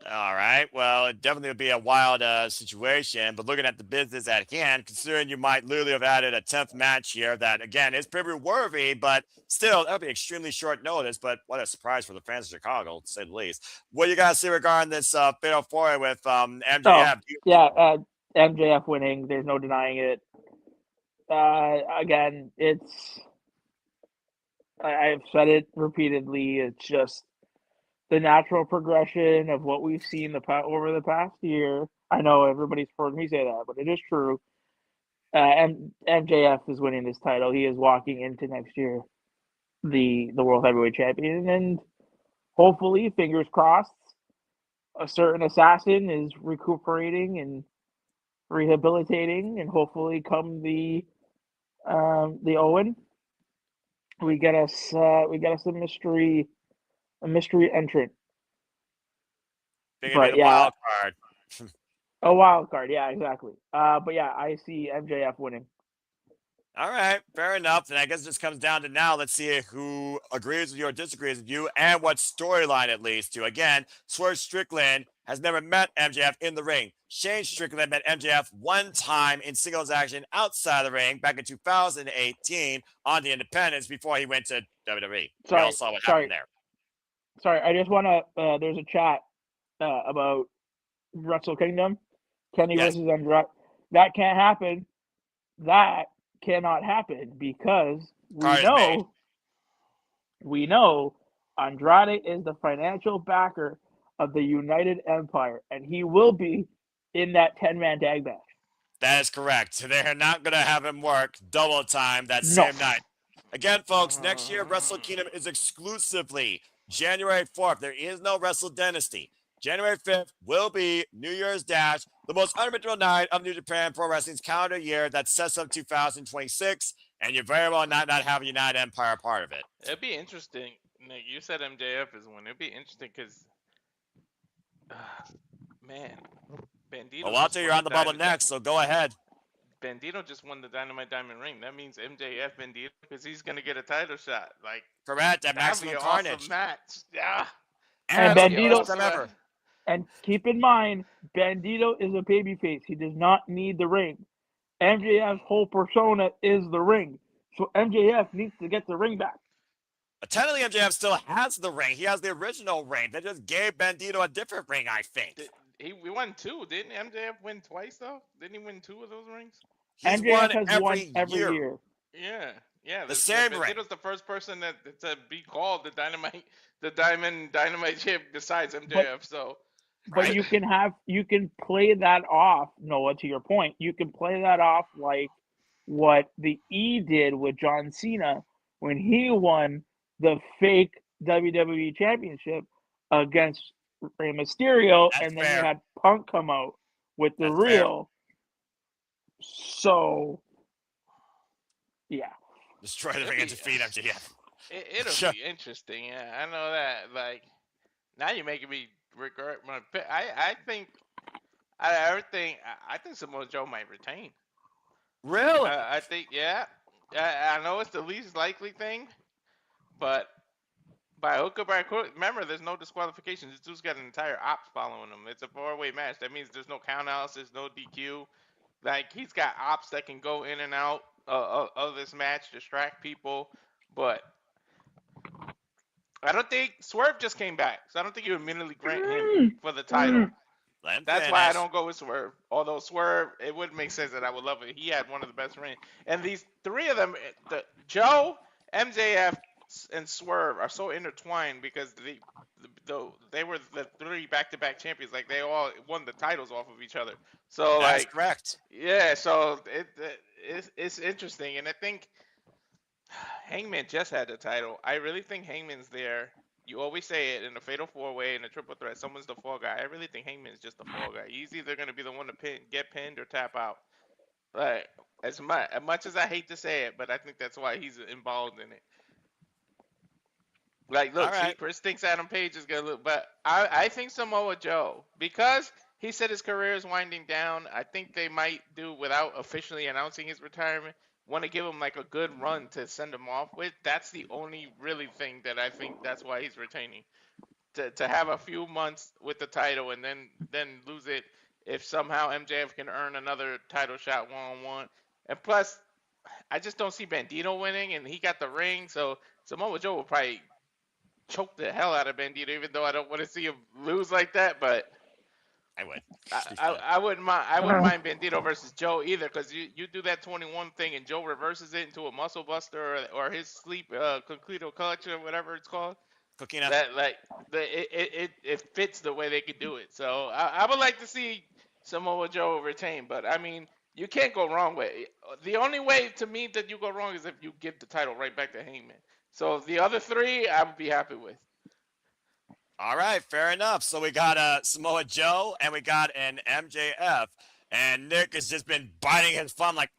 All right. Well, it definitely would be a wild situation, but looking at the business at hand, considering you might literally have added a 10th match here that, again, is pretty worthy, but still, that would be extremely short notice. But what a surprise for the fans of Chicago, to say the least. What do you guys see regarding this Fatal 4-Way with MJF? MJF winning. There's no denying it. Again, I've said it repeatedly. It's just the natural progression of what we've seen over the past year. I know everybody's heard me say that, but it is true. MJF is winning this title. He is walking into next year the World Heavyweight Champion, and hopefully, fingers crossed, a certain assassin is recuperating and rehabilitating, and hopefully, come the Owen, we get us a mystery entrant. But yeah, wild card. A wild card, yeah, exactly. But yeah, I see MJF winning. All right, fair enough. And I guess it just comes down to now, let's see who agrees with you or disagrees with you and what storyline it leads to. Again, Swerve Strickland has never met MJF in the ring. Shane Strickland met MJF one time in singles action outside the ring back in 2018 on the Independence before he went to WWE. We all saw what happened there. Sorry, I just want to, there's a chat about Wrestle Kingdom, Kenny versus Andrade. That can't happen. That cannot happen because we know Andrade is the financial backer of the United Empire, and he will be in that 10-man tag match. That is correct. They're not going to have him work double time that same night. Again, folks, next year Wrestle Kingdom is exclusively January 4th. There is no Wrestle Dynasty. January 5th will be New Year's Dash, the most unpredictable night of New Japan Pro Wrestling's calendar year that sets up 2026, and you very well not have a United Empire part of it. It'd be interesting. Nick, you said MJF is one. It'd be interesting because, man, Bandito. Well, Walter, you're on the bubble next, so go ahead. Bandito just won the Dynamite Diamond Ring. That means MJF Bandito because he's gonna get a title shot. Like correct at Maximum Carnage. Awesome match. Yeah. And Bandito. And keep in mind, Bandito is a babyface. He does not need the ring. MJF's whole persona is the ring. So MJF needs to get the ring back. Technically, MJF still has the ring. He has the original ring. They just gave Bandito a different ring, I think. We won 2. Didn't MJF win twice, though? Didn't he win 2 of those rings? MJF has won every year. Yeah. The same ring. Bandito's the first person to be called the Dynamite champ besides MJF, But you can play that off, Noah, to your point. You can play that off like what the E did with John Cena when he won the fake WWE Championship against Rey Mysterio, and then you had Punk come out with the real. Fair. So, yeah. Destroy the ring and defeat MJF. It'll be interesting. Yeah, I know that. Like, now you're making me regret my pick. I think Samoa Joe might retain. Really? I think, yeah. I know it's the least likely thing, but by hook or by crook, remember, there's no disqualifications. This dude's got an entire ops following him. It's a 4-way match. That means there's no countouts, there's no DQ. Like, he's got ops that can go in and out of this match, distract people. But I don't think Swerve just came back, so I don't think you immediately grant him for the title. Let him That's why I finish. don't go with Swerve. Although Swerve, it would make sense that I would love it. He had one of the best reigns. And these three of them, Joe, MJF, and Swerve are so intertwined because they were the three back-to-back champions. Like they all won the titles off of each other. So That's like, correct. yeah. So it's interesting, and I think Hangman just had the title. I really think Hangman's there. You always say it in a fatal four-way in a triple threat. Someone's the fall guy. I really think Hangman's just the fall guy. He's either gonna be the one to get pinned or tap out. Like as much as I hate to say it, but I think that's why he's involved in it. Like, All look, see, right. Chris thinks Adam Page is gonna look, but I think Samoa Joe, because he said his career is winding down. I think they might do without officially announcing his retirement. Want to give him like a good run to send him off with. That's the only really thing that I think that's why he's retaining. To have a few months with the title and then lose it if somehow MJF can earn another title shot 1-on-1. And plus, I just don't see Bandito winning, and he got the ring, so Samoa Joe will probably choke the hell out of Bandito, even though I don't want to see him lose like that. But I would. I wouldn't mind. I wouldn't mind Bandito versus Joe either, because you do that 21 thing and Joe reverses it into a muscle buster or his sleep concreto collection or whatever it's called. Cooking up. That like it fits the way they could do it. So I would like to see Samoa Joe retain, but I mean you can't go wrong with it. The only way to me that you go wrong is if you give the title right back to Hangman. So the other three I would be happy with. All right, fair enough. So we got Samoa Joe and we got an MJF. And Nick has just been biting his thumb like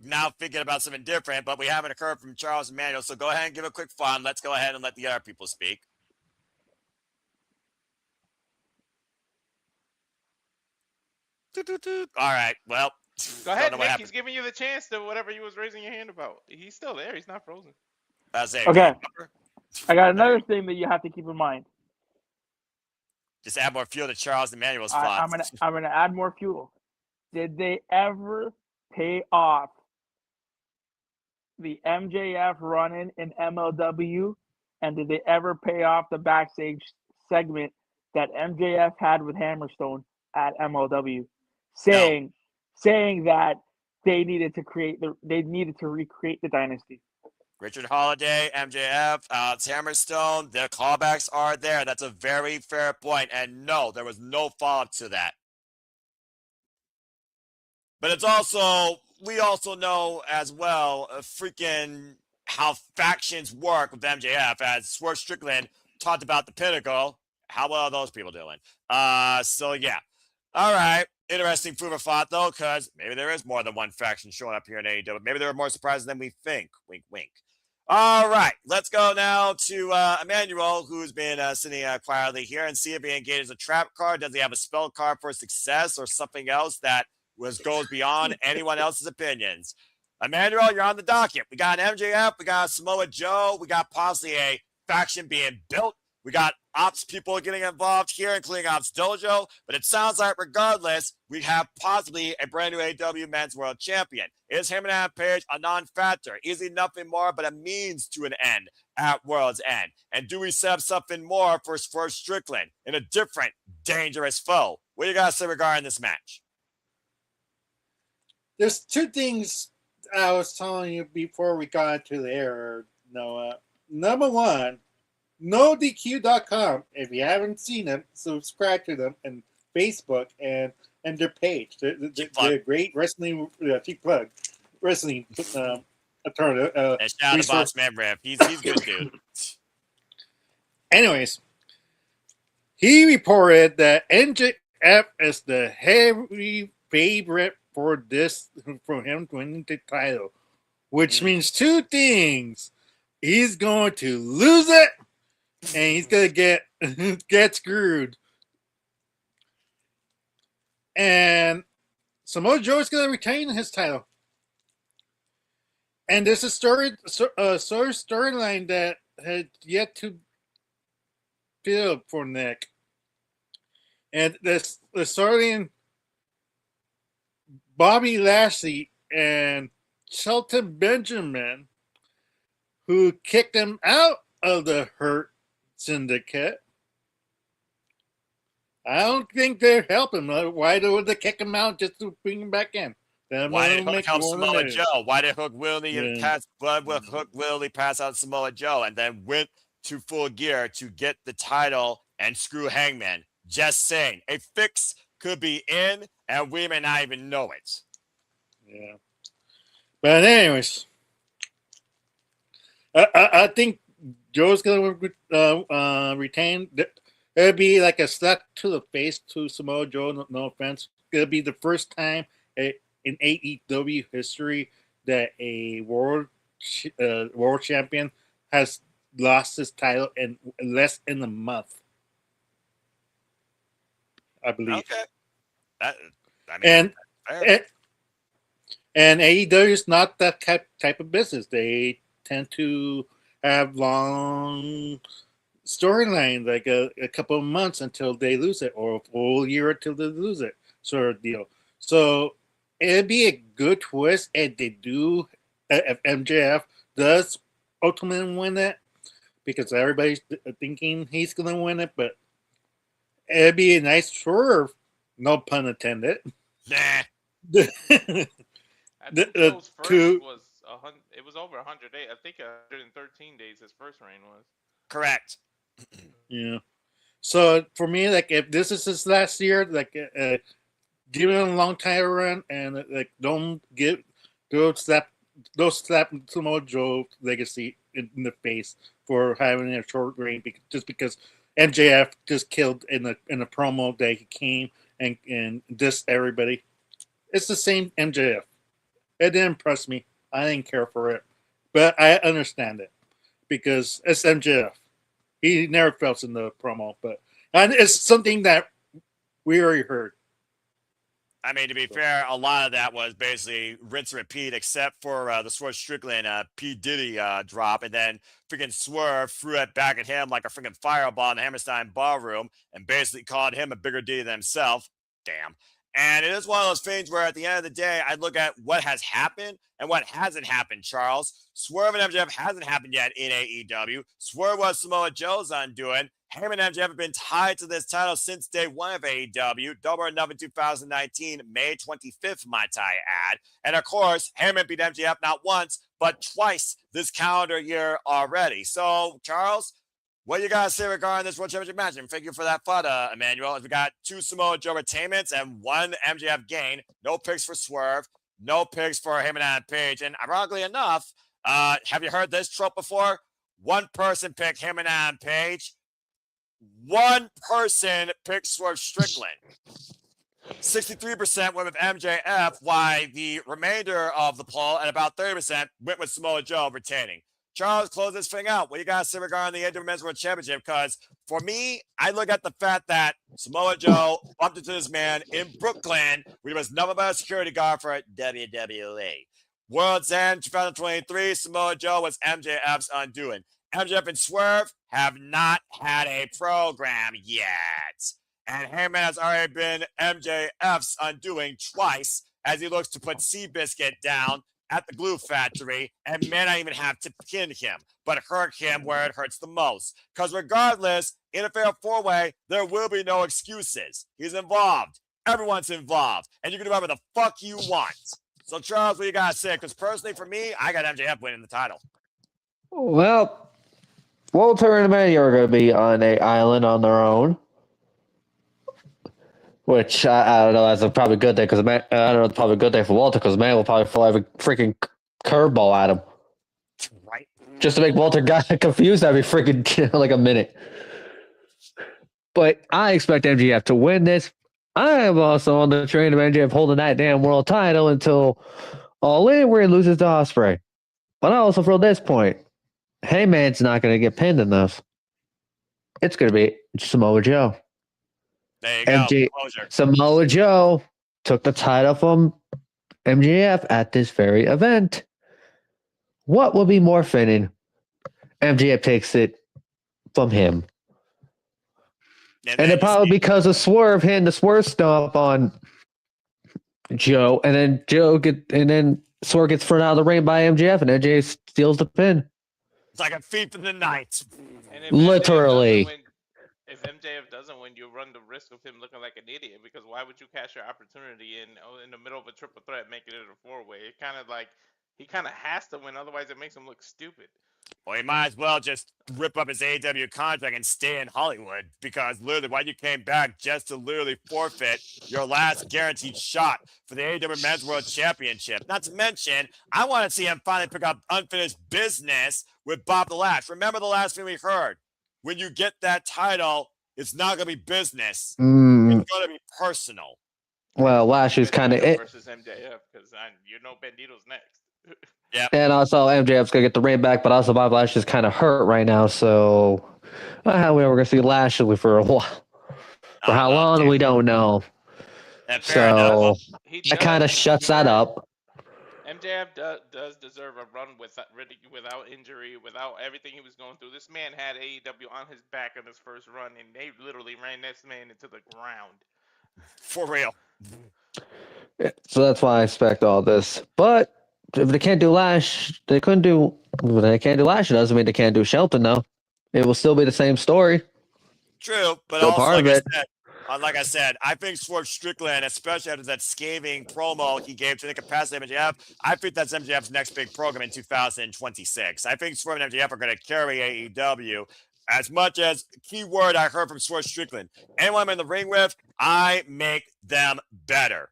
now thinking about something different, but we haven't heard from Charles Emmanuel. So go ahead and give a quick fun. Let's go ahead and let the other people speak. All right. Well, go ahead, Nick. He's giving you the chance to whatever you was raising your hand about. He's still there. He's not frozen. Okay. I got another thing that you have to keep in mind. Just add more fuel to Charles Emmanuel's thoughts. I'm gonna add more fuel. Did they ever pay off the MJF run-in MLW? And did they ever pay off the backstage segment that MJF had with Hammerstone at MLW, saying that they needed to recreate the dynasty? Richard Holiday, MJF, Alex Hammerstone, the callbacks are there. That's a very fair point. And no, there was no follow-up to that. But it's also, we also know as well, freaking how factions work with MJF, as Swerve Strickland talked about the Pinnacle. How well are those people doing? So yeah. All right. Interesting food for thought, though, because maybe there is more than one faction showing up here in AEW. Maybe there are more surprises than we think. Wink, wink. All right. Let's go now to Emmanuel, who's been sitting quietly here, and see if he engages a trap card. Does he have a spell card for success or something else that goes beyond anyone else's opinions? Emmanuel, you're on the docket. We got an MJF. We got Samoa Joe. We got possibly a faction being built. We got ops people getting involved here, including Ops Dojo. But it sounds like, regardless, we have possibly a brand new AEW Men's World Champion. Is him and Adam Page a non-factor? Is he nothing more but a means to an end at World's End? And do we set up something more for Strickland in a different, dangerous foe? What do you guys say regarding this match? There's two things I was telling you before we got into the air, Noah. Number one, NoDQ.com. If you haven't seen them, subscribe to them on Facebook and their page. They're a great wrestling plug wrestling attorney. And shout out to Boss Man Riff. He's good, dude. Anyways, he reported that MJF is the heavy favorite for him winning the title, which means two things. He's going to lose it, and he's going to get screwed. And Samoa Joe is going to retain his title. And there's a storyline that had yet to build for Nick. And the storyline, Bobby Lashley and Shelton Benjamin, who kicked him out of the Hurt Syndicate. I don't think they're helping. Why would they kick him out just to bring him back in? Why did Hook help Samoa Joe? Joe? Why did Hook willingly pass out Samoa Joe and then went to Full Gear to get the title and screw Hangman? Just saying. A fix could be in, and we may not even know it. Yeah. But anyways, I think Joe's going to retain. It'll be like a slap to the face to Samoa Joe. No offense. It'll be the first time in AEW history that a world champion has lost his title in less than a month. I believe. Okay. And AEW is not that type of business. They tend to have long storyline, like a couple of months until they lose it, or a full year until they lose it, sort of deal. So it'd be a good twist if they do, if MJF does ultimately win it, because everybody's thinking he's going to win it, but it'd be a nice swerve, no pun intended. Nah. I think Joe's first was it was over 100 days. I think 113 days his first reign was. Correct. Yeah. So for me, like, if this is his last year, like, give him a long time run, and like, don't slap Samoa Joe legacy in the face for having a short reign, just because MJF just killed in a promo that he came and dissed everybody. It's the same MJF. It didn't impress me. I didn't care for it, but I understand it because it's MJF. He never fails in the promo, and it's something that we already heard. I mean, to be fair, a lot of that was basically rinse and repeat, except for the Swerve Strickland P. Diddy drop, and then freaking Swerve threw it back at him like a freaking fireball in the Hammerstein ballroom and basically called him a bigger Diddy than himself. Damn. And it is one of those things where at the end of the day, I look at what has happened and what hasn't happened, Charles. Swerve and MJF hasn't happened yet in AEW. Swerve was Samoa Joe's undoing. Heyman and MJF have been tied to this title since day one of AEW. Double or Nothing 2019, May 25th, might I add. And of course, Heyman beat MJF not once, but twice this calendar year already. So, Charles, what you got to say regarding this World Championship match? And thank you for that thought, Emmanuel. We got 2 Samoa Joe retainments and 1 MJF gain. No picks for Swerve. No picks for Heyman and Page. And ironically enough, have you heard this trope before? One person picked Heyman and Page. One person picked Swerve Strickland. 63% went with MJF, while the remainder of the poll and about 30% went with Samoa Joe retaining. Charles, close this thing out. What do you got to say regarding the AEW Men's World Championship? Because for me, I look at the fact that Samoa Joe bumped into this man in Brooklyn, where he was nothing but a security guard for WWE. World's End 2023, Samoa Joe was MJF's undoing. MJF and Swerve have not had a program yet. And Heyman has already been MJF's undoing twice as he looks to put Seabiscuit down at the glue factory and may not even have to pin him, but hurt him where it hurts the most. Because regardless, in a fair 4-way, there will be no excuses. He's involved. Everyone's involved. And you can do whatever the fuck you want. So, Charles, what you got to say? Because personally, for me, I got MJF winning the title. Well, Walter and Manny are going to be on an island on their own. Which I don't know. That's a probably good day because I don't know. It's probably a good day for Walter because man will probably throw every freaking curveball at him, right? Just to make Walter get confused every freaking like a minute. But I expect MJF to win this. I am also on the train of MJF holding that damn world title until All In, where he loses to Ospreay. But I also feel this point: Heyman's not going to get pinned enough. It's going to be Samoa Joe. There you go. Samoa Joe took the title from MJF at this very event. What will be more fitting? MJF takes it from him. And it probably because of Swerve hitting the Swerve stomp on Joe, and then Swerve gets thrown out of the ring by MJF, and MJF steals the pin. It's like a thief in the night. And Literally. if MJF doesn't win, you run the risk of him looking like an idiot, because why would you cash your opportunity in the middle of a triple threat, making it a 4-way? It kind of like he kind of has to win, otherwise it makes him look stupid. Well, he might as well just rip up his AEW contract and stay in Hollywood, because literally, why you came back just to literally forfeit your last guaranteed shot for the AEW Men's World Championship. Not to mention, I want to see him finally pick up unfinished business with Bob the Lash. Remember the last thing we heard? When you get that title, it's not going to be business. It's going to be personal. Well, Lash is kind of Bandito it. versus MJF, because you know Bandito's next. Yeah. And also, MJF's going to get the ring back, but also Bob Lash is kind of hurt right now. So, we're going to see Lashley for a while. For how long, we don't know. And fair enough. So, that kind of shuts that up. MJF does deserve a run without injury, without everything he was going through. This man had AEW on his back on his first run, and they literally ran this man into the ground. For real. So that's why I expect all this. But if they can't do Lash, they can't do Lash, it doesn't mean they can't do Shelton, though. It will still be the same story. True, but Still also, part of it. like I said, I think Swerve Strickland, especially after that scathing promo he gave to the capacity of MJF, I think that's MJF's next big program in 2026. I think Swerve and MJF are going to carry AEW. As much as keyword I heard from Swerve Strickland, anyone I'm in the ring with, I make them better.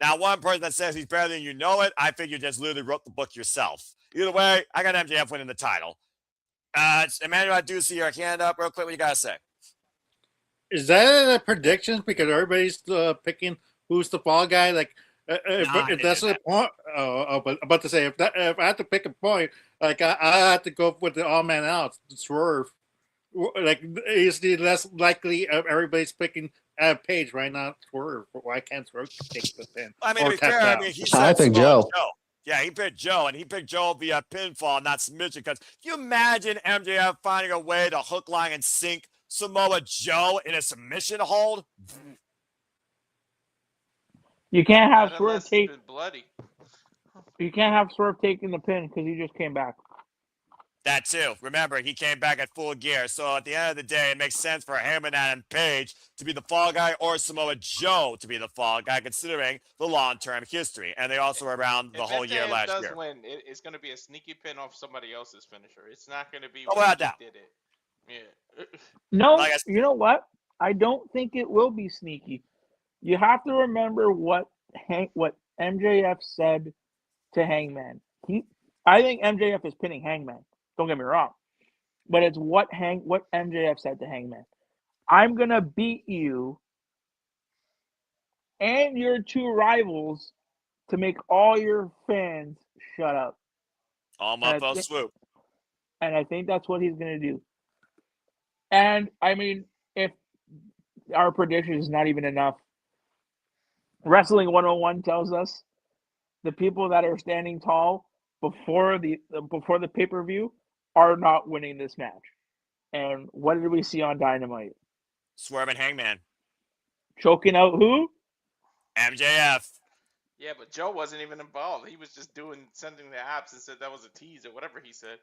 Now, one person that says he's better than you know it, I think you just literally wrote the book yourself. Either way, I got MJF winning the title. Emmanuel, I do see your hand up real quick. What you got to say? Is that a prediction? Because everybody's picking who's the fall guy. Like, if that's the point, but about to say if I have to pick a point, like I have to go with the all man out, Swerve. Like, is the less likely of everybody's picking Page right now? Swerve. Why can't Swerve take the pin? I mean, to be fair, I mean, he said I think Joe. Yeah, he picked Joe, and he picked Joe via pinfall, not submission. Because can you imagine MJF finding a way to hook, line, and sink Samoa Joe in a submission hold? You can't have Swerve take bloody. You can't have Swerve taking the pin because he just came back. That too. Remember, he came back at full gear. So at the end of the day, it makes sense for Hangman and Page to be the fall guy, or Samoa Joe to be the fall guy, considering the long-term history. And they also were around the whole year last year. If MJF does win, it's going to be a sneaky pin off somebody else's finisher. It's not going to be he did it. Yeah. No, you know what? I don't think it will be sneaky. You have to remember what MJF said to Hangman. I think MJF is pinning Hangman. Don't get me wrong, but it's what MJF said to Hangman. I'm gonna beat you and your two rivals to make all your fans shut up. All motherfuckers swoop. And I think that's what he's gonna do. And I mean, if our prediction is not even enough, Wrestling 101 tells us the people that are standing tall before the pay-per-view are not winning this match. And what did we see on Dynamite? Swerve and Hangman. Choking out who? MJF. Yeah, but Joe wasn't even involved. He was just sending the apps and said that was a tease or whatever he said.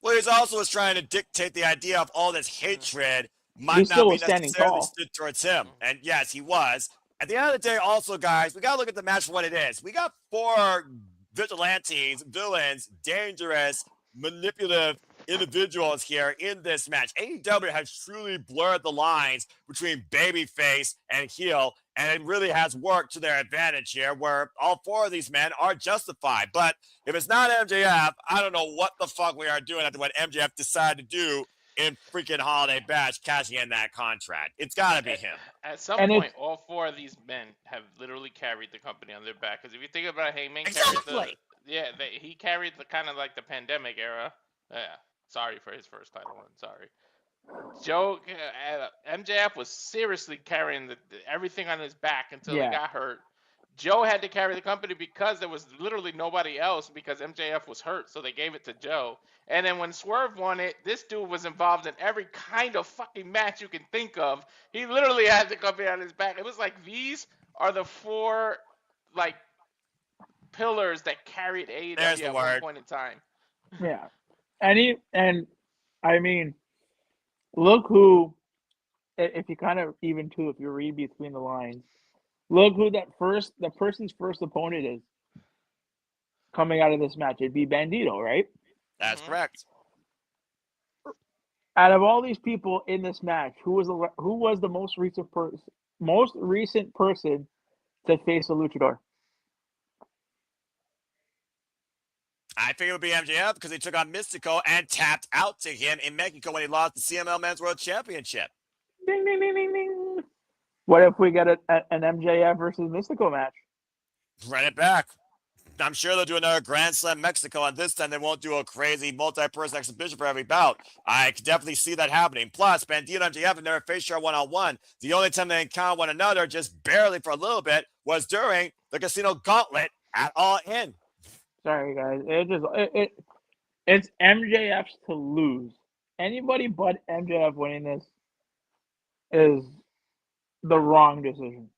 Well, he also was trying to dictate the idea of all this hatred might not be necessarily stood towards him. And yes, he was. At the end of the day, also, guys, we got to look at the match for what it is. We got 4 vigilantes, villains, dangerous, manipulative individuals here in this match. AEW has truly blurred the lines between babyface and heel, and it really has worked to their advantage here, where all 4 of these men are justified. But if it's not MJF, I don't know what the fuck we are doing after what MJF decided to do in freaking Holiday Bash, cashing in that contract. It's got to be him. At some point, all 4 of these men have literally carried the company on their back. Because if you think about Hangman, he carried the kind of like the pandemic era. Yeah, sorry for his first title run. Sorry. Joe, MJF was seriously carrying everything on his back until he got hurt. Joe had to carry the company because there was literally nobody else, because MJF was hurt, so they gave it to Joe. And then when Swerve won it, this dude was involved in every kind of fucking match you can think of. He literally had the company on his back. It was like, these are the 4 pillars that carried AEW at one point in time. Yeah. And I mean, look who, if you kind of even too, if you read between the lines, look who the person's first opponent is coming out of this match. It'd be Bandito, right? That's Mhm. correct. Out of all these people in this match, who was the most recent person to face a luchador? I think it would be MJF because he took on Mystico and tapped out to him in Mexico when he lost the CML Men's World Championship. Ding ding ding ding ding. What if we get an MJF versus Mystico match? Run it back. I'm sure they'll do another Grand Slam Mexico, and this time they won't do a crazy multi-person exhibition for every bout. I could definitely see that happening. Plus, Bandito and MJF have never faced each one-on-one. The only time they encountered one another, just barely for a little bit, was during the Casino Gauntlet at All In. Sorry, guys. It's MJF's to lose. Anybody but MJF winning this is the wrong decision.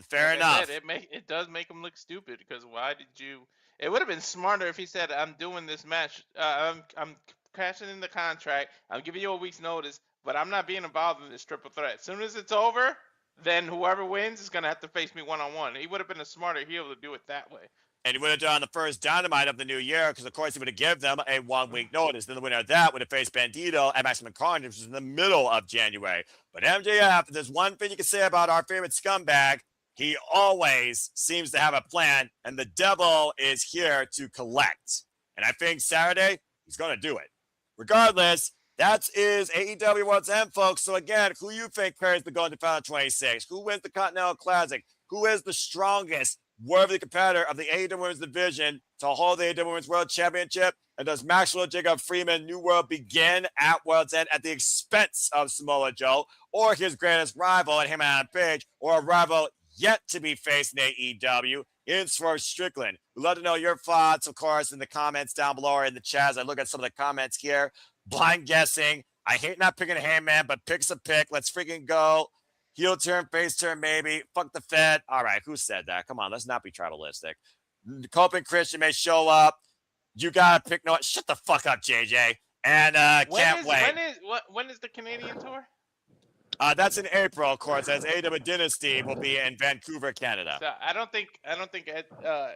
Fair Like enough. I said, it does make him look stupid because why did you? It would have been smarter if he said, "I'm doing this match. I'm cashing in the contract. I'm giving you a week's notice, but I'm not being involved in this triple threat. As soon as it's over, then whoever wins is gonna have to face me one-on-one." He would have been a smarter heel to do it that way. And he would have done the first Dynamite of the new year because, of course, he would have given them a 1 week notice. Then the winner of that would have faced Bandito at Maximum Carnage, which was in the middle of January. But MJF, if there's one thing you can say about our favorite scumbag, he always seems to have a plan, and the devil is here to collect. And I think Saturday, he's going to do it. Regardless, that is AEW World's End, folks. So again, who you think carries the Golden Final 26? Who wins the Continental Classic? Who is the strongest worthy competitor of the AEW Women's Division to hold the AEW Women's World Championship? And does Maxwell Jacob Freeman New World begin at World's End at the expense of Samoa Joe or his greatest rival in him and Page, or a rival yet to be faced in AEW in Swerve Strickland? We'd love to know your thoughts, of course, in the comments down below or in the chat as I look at some of the comments here. Blind guessing. I hate not picking a Hangman, but pick's a pick. Let's freaking go. Heel turn, face turn, maybe. Fuck the Fed. All right, who said that? Come on, let's not be tribalistic. Cope and Christian may show up. You gotta pick. No, shut the fuck up, JJ. And can't wait. When is the Canadian tour? That's in April, of course, as AEW Dynasty will be in Vancouver, Canada. So I don't think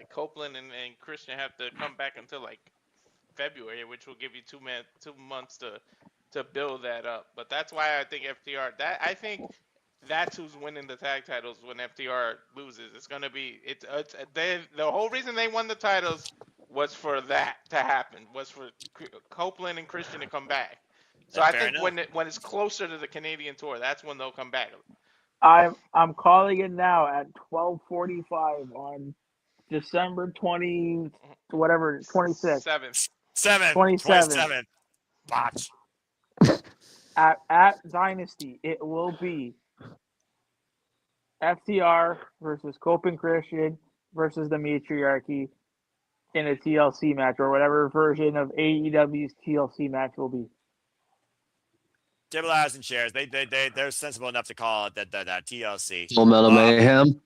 Copeland and Christian have to come back until like February, which will give you 2 months to build that up. But that's why I think FTR. I think that's who's winning the tag titles when FTR loses. It's gonna be the whole reason they won the titles was for that to happen. Was for Copeland and Christian to come back. So I think when it's closer to the Canadian tour, that's when they'll come back. I'm calling it now at 12:45 on December 20 whatever 26th. 27. Botch. At Dynasty, it will be FTR versus Cope and Christian versus the Matriarchy in a TLC match, or whatever version of AEW's TLC match will be. Table ladders and chairs. They're sensible enough to call it that TLC. Momentum Mayhem.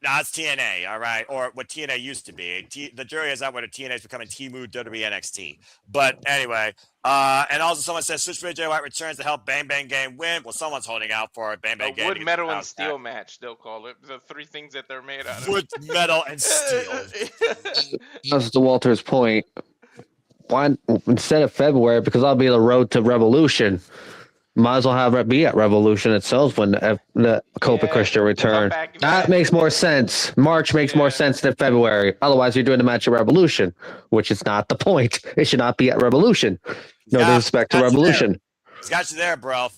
No, it's TNA, all right, or what TNA used to be. The jury is out whether TNA is becoming Temu WWE NXT. But anyway, and also someone says Switchblade Jay White returns to help Bang Bang Gang win. Well, someone's holding out for it. Bang Bang Gang. Wood, metal, and steel match, they'll call it. The three things that they're made out of. Wood, metal, and steel. That's to Walter's point. Why instead of February? Because I'll be the road to Revolution. Might as well have it be at Revolution itself when the Cope and Christian return. That makes more sense. March makes more sense than February. Otherwise, you're doing the match at Revolution, which is not the point. It should not be at Revolution. No disrespect to Revolution. He's got you there, bro.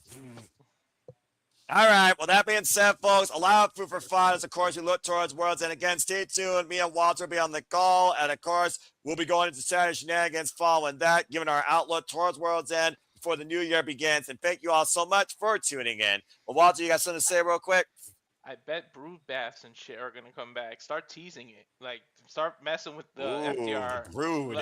All right. Well, that being said, folks, a lot of food for thought as, of course, we look towards World's End. Again, stay tuned. Me and Walter will be on the call. And, of course, we'll be going into Saturday shenanigans following that, giving our outlook towards World's End before the new year begins. And thank you all so much for tuning in. Well, Walter, you got something to say real quick? I bet brood baths and shit are going to come back. Start teasing it. Like, start messing with the FTR. Brood.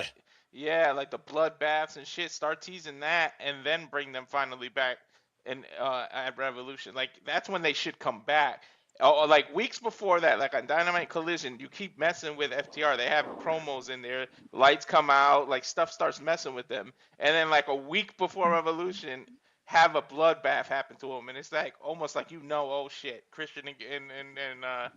Like the blood baths and shit. Start teasing that and then bring them finally back. And at Revolution, like that's when they should come back. Or like weeks before that, like on Dynamite Collision, you keep messing with FTR. They have promos in there, lights come out, like stuff starts messing with them, and then like a week before Revolution, have a bloodbath happen to them, and it's like almost like oh shit, Christian and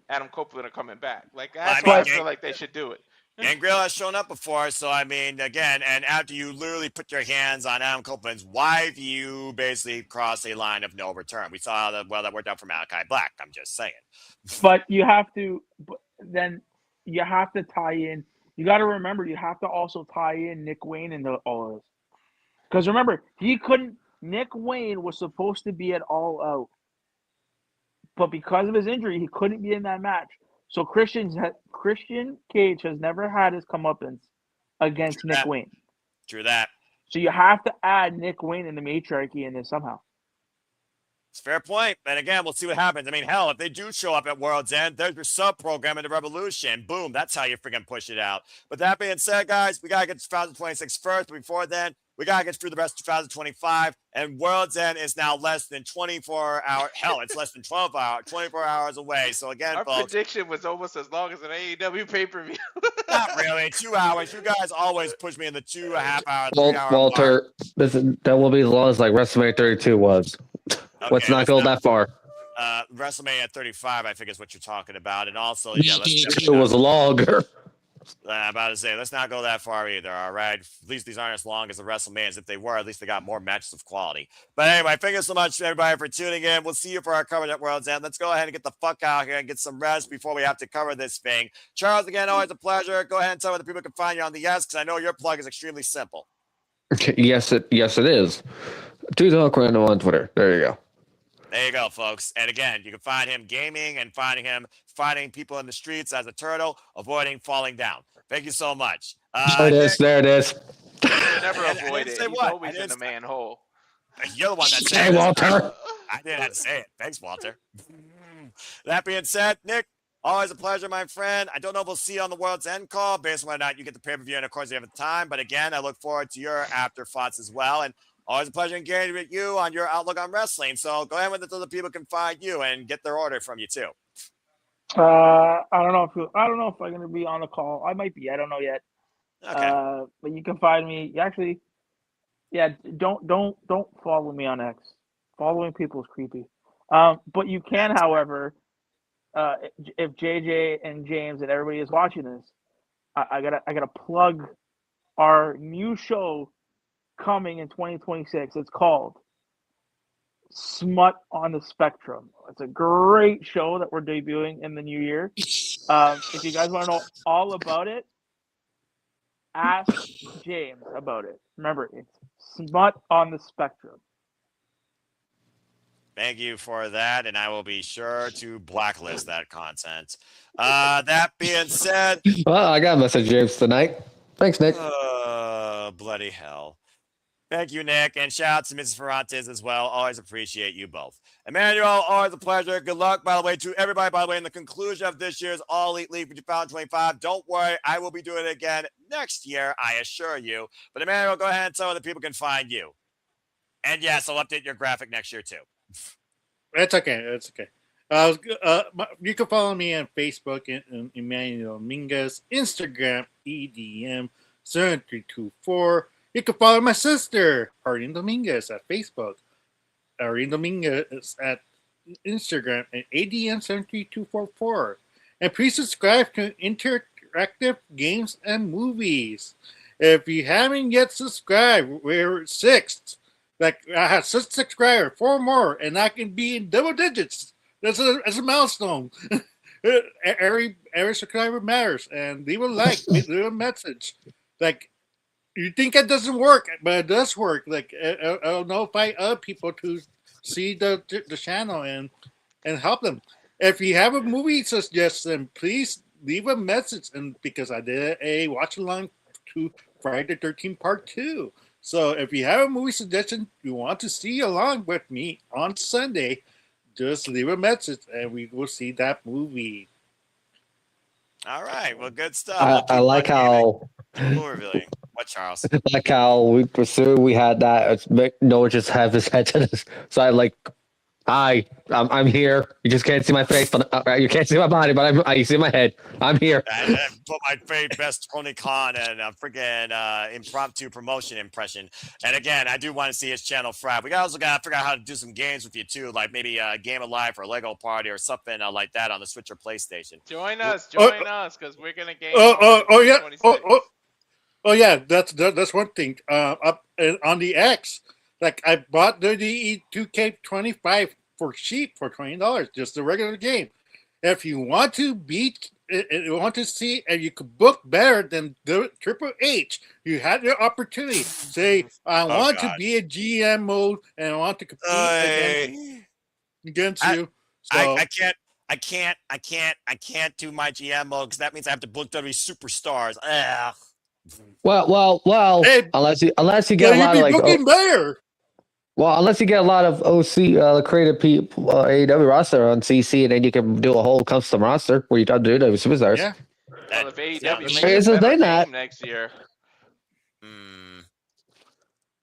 Adam Copeland are coming back. Like Well, I that's mean, why I But feel like they should do it. Gangrel has shown up before, so I mean, again, and after you literally put your hands on Adam Copeland's wife, you basically cross a line of no return. We saw that worked out for Malachi Black. I'm just saying. but you have to then you have to tie in. You got to remember you have to also tie in Nick Wayne into all of this. Because remember, he couldn't. Nick Wayne was supposed to be at All Out, but because of his injury, he couldn't be in that match. So Christian Cage has never had his comeuppance against True Nick that. Wayne. True that. So you have to add Nick Wayne in the matriarchy in this somehow. It's a fair point. And again, we'll see what happens. I mean, hell, if they do show up at World's End, there's your sub program in the Revolution. Boom. That's how you freaking push it out. But that being said, guys, we got to get to 2026 first. But before then, we got to get through the rest of 2025. And World's End is now less than 24 hours. Hell, it's less than 24 hours away. So again, Our folks, prediction was almost as long as an AEW pay-per-view. not really. 2 hours. You guys always push me in the 2.5 hour, 3 Well, hour Walter, that will be as long as like WrestleMania 32 was. mark. Let's not go that far. WrestleMania 35, I think, is what you're talking about. And also, yeah, It was longer. I'm about to say, let's not go that far either, all right? At least these aren't as long as the WrestleManias. If they were, at least they got more matches of quality. But anyway, thank you so much, everybody, for tuning in. We'll see you for our coverage at World's End. Let's go ahead and get the fuck out here and get some rest before we have to cover this thing. Charles, again, always a pleasure. Go ahead and tell where the people can find you on the yes, because I know your plug is extremely simple. Yes, it is. Tuzo Random on Twitter. There you go. There you go, folks. And again, you can find him gaming and finding him fighting people in the streets as a turtle, avoiding falling down. Thank you so much. There it is. There it is. You never I didn't avoid it. say He's what. always in the manhole. You're the one that Hey, said it. Walter. I didn't have to say it. Thanks, Walter. That being said, Nick, always a pleasure, my friend. I don't know if we'll see you on the World's End call based on whether or not you get the pay-per-view and, of course, you have the time. But again, I look forward to your after thoughts as well. And always a pleasure engaging with you on your outlook on wrestling. So go ahead with it so the people can find you and get their order from you too. I don't know if I'm going to be on the call. I might be. I don't know yet. Okay. But you can find me. Actually, yeah. Don't follow me on X. Following people is creepy. But you can, however, if JJ and James and everybody is watching this, I gotta plug our new show coming in 2026. It's called Smut on the Spectrum. It's a great show that we're debuting in the new year. If you guys want to know all about it, ask James about it. Remember, it's Smut on the Spectrum. Thank you for that, and I will be sure to blacklist that content. That being said, Well, I got a message, James, tonight. Thanks, Nick. bloody hell. Thank you, Nick, and shout out to Mrs. Ferrantes as well. Always appreciate you both. Emmanuel, always a pleasure. Good luck, by the way, to everybody, by the way, in the conclusion of this year's All Elite League for 2025. Don't worry, I will be doing it again next year, I assure you. But Emmanuel, go ahead and tell where the people can find you. And yes, I'll update your graphic next year, too. That's okay. That's okay. You can follow me on Facebook and Emmanuel Mingus, Instagram EDM7324. You can follow my sister, Arlene Dominguez, at Facebook. Arlene Dominguez at Instagram and ADM73244. And please subscribe to Interactive Games and Movies. If you haven't yet subscribed, we're sixth. Like, I have 6 subscribers, 4 more, and I can be in double digits. That's a milestone. every subscriber matters. And leave a like, leave a message. Like, you think it doesn't work, but it does work. Like, I'll notify other people to see the channel and help them. If you have a movie suggestion, please leave a message. And because I did a watch along to Friday the 13th Part 2. So if you have a movie suggestion you want to see along with me on Sunday, just leave a message and we will see that movie. All right. Well, good stuff. I like how. Revealing. What, Charles? Like how we had that. No one just have his head to the side, like Hi, I'm here. You just can't see my face, but you can't see my body, but I see my head. I'm here. I put my very best Tony Khan and a freaking impromptu promotion impression. And again, I do want to see his channel thrive. We also got to figure out how to do some games with you too, like maybe a game of life or a Lego party or something like that on the Switch or PlayStation. Join us, because we're gonna game Yeah. 2026. Yeah. That's one thing. Up on the X, like I bought the 2K25 for cheap for $20, just the regular game. If you want to beat, you want to see, and you could book better than the Triple H, you had your opportunity. Say, I want to be a GM mode and I want to compete against you. So, I can't do my GM mode because that means I have to book WWE superstars. Ugh. Well. Hey, unless you get a lot of like. Booking better. Well, unless you get a lot of OC creative people, AEW roster on CC, and then you can do a whole custom roster where you do WWE superstars. Yeah. Well, if AEW sounds- makes a Isn't better they not? game next year,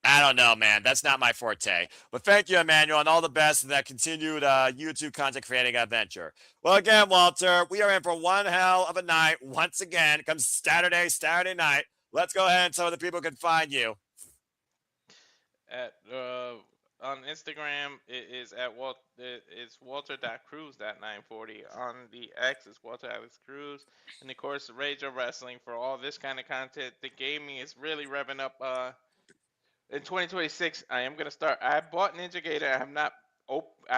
I don't know, man. That's not my forte. But thank you, Emmanuel, and all the best in that continued YouTube content creating adventure. Well, again, Walter, we are in for one hell of a night once again. It comes Saturday night. Let's go ahead and so the people can find you. at on Instagram it is at it's Walter.Cruz.940. On the X it's Walter Alex Cruz, and of course Rage of Wrestling for all this kind of content. The gaming is really revving up. In 2026, I am gonna start. I bought Ninja Gator. I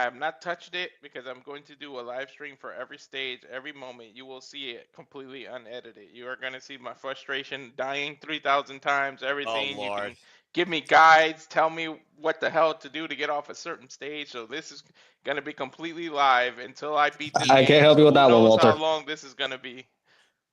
have not touched it because I'm going to do a live stream for every stage, every moment. You will see it completely unedited. You are gonna see my frustration, dying 3,000 times, everything. Oh, You Lord. can give me guides, tell me what the hell to do to get off a certain stage. So this is gonna be completely live until I beat this I game. can't help you with Who that one, knows Walter. how long this is gonna be?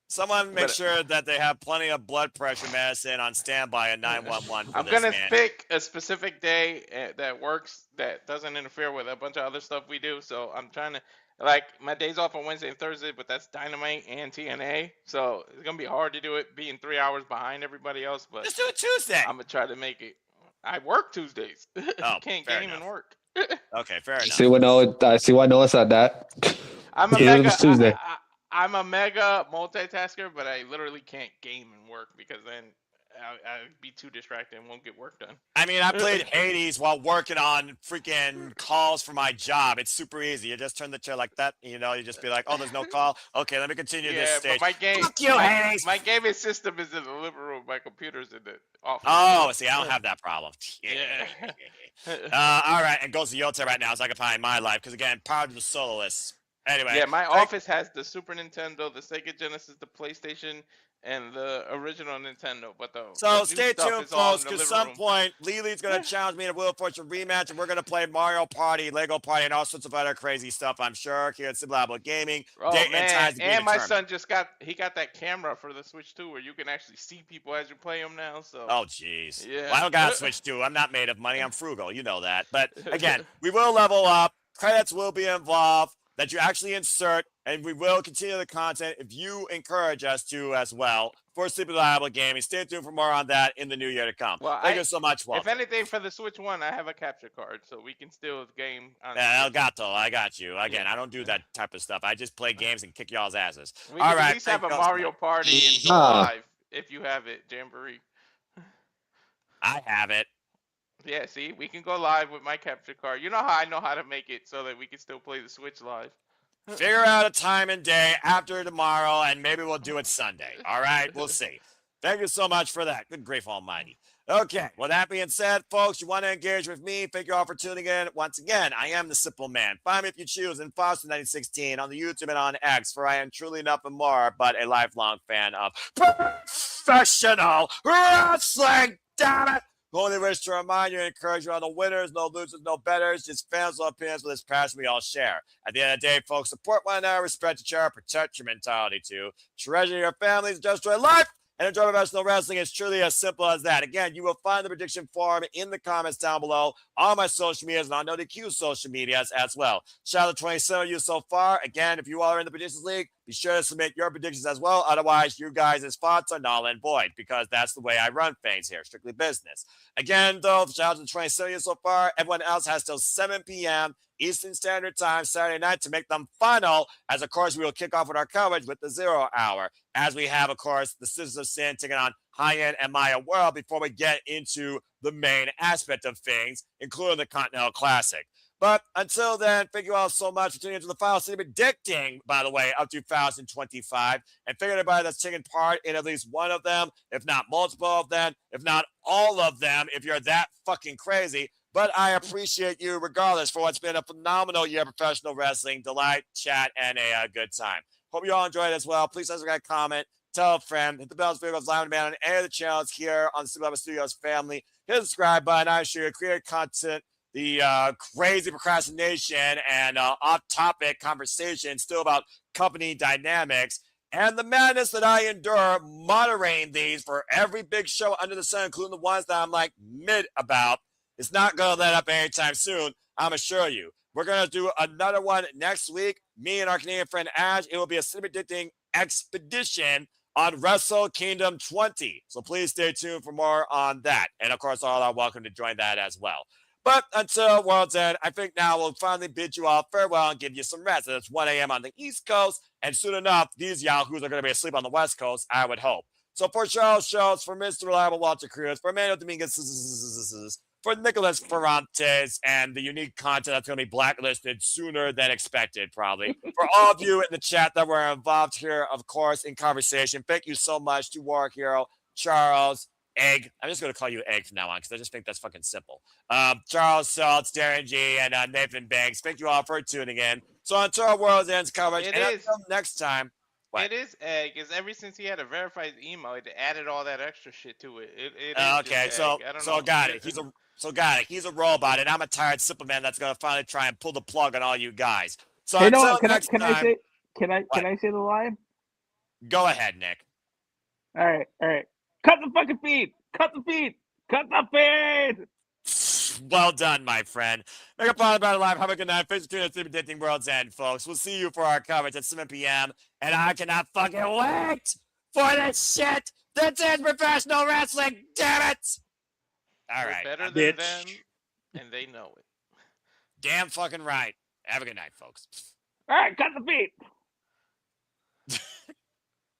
Someone make But- sure that they have plenty of blood pressure medicine on standby at 911 for I'm this gonna man. pick a specific day that works, that doesn't interfere with a bunch of other stuff we do. So I'm trying to, like, my days off on Wednesday and Thursday, but that's Dynamite and TNA. So it's gonna be hard to do it being 3 hours behind everybody else. But Just do it Tuesday. I'm gonna try to make it. I work Tuesdays. Oh, Can't fair game enough. and work. Okay, fair enough. I see why Noah said that. I'm a Yeah, it mega. was Tuesday. I'm a mega multitasker, but I literally can't game and work because then I'd be too distracted and won't get work done. I mean, I played Hades while working on freaking calls for my job. It's super easy. You just turn the chair like that, you just be like, oh, there's no call. Okay, let me continue this stage. But my game, Fuck you, Hades! my gaming system is in the living room. My computer's in the office. Oh, see, I don't have that problem. Yeah. All right, and goes to Yota right now so I can find my life. Because, again, power to the soloists. Anyway. Yeah, my office has the Super Nintendo, the Sega Genesis, the PlayStation, and the original Nintendo. But So the stay new stuff tuned, is all folks, in the because living some room. point Lily's going to challenge me to Wheel of Fortune rematch, and we're going to play Mario Party, Lego Party, and all sorts of other crazy stuff, I'm sure, here at Simulable Gaming. Oh, Date man. and times to be And my determined. son got that camera for the Switch 2 where you can actually see people as you play them now. So Oh, jeez. Yeah. Well, I don't got to Switch 2. I'm not made of money. I'm frugal. You know that. But, again, we will level up. Credits will be involved that you actually insert, and we will continue the content if you encourage us to as well for Sleepy Reliable Gaming. Stay tuned for more on that in the new year to come. Well, Thank you so much, Walter. if anything, for the Switch 1, I have a capture card, so we can still game on Yeah, Switch. Elgato, I got you. Again, I don't do that type of stuff. I just play games and kick y'all's asses. We All can right, at least have a thank you so Mario much. Party and go Ah. live if you have it, Jamboree. I have it. Yeah, see, we can go live with my capture card. You know how I know how to make it so that we can still play the Switch live. Figure out a time and day after tomorrow, and maybe we'll do it Sunday. All right, we'll see. Thank you so much for that. Good grief almighty. Okay, with that being said, folks, you want to engage with me, thank you all for tuning in. Once again, I am the Simple Man. Find me if you choose in Foster 1916 on the YouTube and on X, for I am truly nothing more but a lifelong fan of professional wrestling. Damn it! Only wish to remind you and encourage you on the winners, no losers, no betters, just fans, no opinions with this passion we all share. At the end of the day, folks, support one another, respect each other, protect your mentality too. Treasure your families, just enjoy life, and enjoy professional wrestling. It's truly as simple as that. Again, you will find the prediction form in the comments down below on my social medias and on NoDQ social medias as well. Shout out to 27 of you so far. Again, if you are in the predictions league, Be sure to submit your predictions as well. Otherwise, you guys' thoughts are null and void because that's the way I run things here. Strictly business. Again, though, shout out to the 27 so far. Everyone else has till 7 p.m. Eastern Standard Time Saturday night to make them final. As, of course, we will kick off with our coverage with the 0 hour. As we have, of course, the Sisters of Sin taking on High-End and Maya World before we get into the main aspect of things, including the Continental Classic. But until then, thank you all so much for tuning into the Final City predicting, by the way, of 2025. And thank everybody that's taking part in at least one of them, if not multiple of them, if not all of them, if you're that fucking crazy. But I appreciate you regardless for what's been a phenomenal year of professional wrestling, delight, chat, and a good time. Hope you all enjoyed it as well. Please subscribe, comment, tell a friend, hit the bell so videos live on demand on any of the channels here on the Super Level Studios family. Hit the subscribe button. I'm sure you create content, the crazy procrastination and off-topic conversation still about company dynamics, and the madness that I endure moderating these for every big show under the sun, including the ones that I'm like mid about. It's not going to let up anytime soon, I'm assure you. We're going to do another one next week. Me and our Canadian friend Ash. It will be a city predicting expedition on Wrestle Kingdom 20. So please stay tuned for more on that. And of course, all are welcome to join that as well. But until World's End, I think now we'll finally bid you all farewell and give you some rest. It's 1 a.m. on the East Coast, and soon enough, these yahoos are going to be asleep on the West Coast, I would hope. So for Charles Schultz, for Mr. Reliable Walter Cruz, for Emmanuel Dominguez, for Nicholas Ferrantes, and the unique content that's going to be blacklisted sooner than expected, probably. For all of you in the chat that were involved here, of course, in conversation, thank you so much to War Hero, Charles, Egg. I'm just going to call you Egg from now on because I just think that's fucking simple. Charles Schultz, Darren G, and Nathan Banks. Thank you all for tuning in. So until our World's Ends coverage, until next time. What? It is Egg. It's ever since he had a verified email, it added all that extra shit to it. Okay, so got it. He's a robot, and I'm a tired simple man that's gonna finally try and pull the plug on all you guys. So Hey, until no, can next time, I say the line? Go ahead, Nick. All right. Cut the fucking feed. Cut the feed. Cut the feed. Well done, my friend. Make a part about it live. Have a good night. Thanks for tuning in to Predicting World's End, folks. We'll see you for our coverage at 7 p.m. And I cannot fucking wait for this shit that's in professional wrestling. Damn it! All right. We're better than them, and they know it. Damn fucking right. Have a good night, folks. All right, cut the feed.